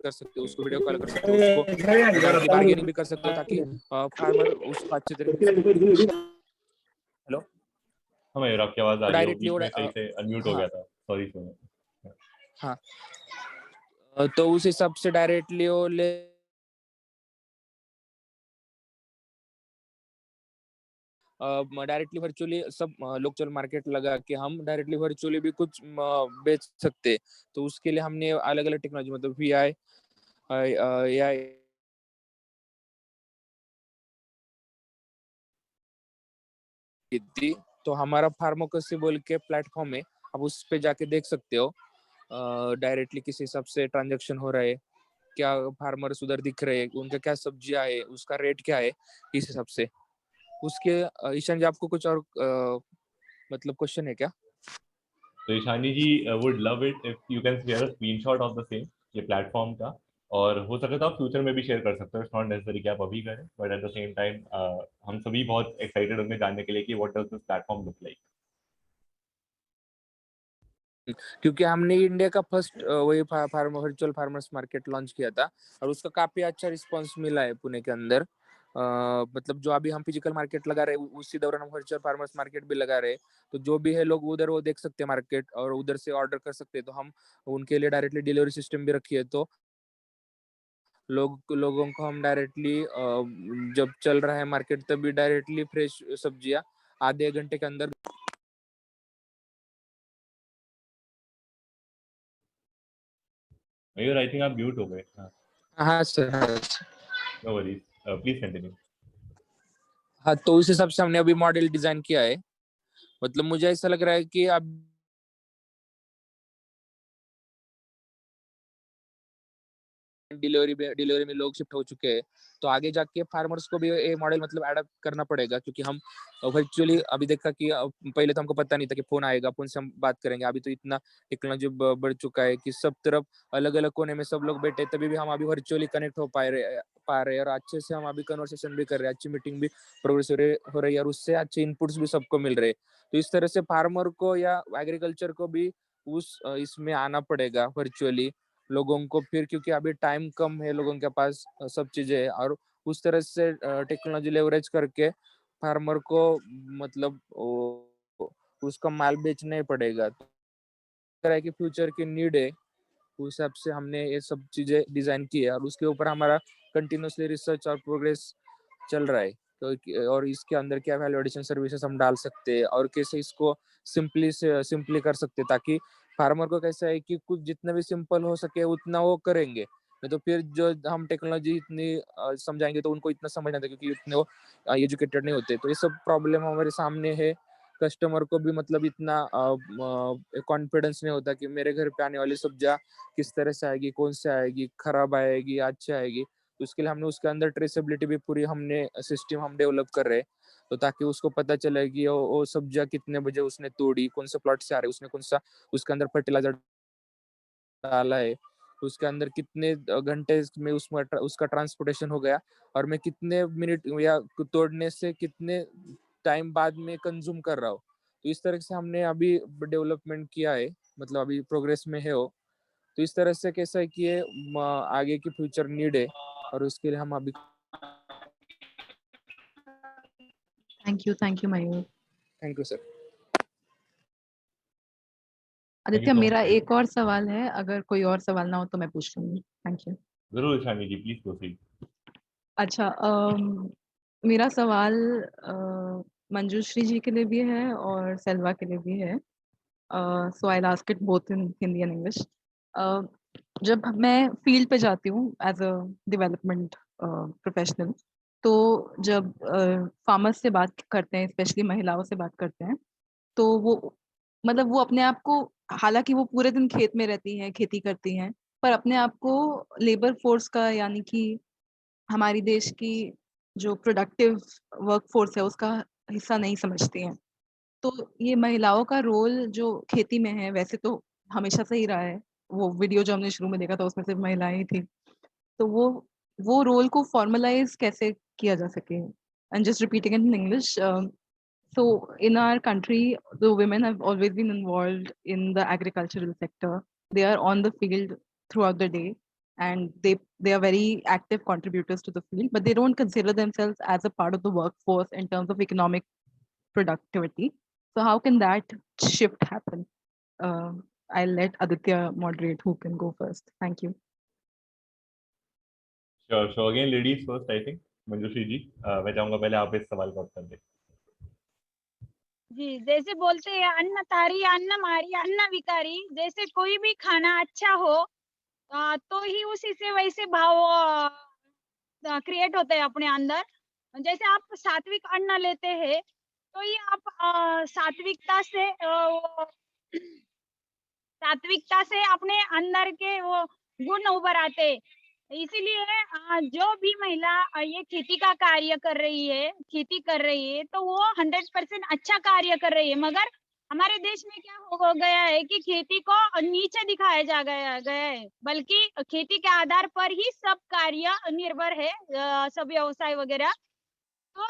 कर सकते हो उसको वीडियो कॉल कर सकते हो, उसको डायरेक्टली बार्गेनिंग भी कर सकते हो ताकि फार्मर उसको अच्छे तरीके से। हेलो, हाँ मयूर, आपकी आवाज आ रही हो, डायरेक्टली बीच में कहीं से अनम्यूट हो हाँ गया था, सॉरी सर। हाँ, तो उस हिसाब से डायरेक्टली वो ले डायरेक्टली वर्चुअली सब लोकल मार्केट लगा के हम डायरेक्टली वर्चुअली भी कुछ बेच सकते। तो उसके लिए हमने अलग अलग टेक्नोलॉजी मतलब VI AI थी। तो हमारा फार्मोकसी बोल के प्लेटफॉर्म है, आप उस पे जाके देख सकते हो डायरेक्टली किस हिसाब से ट्रांजेक्शन हो रहा है, क्या फार्मर्स उधर दिख रहे हैं, उनका क्या सब्जियां है, उसका रेट क्या है, इस हिसाब से। उसके ईशान जी आपको कुछ और मतलब क्वेश्चन है क्या? तो Ishani ji would love it if you can share a screenshot of the same, ये प्लेटफॉर्म का। और हो सके तो आप फ्यूचर में भी शेयर कर सकते हो, इट्स नॉट नेसेसरी कि आप अभी करें, but at the same time हम सभी बहुत एक्साइटेड होंगे जानने के लिए कि what does this platform look like. क्योंकि हमने इंडिया का फर्स्ट वही वर्चुअल फार्मर्स मार्केट लॉन्च किया था और उसका काफी अच्छा रिस्पांस मिला है पुणे के अंदर। मतलब जो अभी हम फिजिकल मार्केट लगा रहे उसी दौरान हम वर्चुअल फार्मर्स मार्केट भी लगा रहे। तो जो भी है लोग उधर वो देख सकते हैं मार्केट और उधर से ऑर्डर कर सकते हैं। तो हम उनके लिए डायरेक्टली डिलीवरी सिस्टम भी रखी है। तो लोगों को हम डायरेक्टली जब चल रहा है मार्केट तभी डायरेक्टली फ्रेश सब्जियां आधे घंटे के अंदर। मयूर आई थिंक आप म्यूट हो गए। हाँ सर, हाँ। No worries, please continue. हाँ, तो उस हिसाब से हमने अभी मॉडल डिजाइन किया है। मतलब मुझे ऐसा लग रहा है कि अब डिलीवरी में लोग शिफ्ट हो चुके हैं। तो आगे जाके फार्मर्स को भी ये मॉडल मतलब अडॉप्ट करना पड़ेगा, क्योंकि हम वर्चुअली अभी देखा कि पहले तो हमको पता नहीं था कि फोन आएगा, फोन से हम बात करेंगे। अभी तो इतना टेक्नोलॉजी बढ़ चुका है कि सब तरफ अलग अलग कोने में सब लोग बैठे, तभी भी हम अभी वर्चुअली कनेक्ट हो पा रहे और अच्छे से हम अभी कन्वर्सेशन भी कर रहे हैं, अच्छी मीटिंग भी प्रोग्रेस हो रही है और उससे अच्छे इनपुट्स भी सबको मिल रहे हैं। तो इस तरह से फार्मर को या एग्रीकल्चर को भी उस इसमें आना पड़ेगा वर्चुअली लोगों को फिर, क्योंकि अभी टाइम कम है लोगों के पास, सब चीजें है और उस तरह से टेक्नोलॉजी लेवरेज करके फार्मर को मतलब उसका माल बेचना ही पड़ेगा। तो तरह की फ्यूचर की नीड है, उस हिसाब से हमने ये सब चीजें डिजाइन की है और उसके ऊपर हमारा कंटिन्यूसली रिसर्च और प्रोग्रेस चल रहा है। तो और इसके अंदर क्या वैल्यू एडिशन सर्विसेज हम डाल सकते हैं और कैसे इसको सिंपली कर सकते हैं, ताकि फार्मर को कैसा है कि कुछ जितना भी सिंपल हो सके उतना वो करेंगे। नहीं तो फिर जो हम टेक्नोलॉजी इतनी समझाएंगे तो उनको इतना समझ नहीं आता, क्योंकि इतने वो एजुकेटेड नहीं होते। तो ये सब प्रॉब्लम हमारे सामने है। कस्टमर को भी मतलब इतना कॉन्फिडेंस नहीं होता कि मेरे घर पे आने वाली सब्जियां किस तरह से आएगी, कौन से आएगी, खराब आएगी, अच्छी आएगी। तो उसके लिए हमने उसके अंदर ट्रेसेबिलिटी भी पूरी हमने सिस्टम हम डेवलप कर रहे हैं। तो ताकि उसको पता चले कि वो सब्जियां कितने बजे उसने तोड़ी, कौन से प्लॉट से आ रही, उसने कौन सा उसके अंदर फर्टिलाइजर डाला है, उसके अंदर कितने घंटे में उसमें उसका ट्रांसपोर्टेशन हो गया और मैं कितने मिनट या तोड़ने से कितने टाइम बाद में कंज्यूम कर रहा हूँ। तो इस तरह से हमने अभी डेवलपमेंट किया है, मतलब अभी प्रोग्रेस में है वो। तो इस तरह से कैसा है कि ये आगे की फ्यूचर नीड है और उसके लिए हम अभी। Thank you Mayur. Thank you sir. Thank you Aditya, so मेरा मच। एक और सवाल है, अगर कोई और सवाल ना हो तो मैं पूछ लूंगी। Thank you. जरूर ईशानी जी, प्लीज प्रोसीड। अच्छा, मेरा सवाल मंजूश्री जी के लिए भी है और सेल्वा के लिए भी है। So I ask it both in Hindi and English. जब मैं फील्ड पे जाती हूँ एज अ डेवलपमेंट प्रोफेशनल, तो जब फार्मर्स से बात करते हैं, स्पेशली महिलाओं से बात करते हैं, तो वो मतलब वो अपने आप को, हालांकि वो पूरे दिन खेत में रहती हैं, खेती करती हैं, पर अपने आप को लेबर फोर्स का, यानी कि हमारी देश की जो प्रोडक्टिव वर्क फोर्स है उसका हिस्सा नहीं समझती हैं। तो ये महिलाओं का रोल जो खेती में है, वैसे तो हमेशा से ही रहा है, वो वीडियो जो हमने शुरू में देखा था उसमें सिर्फ महिलाएं ही थी, तो वो रोल को फॉर्मलाइज कैसे किया जा सके। And just repeating in English, so in our country the women have always been involved in the agricultural sector. They are on the field throughout the day, and they are very active contributors to the field, but they don't consider themselves as a part of the workforce in terms of economic productivity. So how can that shift happen? I'll let Aditya moderate who can go first. Thank you. Sure. So again, ladies first, I think. Manjushree ji, मैं चाहूंगा पहले आप इस सवाल का उत्तर दें। जी, जैसे बोलते हैं अन्न तारी अन्न मारी अन्न विकारी, जैसे कोई भी खाना अच्छा हो तो ही उसी से वैसे भाव क्रिएट होते हैं अपने अंदर। जैसे आप सात्विक अन्न लेते हैं तो ये आप सात्विकता से अपने अंदर के वो गुण उभर आते। इसीलिए जो भी महिला ये खेती का कार्य कर रही है, खेती कर रही है, तो वो 100% अच्छा कार्य कर रही है। मगर हमारे देश में क्या हो गया है कि खेती को नीचे दिखाया गया है, बल्कि खेती के आधार पर ही सब कार्य निर्भर है, सब व्यवसाय वगैरह। तो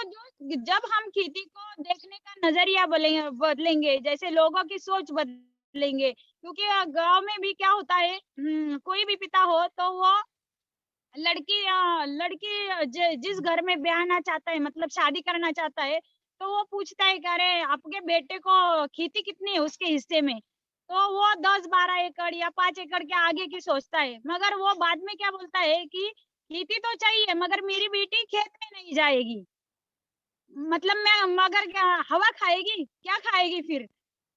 जब हम खेती को देखने का नजरिया बदलेंगे, जैसे लोगों की सोच बदलेंगे, क्योंकि गांव में भी क्या होता है, कोई भी पिता हो तो वो लड़की जिस घर में ब्याहना चाहता है, मतलब शादी करना चाहता है, तो वो पूछता है कि अरे आपके बेटे को खेती कितनी है उसके हिस्से में, तो वो 10-12 एकड़ या 5 एकड़ के आगे की सोचता है। मगर वो बाद में क्या बोलता है कि खेती तो चाहिए मगर मेरी बेटी खेत में नहीं जाएगी, मतलब मैं मगर क्या हवा खाएगी, क्या खाएगी फिर।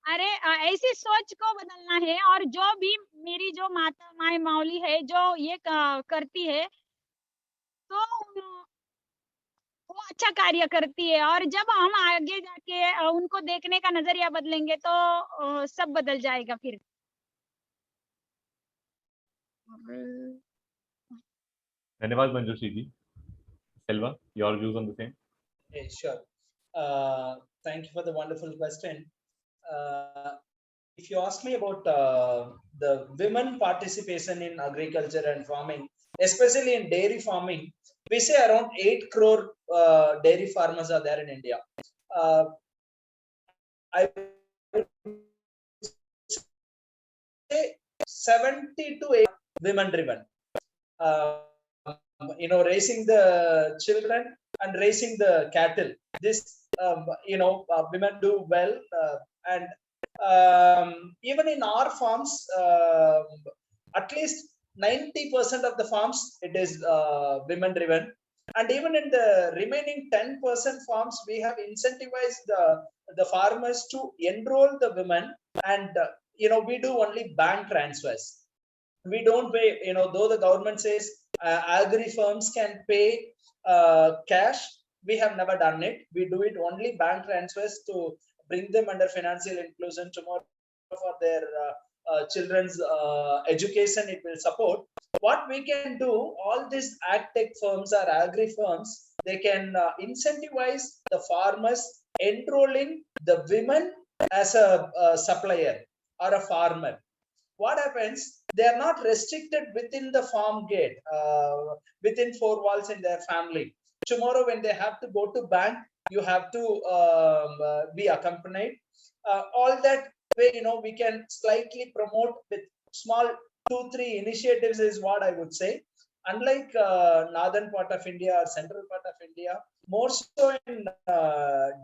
अरे ऐसी सोच को बदलना है, और जो भी मेरी जो माता माई मौली है जो ये करती है, तो वो अच्छा कार्य करती है। और जब हम आगे जाके उनको देखने का नजरिया बदलेंगे तो सब बदल जाएगा फिर। धन्यवाद मंजूश्री जी। Selva, your views on the same? Okay, sure. Thank you for the wonderful question. If you ask me about the women participation in agriculture and farming, especially in dairy farming, we say around 8 crore dairy farmers are there in India. I would say 70 to 80 women driven. Raising the children and raising the cattle. This, women do well, and even in our farms, at least 90% of the farms it is women driven, and even in the remaining 10% farms, we have incentivized the farmers to enroll the women, and we do only bank transfers. We don't pay, though the government says agri firms can pay cash, we have never done it. We do it only bank transfers to bring them under financial inclusion tomorrow for their children's education. It will support. What we can do, all these agtech firms or agri firms, they can incentivize the farmers enrolling the women as a supplier or a farmer. What happens? They are not restricted within the farm gate, within 4 walls in their family. Tomorrow, when they have to go to bank, you have to be accompanied. All that way, we can slightly promote with small 2-3 initiatives is what I would say. Unlike northern part of India or central part of India, more so in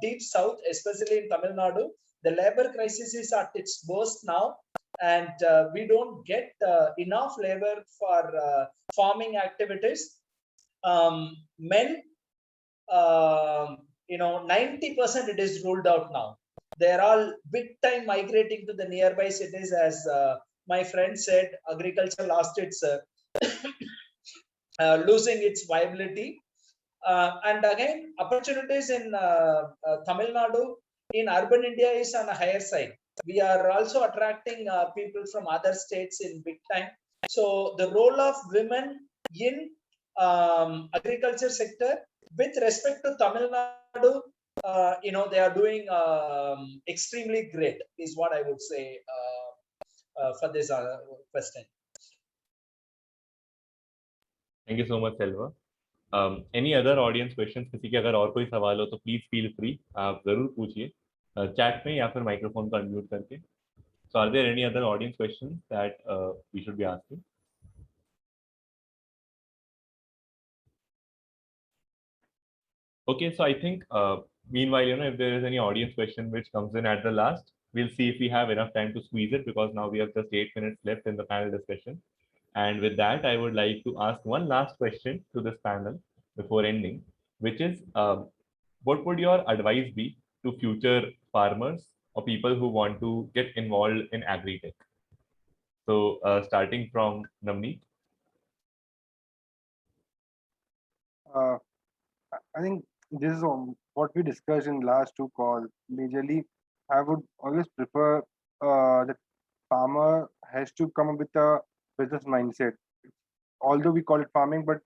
deep south, especially in Tamil Nadu, the labor crisis is at its worst now. And we don't get enough labor for farming activities. Men, 90% it is ruled out now. They're all big time migrating to the nearby cities as my friend said agriculture lost its losing its viability. And again, opportunities in Tamil Nadu in urban India is on a higher side. We are also attracting people from other states in big time. So the role of women in agriculture sector with respect to Tamil Nadu, they are doing extremely great is what I would say for this question. Thank you so much, Selva. Any other audience questions? किसी के अगर और कोई सवाल हो तो please feel free, आप जरूर पूछिए chat में या फिर microphone को unmute करके. So are there any other audience questions that we should be asking? Okay, so I think meanwhile, if there is any audience question which comes in at the last, we'll see if we have enough time to squeeze it, because now we have just 8 minutes left in the panel discussion. And with that, I would like to ask one last question to this panel before ending, which is, what would your advice be to future farmers or people who want to get involved in Agritech? So starting from Navneet. I think this is what we discussed in last two calls. Majorly, I would always prefer that farmer has to come up with a business mindset. Although we call it farming, but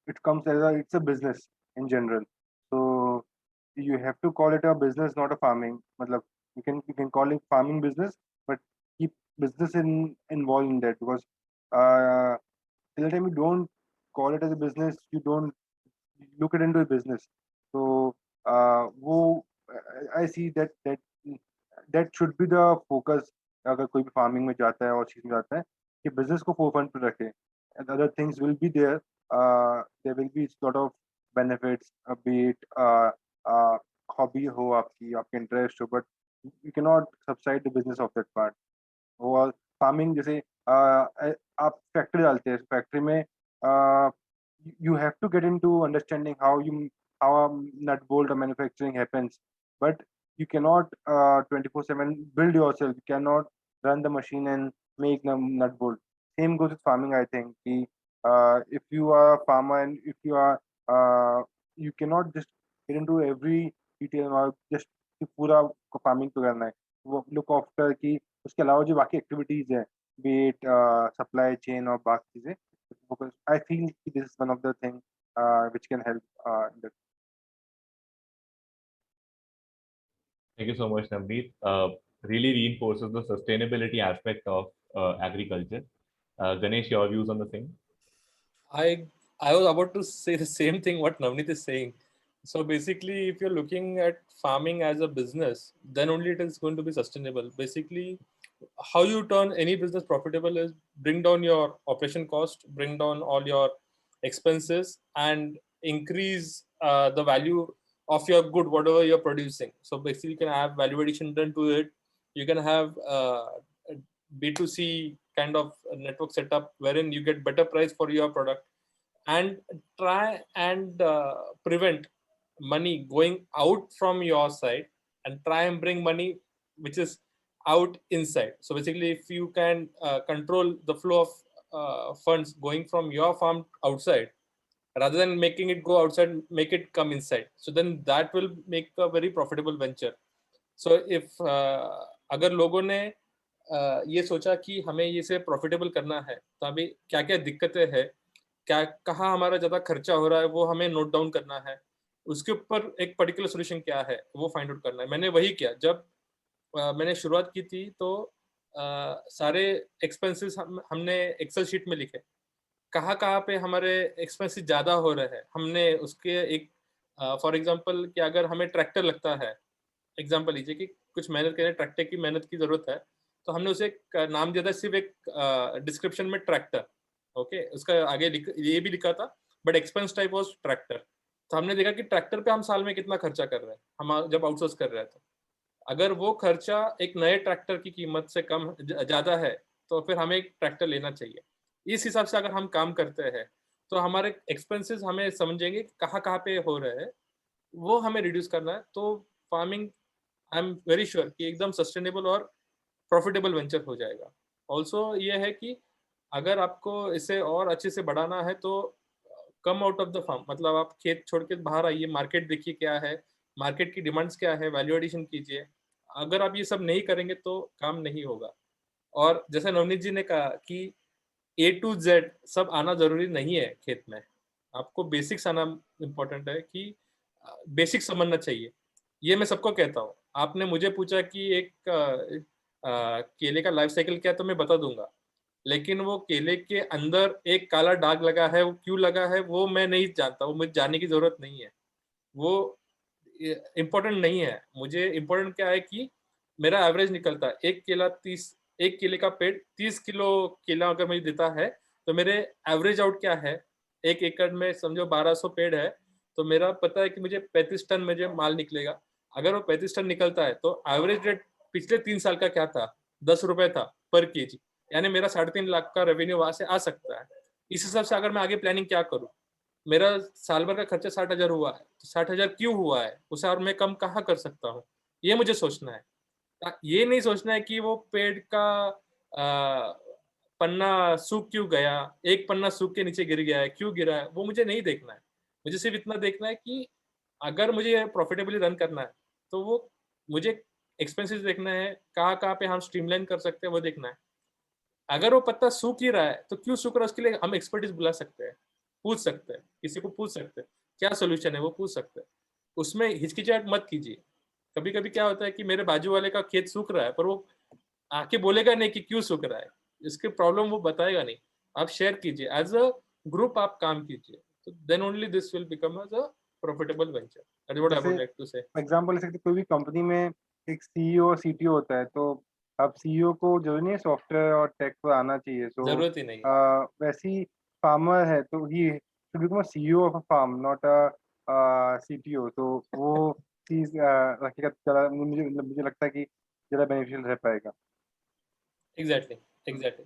it comes as it's a business in general. So you have to call it a business, not a farming. Matlab, you can call it farming business, but keep business involved in that, because till the time you don't call it as a business, you don't look it into a business. So I see that should be the focus. अगर कोई भी farming में जाता है और चीज में जाता है कि बिजनेस को फोरफ्रंट पे रखे, and other things will be there. There will be sort of benefits, be it hobby हो आपकी interest हो, but you cannot subside the business of that part. और फार्मिंग जैसे आप फैक्ट्री डालते हैं, फैक्ट्री में you have to get into understanding how a nut bolt or manufacturing happens, but you cannot 24/7 build yourself. You cannot run the machine and make the nut bolt. Same goes with farming, I think. If you are a farmer and if you are you cannot just get into every detail और just पूरा farming पे करना है. वो look after कि उसके अलावा जो बाकी activities हैं, be it supply chain और बाकी चीजें, because I feel this is one of the things which can help in the. Thank you so much, Navneet. Really reinforces the sustainability aspect of agriculture. Ganesh, your views on the same? I was about to say the same thing what Navneet is saying. So basically, if you're looking at farming as a business, then only it is going to be sustainable. Basically, how you turn any business profitable is bring down your operation cost, bring down all your expenses, and increase the value of your good, whatever you're producing. So basically, you can have value addition done to it. You can have B2C kind of network setup wherein you get better price for your product, and try and prevent money going out from your side and try and bring money which is out inside. So basically, if you can control the flow of funds going from your farm outside, rather than making it go outside, make it come inside. So then that will make a very profitable venture. So if अगर लोगों ने ये सोचा कि हमें ये से profitable करना है, तो अभी क्या क्या दिक्कतें हैं, क्या कहाँ हमारा ज़्यादा खर्चा हो रहा है, वो हमें नोट डाउन करना है, उसके ऊपर एक पर्टिकुलर सोल्यूशन क्या है वो फाइंड आउट करना है. मैंने वही किया. जब मैंने शुरुआत की थी तो सारे एक्सपेंसेस हमने एक्सेल शीट में लिखे, कहाँ पे हमारे एक्सपेंसेस ज़्यादा हो रहे हैं. हमने उसके एक फॉर एग्जांपल कि अगर हमें ट्रैक्टर लगता है, एग्जांपल लीजिए कि कुछ मेहनत के लिए ट्रैक्टर की मेहनत की ज़रूरत है, तो हमने उसे एक नाम दिया था, सिर्फ एक डिस्क्रिप्शन में ट्रैक्टर. ओके, उसका आगे ये भी लिखा था, but expense type was tractor. तो हमने देखा कि ट्रैक्टर पे हम साल में कितना खर्चा कर रहे हैं, हम जब आउटसोर्स कर रहे हैं. तो अगर वो खर्चा एक नए ट्रैक्टर की कीमत से कम ज़्यादा है, तो फिर हमें एक ट्रैक्टर लेना चाहिए. इस हिसाब से अगर हम काम करते हैं तो हमारे एक्सपेंसेस हमें समझेंगे कहाँ पे हो रहे हैं, वो हमें रिड्यूस करना है. तो farming I am very sure कि एकदम सस्टेनेबल और प्रॉफिटेबल वेंचर हो जाएगा. ऑल्सो ये है कि अगर आपको इसे और अच्छे से बढ़ाना है तो come out of the farm, मतलब आप खेत छोड़ के बाहर आइए, मार्केट देखिए क्या है, मार्केट की डिमांड्स क्या है, वैल्यू एडिशन कीजिए। अगर आप ये सब नहीं करेंगे तो काम नहीं होगा। और जैसे नवनीत जी ने कहा कि A to Z सब आना जरूरी नहीं है खेत में, आपको बेसिक्स आना इम्पोर्टेंट है, कि बेसिक समझना चाहिए। ये मैं सबको कहता हूँ। आपने मुझे पूछा कि एक केले का लाइफ साइकिल क्या है, तो मैं बता दूंगा, लेकिन वो केले के अंदर एक काला दाग लगा है, वो क्यों लगा है वो मैं नहीं जानता, वो मुझे जानने की जरूरत नहीं है, वो इम्पोर्टेंट नहीं है। मुझे इम्पोर्टेंट क्या है कि मेरा एवरेज निकलता है, एक केले का पेड़ 30 किलो केला अगर मुझे देता है तो मेरे एवरेज आउट क्या है, 1 एकड़ में समझो 1200 पेड़ है, तो मेरा पता है कि मुझे 35 टन मुझे माल निकलेगा। अगर वो 35 टन निकलता है तो एवरेज रेट पिछले 3 साल का क्या था, 10 रुपए था पर केजी, यानी मेरा 3.5 लाख का रेवेन्यू वहां से आ सकता है। इस हिसाब से अगर मैं आगे प्लानिंग क्या करूँ, मेरा साल भर का खर्चा 60,000 हुआ है, तो 60,000 क्यों हुआ है, उसे और मैं कम कहाँ कर सकता हूँ, ये मुझे सोचना है। ये नहीं सोचना है कि वो पेड़ का पन्ना सूख क्यों गया, एक पन्ना सूख के नीचे गिर गया है, क्यों गिरा है, वो मुझे नहीं देखना है। मुझे सिर्फ इतना देखना है कि अगर मुझे प्रॉफिटेबली रन करना है तो वो मुझे एक्सपेंसेस देखना है, कहाँ कहाँ पे हम स्ट्रीमलाइन कर सकते हैं वो देखना है। अगर वो पत्ता सूख ही रहा है तो क्यों सूख रहा है, उसके लिए हम एक्सपर्टीज बुला सकते हैं, पूछ सकते हैं, किसी को पूछ सकते हैं क्या सोल्यूशन है, वो पूछ सकते हैं। उसमें हिचकिचाहट मत कीजिए। कभी कभी क्या होता है कि मेरे बाजू वाले का खेत सूख रहा है पर वो आके बोलेगा नहीं कि क्यों सूख रहा है, इसके प्रॉब्लम वो बताएगा नहीं। आप शेयर कीजिए, एज अ ग्रुप आप काम कीजिए, तो then only this will become as a profitable venture. That is what I would like to say. Example ले सकते, कोई भी कंपनी में एक सीईओ और सीटीओ होता है, तो अब सीईओ को जरूरी नहीं है सॉफ्टवेयर और टेक पर आना चाहिए, तो जरूरत ही नहीं है। वैसी फार्मर है तो he should become a CEO of a farm, not a CTO. तो वो चीज रखिएगा, ज़्यादा मुझे लगता है कि ज़्यादा बेनिफिशियल रह पाएगा। Exactly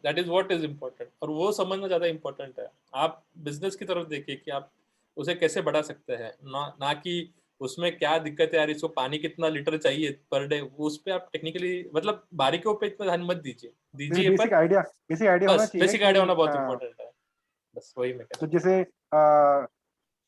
that is what is important, और वो समझना ज्यादा इम्पोर्टेंट है। आप बिजनेस की तरफ देखिए कि आप उसे कैसे बढ़ा सकते हैं, ना कि उसमें क्या दिक्कत है यार, इसको पानी कितना लीटर चाहिए पर डे, उस पर आप टेक्निकली मतलब बारीकियों पे इतना ध्यान मत दीजिए बेसिक पर आइडिया होना बस चाहिए बेसिक कि आइडिया होना बहुत हाँ। इंपॉर्टेंट है, बस वही मैं तो कहना जैसे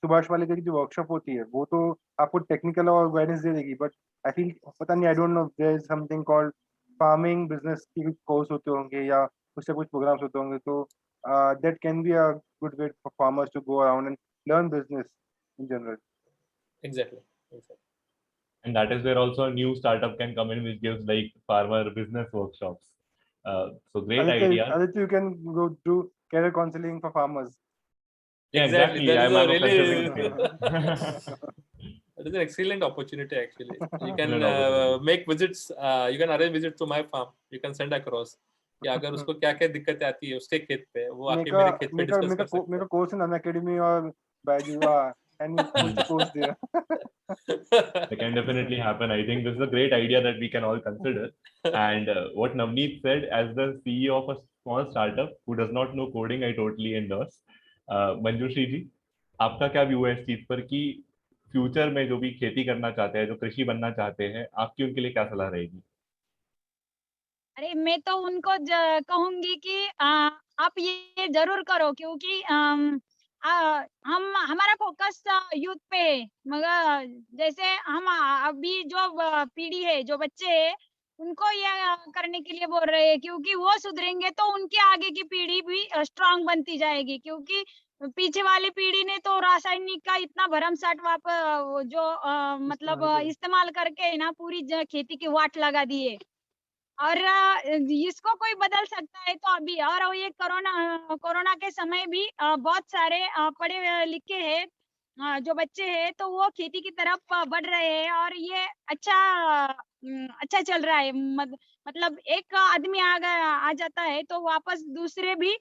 सुभाष वाले की जो वर्कशॉप होती है वो तो आपको टेक्निकल और गाइडेंस दे देगी, बट आई फील, पता नहीं, I don't know, there is something called farming business की कुछ कोर्स होते होंगे या उससे कुछ प्रोग्राम्स होते होंगे, तो that can be a good way for farmers to go around and learn business in general. Exactly. And that is where also a new startup can come in, which gives like farmer business workshops. So great idea. Aditya, you can go do career counseling for farmers. Yeah, Exactly. exactly. That is I'm a a consulting really same. that is an excellent opportunity actually. You can Excellent opportunity. make visits. You can arrange visits to my farm. You can send across. कि अगर उसको क्या क्या दिक्कतें आती है उसके खेत पे, वो आके मेरे खेत पे डिस्कस कर सकते Make a course in Unacademy or Bajua and push the course there. That can definitely happen. I think this is a great idea that we can all consider. And what Navneet said, as the CEO of a small startup who does not know coding, I totally endorse. Manjushri जी, आपका क्या view है इस चीज पर कि future में जो भी खेती करना चाहते हैं, जो कृषि बनना चाहते हैं, आपकी उनके लिए क्या सलाह रहेगी? अरे मैं तो उनको कहूंगी कि आप ये जरूर करो, क्योंकि हम हमारा फोकस यूथ पे है, मगर जैसे हम अभी जो पीढ़ी है, जो बच्चे हैं, उनको ये करने के लिए बोल रहे हैं, क्योंकि वो सुधरेंगे तो उनके आगे की पीढ़ी भी स्ट्रांग बनती जाएगी। क्योंकि पीछे वाली पीढ़ी ने तो रासायनिक का इतना भरमसाठ जो मतलब इस्तेमाल करके ना पूरी खेती की वाट लगा दी है, और इसको कोई बदल सकता है तो अभी। और ये कोरोना के समय भी बहुत सारे पढ़े लिखे हैं जो बच्चे हैं, तो वो खेती की तरफ बढ़ रहे हैं, और ये अच्छा चल रहा है। मतलब एक आदमी आ जाता है तो वापस दूसरे भी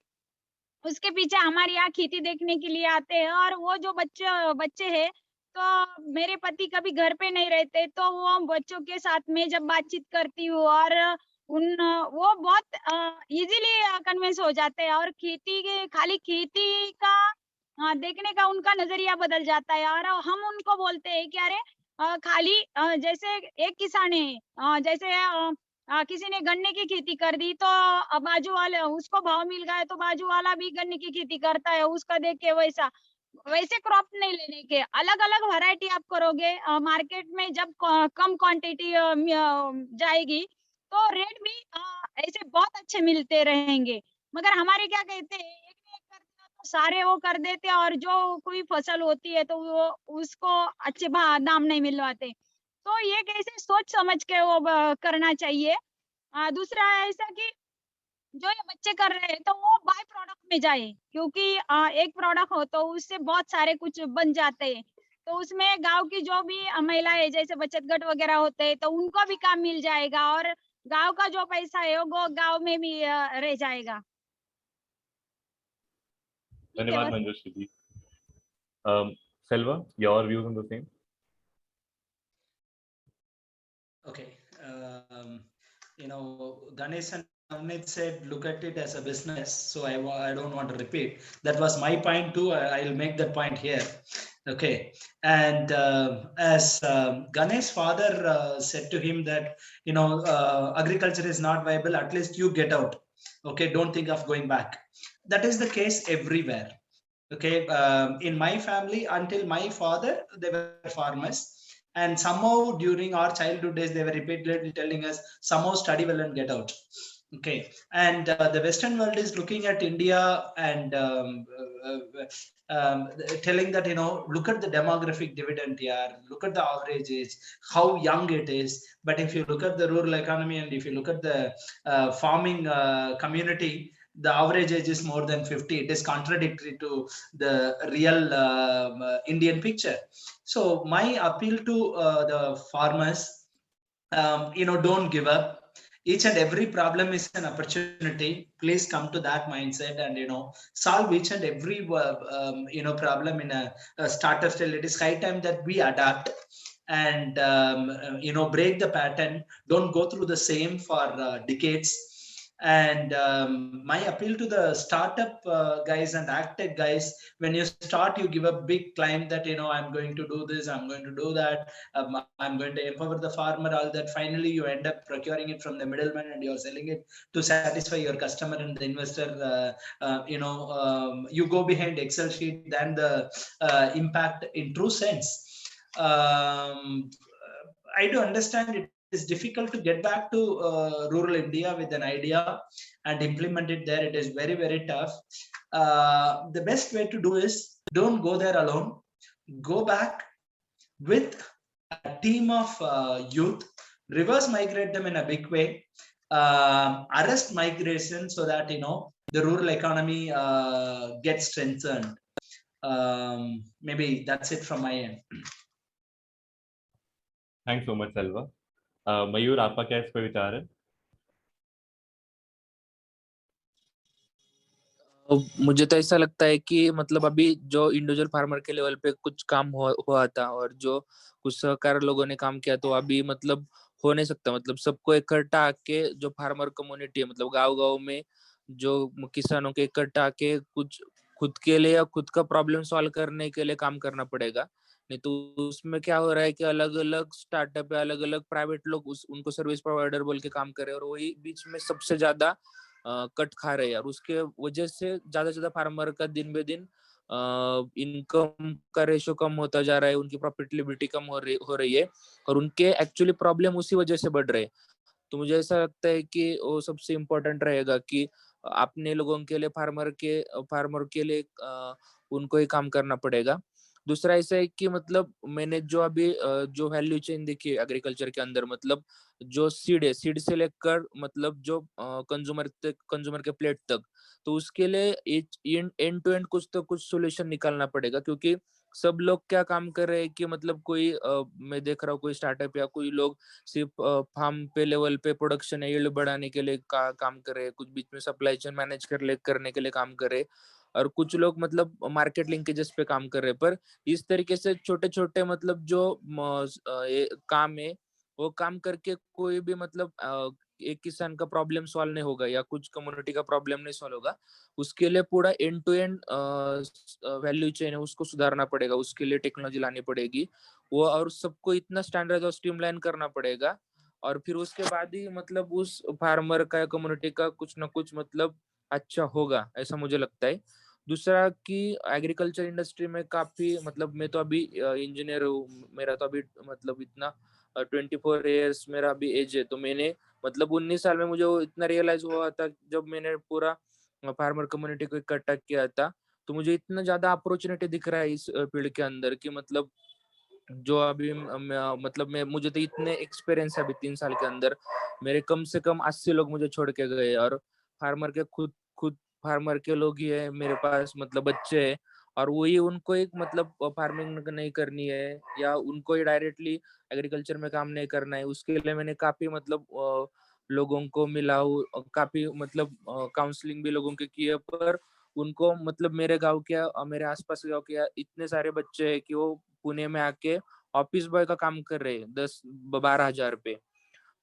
उसके पीछे हमारे यहाँ खेती देखने के लिए आते हैं। और वो जो बच्चे हैं, तो मेरे पति कभी घर पे नहीं रहते, तो वो बच्चों के साथ में जब बातचीत करती हूँ, और वो बहुत इजीली कन्विंस हो जाते हैं, और खाली खेती का देखने का उनका नजरिया बदल जाता है। और हम उनको बोलते हैं कि अरे खाली जैसे एक किसान है, जैसे किसी ने गन्ने की खेती कर दी तो बाजू वाले उसको भाव मिल गया तो बाजू वाला भी गन्ने की खेती करता है, उसका देख के वैसे क्रॉप नहीं लेने के, अलग अलग वैरायटी आप करोगे। मार्केट में जब कम क्वांटिटी जाएगी तो रेट भी ऐसे बहुत अच्छे मिलते रहेंगे। मगर हमारे क्या कहते हैं, एक ने एक कर दिया तो सारे वो कर देते, और जो कोई फसल होती है तो वो उसको अच्छे दाम नहीं मिलवाते। तो ये कैसे सोच समझ के वो करना चाहिए। दूसरा ऐसा कि जो ये बच्चे कर रहे हैं तो वो बाय प्रोडक्ट में जाए, क्योंकि एक प्रोडक्ट हो तो उससे बहुत सारे कुछ बन जाते हैं। तो उसमें गांव की जो भी महिलाएं जैसे बचत गट वगैरह होते हैं तो उनको भी काम मिल जाएगा, और गांव का जो पैसा है वो गांव में भी रह जाएगा। धन्यवाद मंजुश्री जी। Selva, your views on the same? Okay. Ganesh and Navneet said, look at it as a business. So I don't want to repeat. That was my point too. I'll make that point here. Okay. And as Ganesh's father said to him that, agriculture is not viable, at least you get out. Okay. Don't think of going back. That is the case everywhere. Okay. In my family, until my father, they were farmers. And somehow during our childhood days, they were repeatedly telling us, somehow study well and get out. Okay. And the Western world is looking at India and telling that, look at the demographic dividend here, look at the average age, how young it is. But if you look at the rural economy and if you look at the farming community, the average age is more than 50. It is contradictory to the real Indian picture. So my appeal to the farmers, don't give up. Each and every problem is an opportunity. Please come to that mindset and solve each and every problem in a startup style. It is high time that we adapt and break the pattern. Don't go through the same for decades. And my appeal to the startup guys and Agtech guys, when you start, you give a big climb that I'm going to do this, I'm going to do that, I'm going to empower the farmer, all that. Finally you end up procuring it from the middleman and you're selling it to satisfy your customer and the investor. You go behind Excel sheet than the impact in true sense. I do understand it is difficult to get back to rural India with an idea and implement it there. It is very, very tough. The best way to do is don't go there alone. Go back with a team of youth, reverse migrate them in a big way, arrest migration so that, the rural economy gets strengthened. Maybe that's it from my end. Thanks so much, Selva. मयूर, आपका क्या इस पे विचार है? मुझे तो ऐसा लगता है कि मतलब अभी जो इंडिविजुअल फार्मर के लेवल पे कुछ काम हुआ था और जो कुछ सहकार लोगों ने काम किया, तो अभी मतलब हो नहीं सकता। मतलब सबको इकट्ठा आके जो फार्मर कम्युनिटी है, मतलब गांव-गांव में जो किसानों के इकट्ठा आके कुछ खुद के लिए या खुद का प्रॉब्लम सॉल्व करने के लिए काम करना पड़ेगा। नहीं तो उसमें क्या हो रहा है कि अलग-अलग स्टार्टअप या अलग-अलग प्राइवेट लोग उनको सर्विस प्रोवाइडर बोल के काम कर रहे हैं और वही बीच में सबसे ज्यादा कट खा रहे हैं। और उसके वजह से ज्यादा से ज्यादा फार्मर का दिन बे दिन इनकम का रेशो कम होता जा रहा है, उनकी प्रॉफिटेबिलिटी कम हो रही है और उनके एक्चुअली प्रॉब्लम उसी वजह से बढ़ रहे हैं। तो मुझे ऐसा लगता है कि वो सबसे इम्पोर्टेंट रहेगा कि अपने लोगों के लिए फार्मर के लिए उनको ही काम करना पड़ेगा। दूसरा ऐसा है कि मतलब मैंने जो अभी जो वैल्यू चेन देखी है एग्रीकल्चर के अंदर, मतलब जो सीड है, सीड से लेकर मतलब जो कंज्यूमर के प्लेट तक, तो उसके लिए एंड टू एंड कुछ सोल्यूशन निकालना पड़ेगा। क्योंकि सब लोग क्या काम कर रहे हैं कि मतलब कोई मैं देख रहा हूँ कोई स्टार्टअप या कोई लोग सिर्फ फार्म पे लेवल पे प्रोडक्शन यील्ड बढ़ाने के लिए काम कर रहे हैं, कुछ बीच में सप्लाई चेन मैनेज करने के लिए काम कर रहे हैं और कुछ लोग मतलब मार्केट लिंकेजेस पे काम कर रहे हैं। पर इस तरीके से छोटे-छोटे मतलब जो काम है वो काम करके कोई भी मतलब एक किसान का प्रॉब्लम सॉल्व नहीं होगा या कुछ कम्युनिटी का प्रॉब्लम नहीं सॉल्व होगा। उसके लिए पूरा end to end value chain है उसको सुधारना पड़ेगा, उसके लिए टेक्नोलॉजी लानी पड़ेगी वो, और सबको इतना स्टैंडर्ड और स्ट्रीमलाइन करना पड़ेगा और फिर उसके बाद ही मतलब उस फार्मर का कम्युनिटी का कुछ ना कुछ मतलब अच्छा होगा, ऐसा मुझे लगता है। दूसरा कि एग्रीकल्चर इंडस्ट्री में काफी मतलब मैं तो अभी इंजीनियर हूँ, मेरा तो अभी मतलब इतना 24 ईयर्स मेरा अभी एज है, तो मैंने मतलब 19 साल में मुझे वो इतना रियलाइज हुआ था जब मैंने पूरा फार्मर कम्युनिटी को इकट्ठा किया था। तो मुझे इतना ज्यादा अपॉर्चुनिटी दिख रहा है इस फील्ड के अंदर कि मतलब जो अभी मतलब मैं मुझे तो इतने एक्सपीरियंस है अभी 3 साल के अंदर, मेरे कम से कम 80 लोग मुझे छोड़ के गए, और फार्मर के खुद खुद फार्मर के लोग ही है मेरे पास, मतलब बच्चे है, और वही उनको एक मतलब फार्मिंग नहीं करनी है या उनको ही डायरेक्टली एग्रीकल्चर में काम नहीं करना है, उसके लिए मैंने काफी मतलब लोगों को मिला हूँ, काफी मतलब काउंसलिंग भी लोगों के किए, पर उनको मतलब मेरे गांव के मेरे आसपास गांव के इतने सारे बच्चे हैं कि वो पुणे में आके ऑफिस बॉय का काम कर रहे हैं 10-12 हजार पे,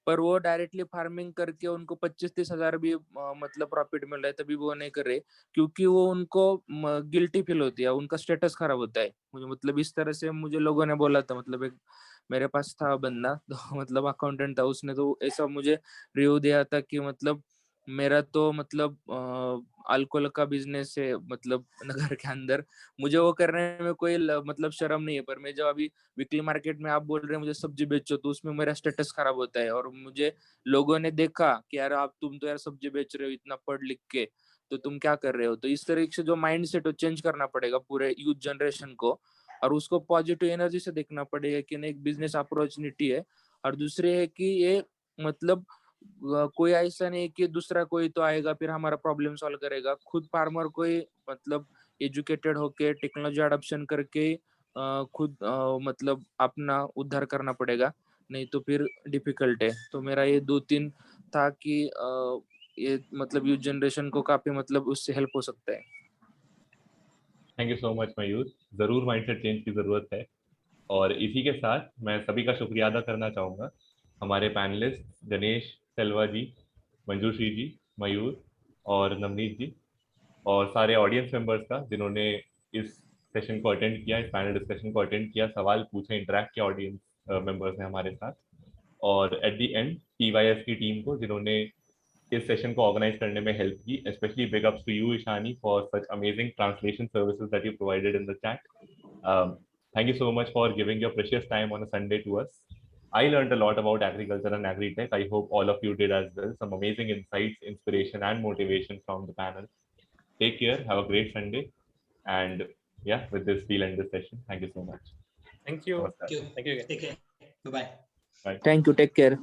पर वो डायरेक्टली फार्मिंग करके उनको 25-30 हजार भी मतलब प्रॉफिट मिल रहा है, तभी वो नहीं कर रहे क्योंकि वो उनको गिल्टी फील होती है, उनका स्टेटस खराब होता है। मुझे मतलब इस तरह से मुझे लोगों ने बोला था, मतलब एक मेरे पास था बंदा तो मतलब अकाउंटेंट था, उसने तो ऐसा मुझे रिव्यू दिया था कि मतलब मेरा तो मतलब अल्कोहल का बिजनेस है मतलब नगर के अंदर, मुझे वो करने में कोई मतलब शर्म नहीं है, पर मैं जब अभी वीकली मार्केट में आप बोल रहे हैं मुझे सब्जी बेचो, तो उसमें मेरा स्टेटस खराब होता है, और मुझे लोगों ने देखा कि यार आप तुम तो यार सब्जी बेच रहे हो इतना पढ़ लिख के, तो तुम क्या कर रहे हो। तो इस तरीके से जो माइंड सेट हो चेंज करना पड़ेगा पूरे यूथ जनरेशन को, और उसको पॉजिटिव एनर्जी से देखना पड़ेगा कि नहीं एक बिजनेस अपॉर्चुनिटी है, और दूसरे है कि ये मतलब कोई ऐसा नहीं कि दूसरा कोई तो आएगा फिर हमारा प्रॉब्लम सॉल्व करेगा, खुद फार्मर को ही मतलब एजुकेटेड होके टेक्नोलॉजी अडॉप्शन करके खुद मतलब अपना उद्धार करना पड़ेगा, नहीं तो फिर डिफिकल्ट है। तो मेरा ये 2-3 था कि ये मतलब यूथ जनरेशन को काफी मतलब उससे हेल्प हो सकता है। थैंक यू सो मच मयूर, जरूर माइंडसेट चेंज की जरूरत है। और इसी के साथ मैं सभी का शुक्रिया अदा करना चाहूँगा, हमारे पैनलिस्ट गणेश, सेल्वा जी, मंजूश्री जी, मयूर और नवनीत जी, और सारे ऑडियंस मेंबर्स का जिन्होंने इस सेशन को अटेंड किया, इस पैनल डिस्कशन को अटेंड किया, सवाल पूछे, इंटरेक्ट किया ऑडियंस मेंबर्स ने हमारे साथ। और एट द एंड TYS की टीम को जिन्होंने इस सेशन को ऑर्गेनाइज करने में हेल्प की, specially big ups to you Ishani for such amazing translation services that you provided in the chat. Thank you so much for giving your precious time on a Sunday to us. I learned a lot about agriculture and Agritech. I hope all of you did as well. Some amazing insights, inspiration, and motivation from the panel. Take care. Have a great Sunday. And yeah, with this, we'll end this session. Thank you so much. Thank you. Namaskar. Thank you again. Take care. Bye-bye. Bye. Thank you, take care.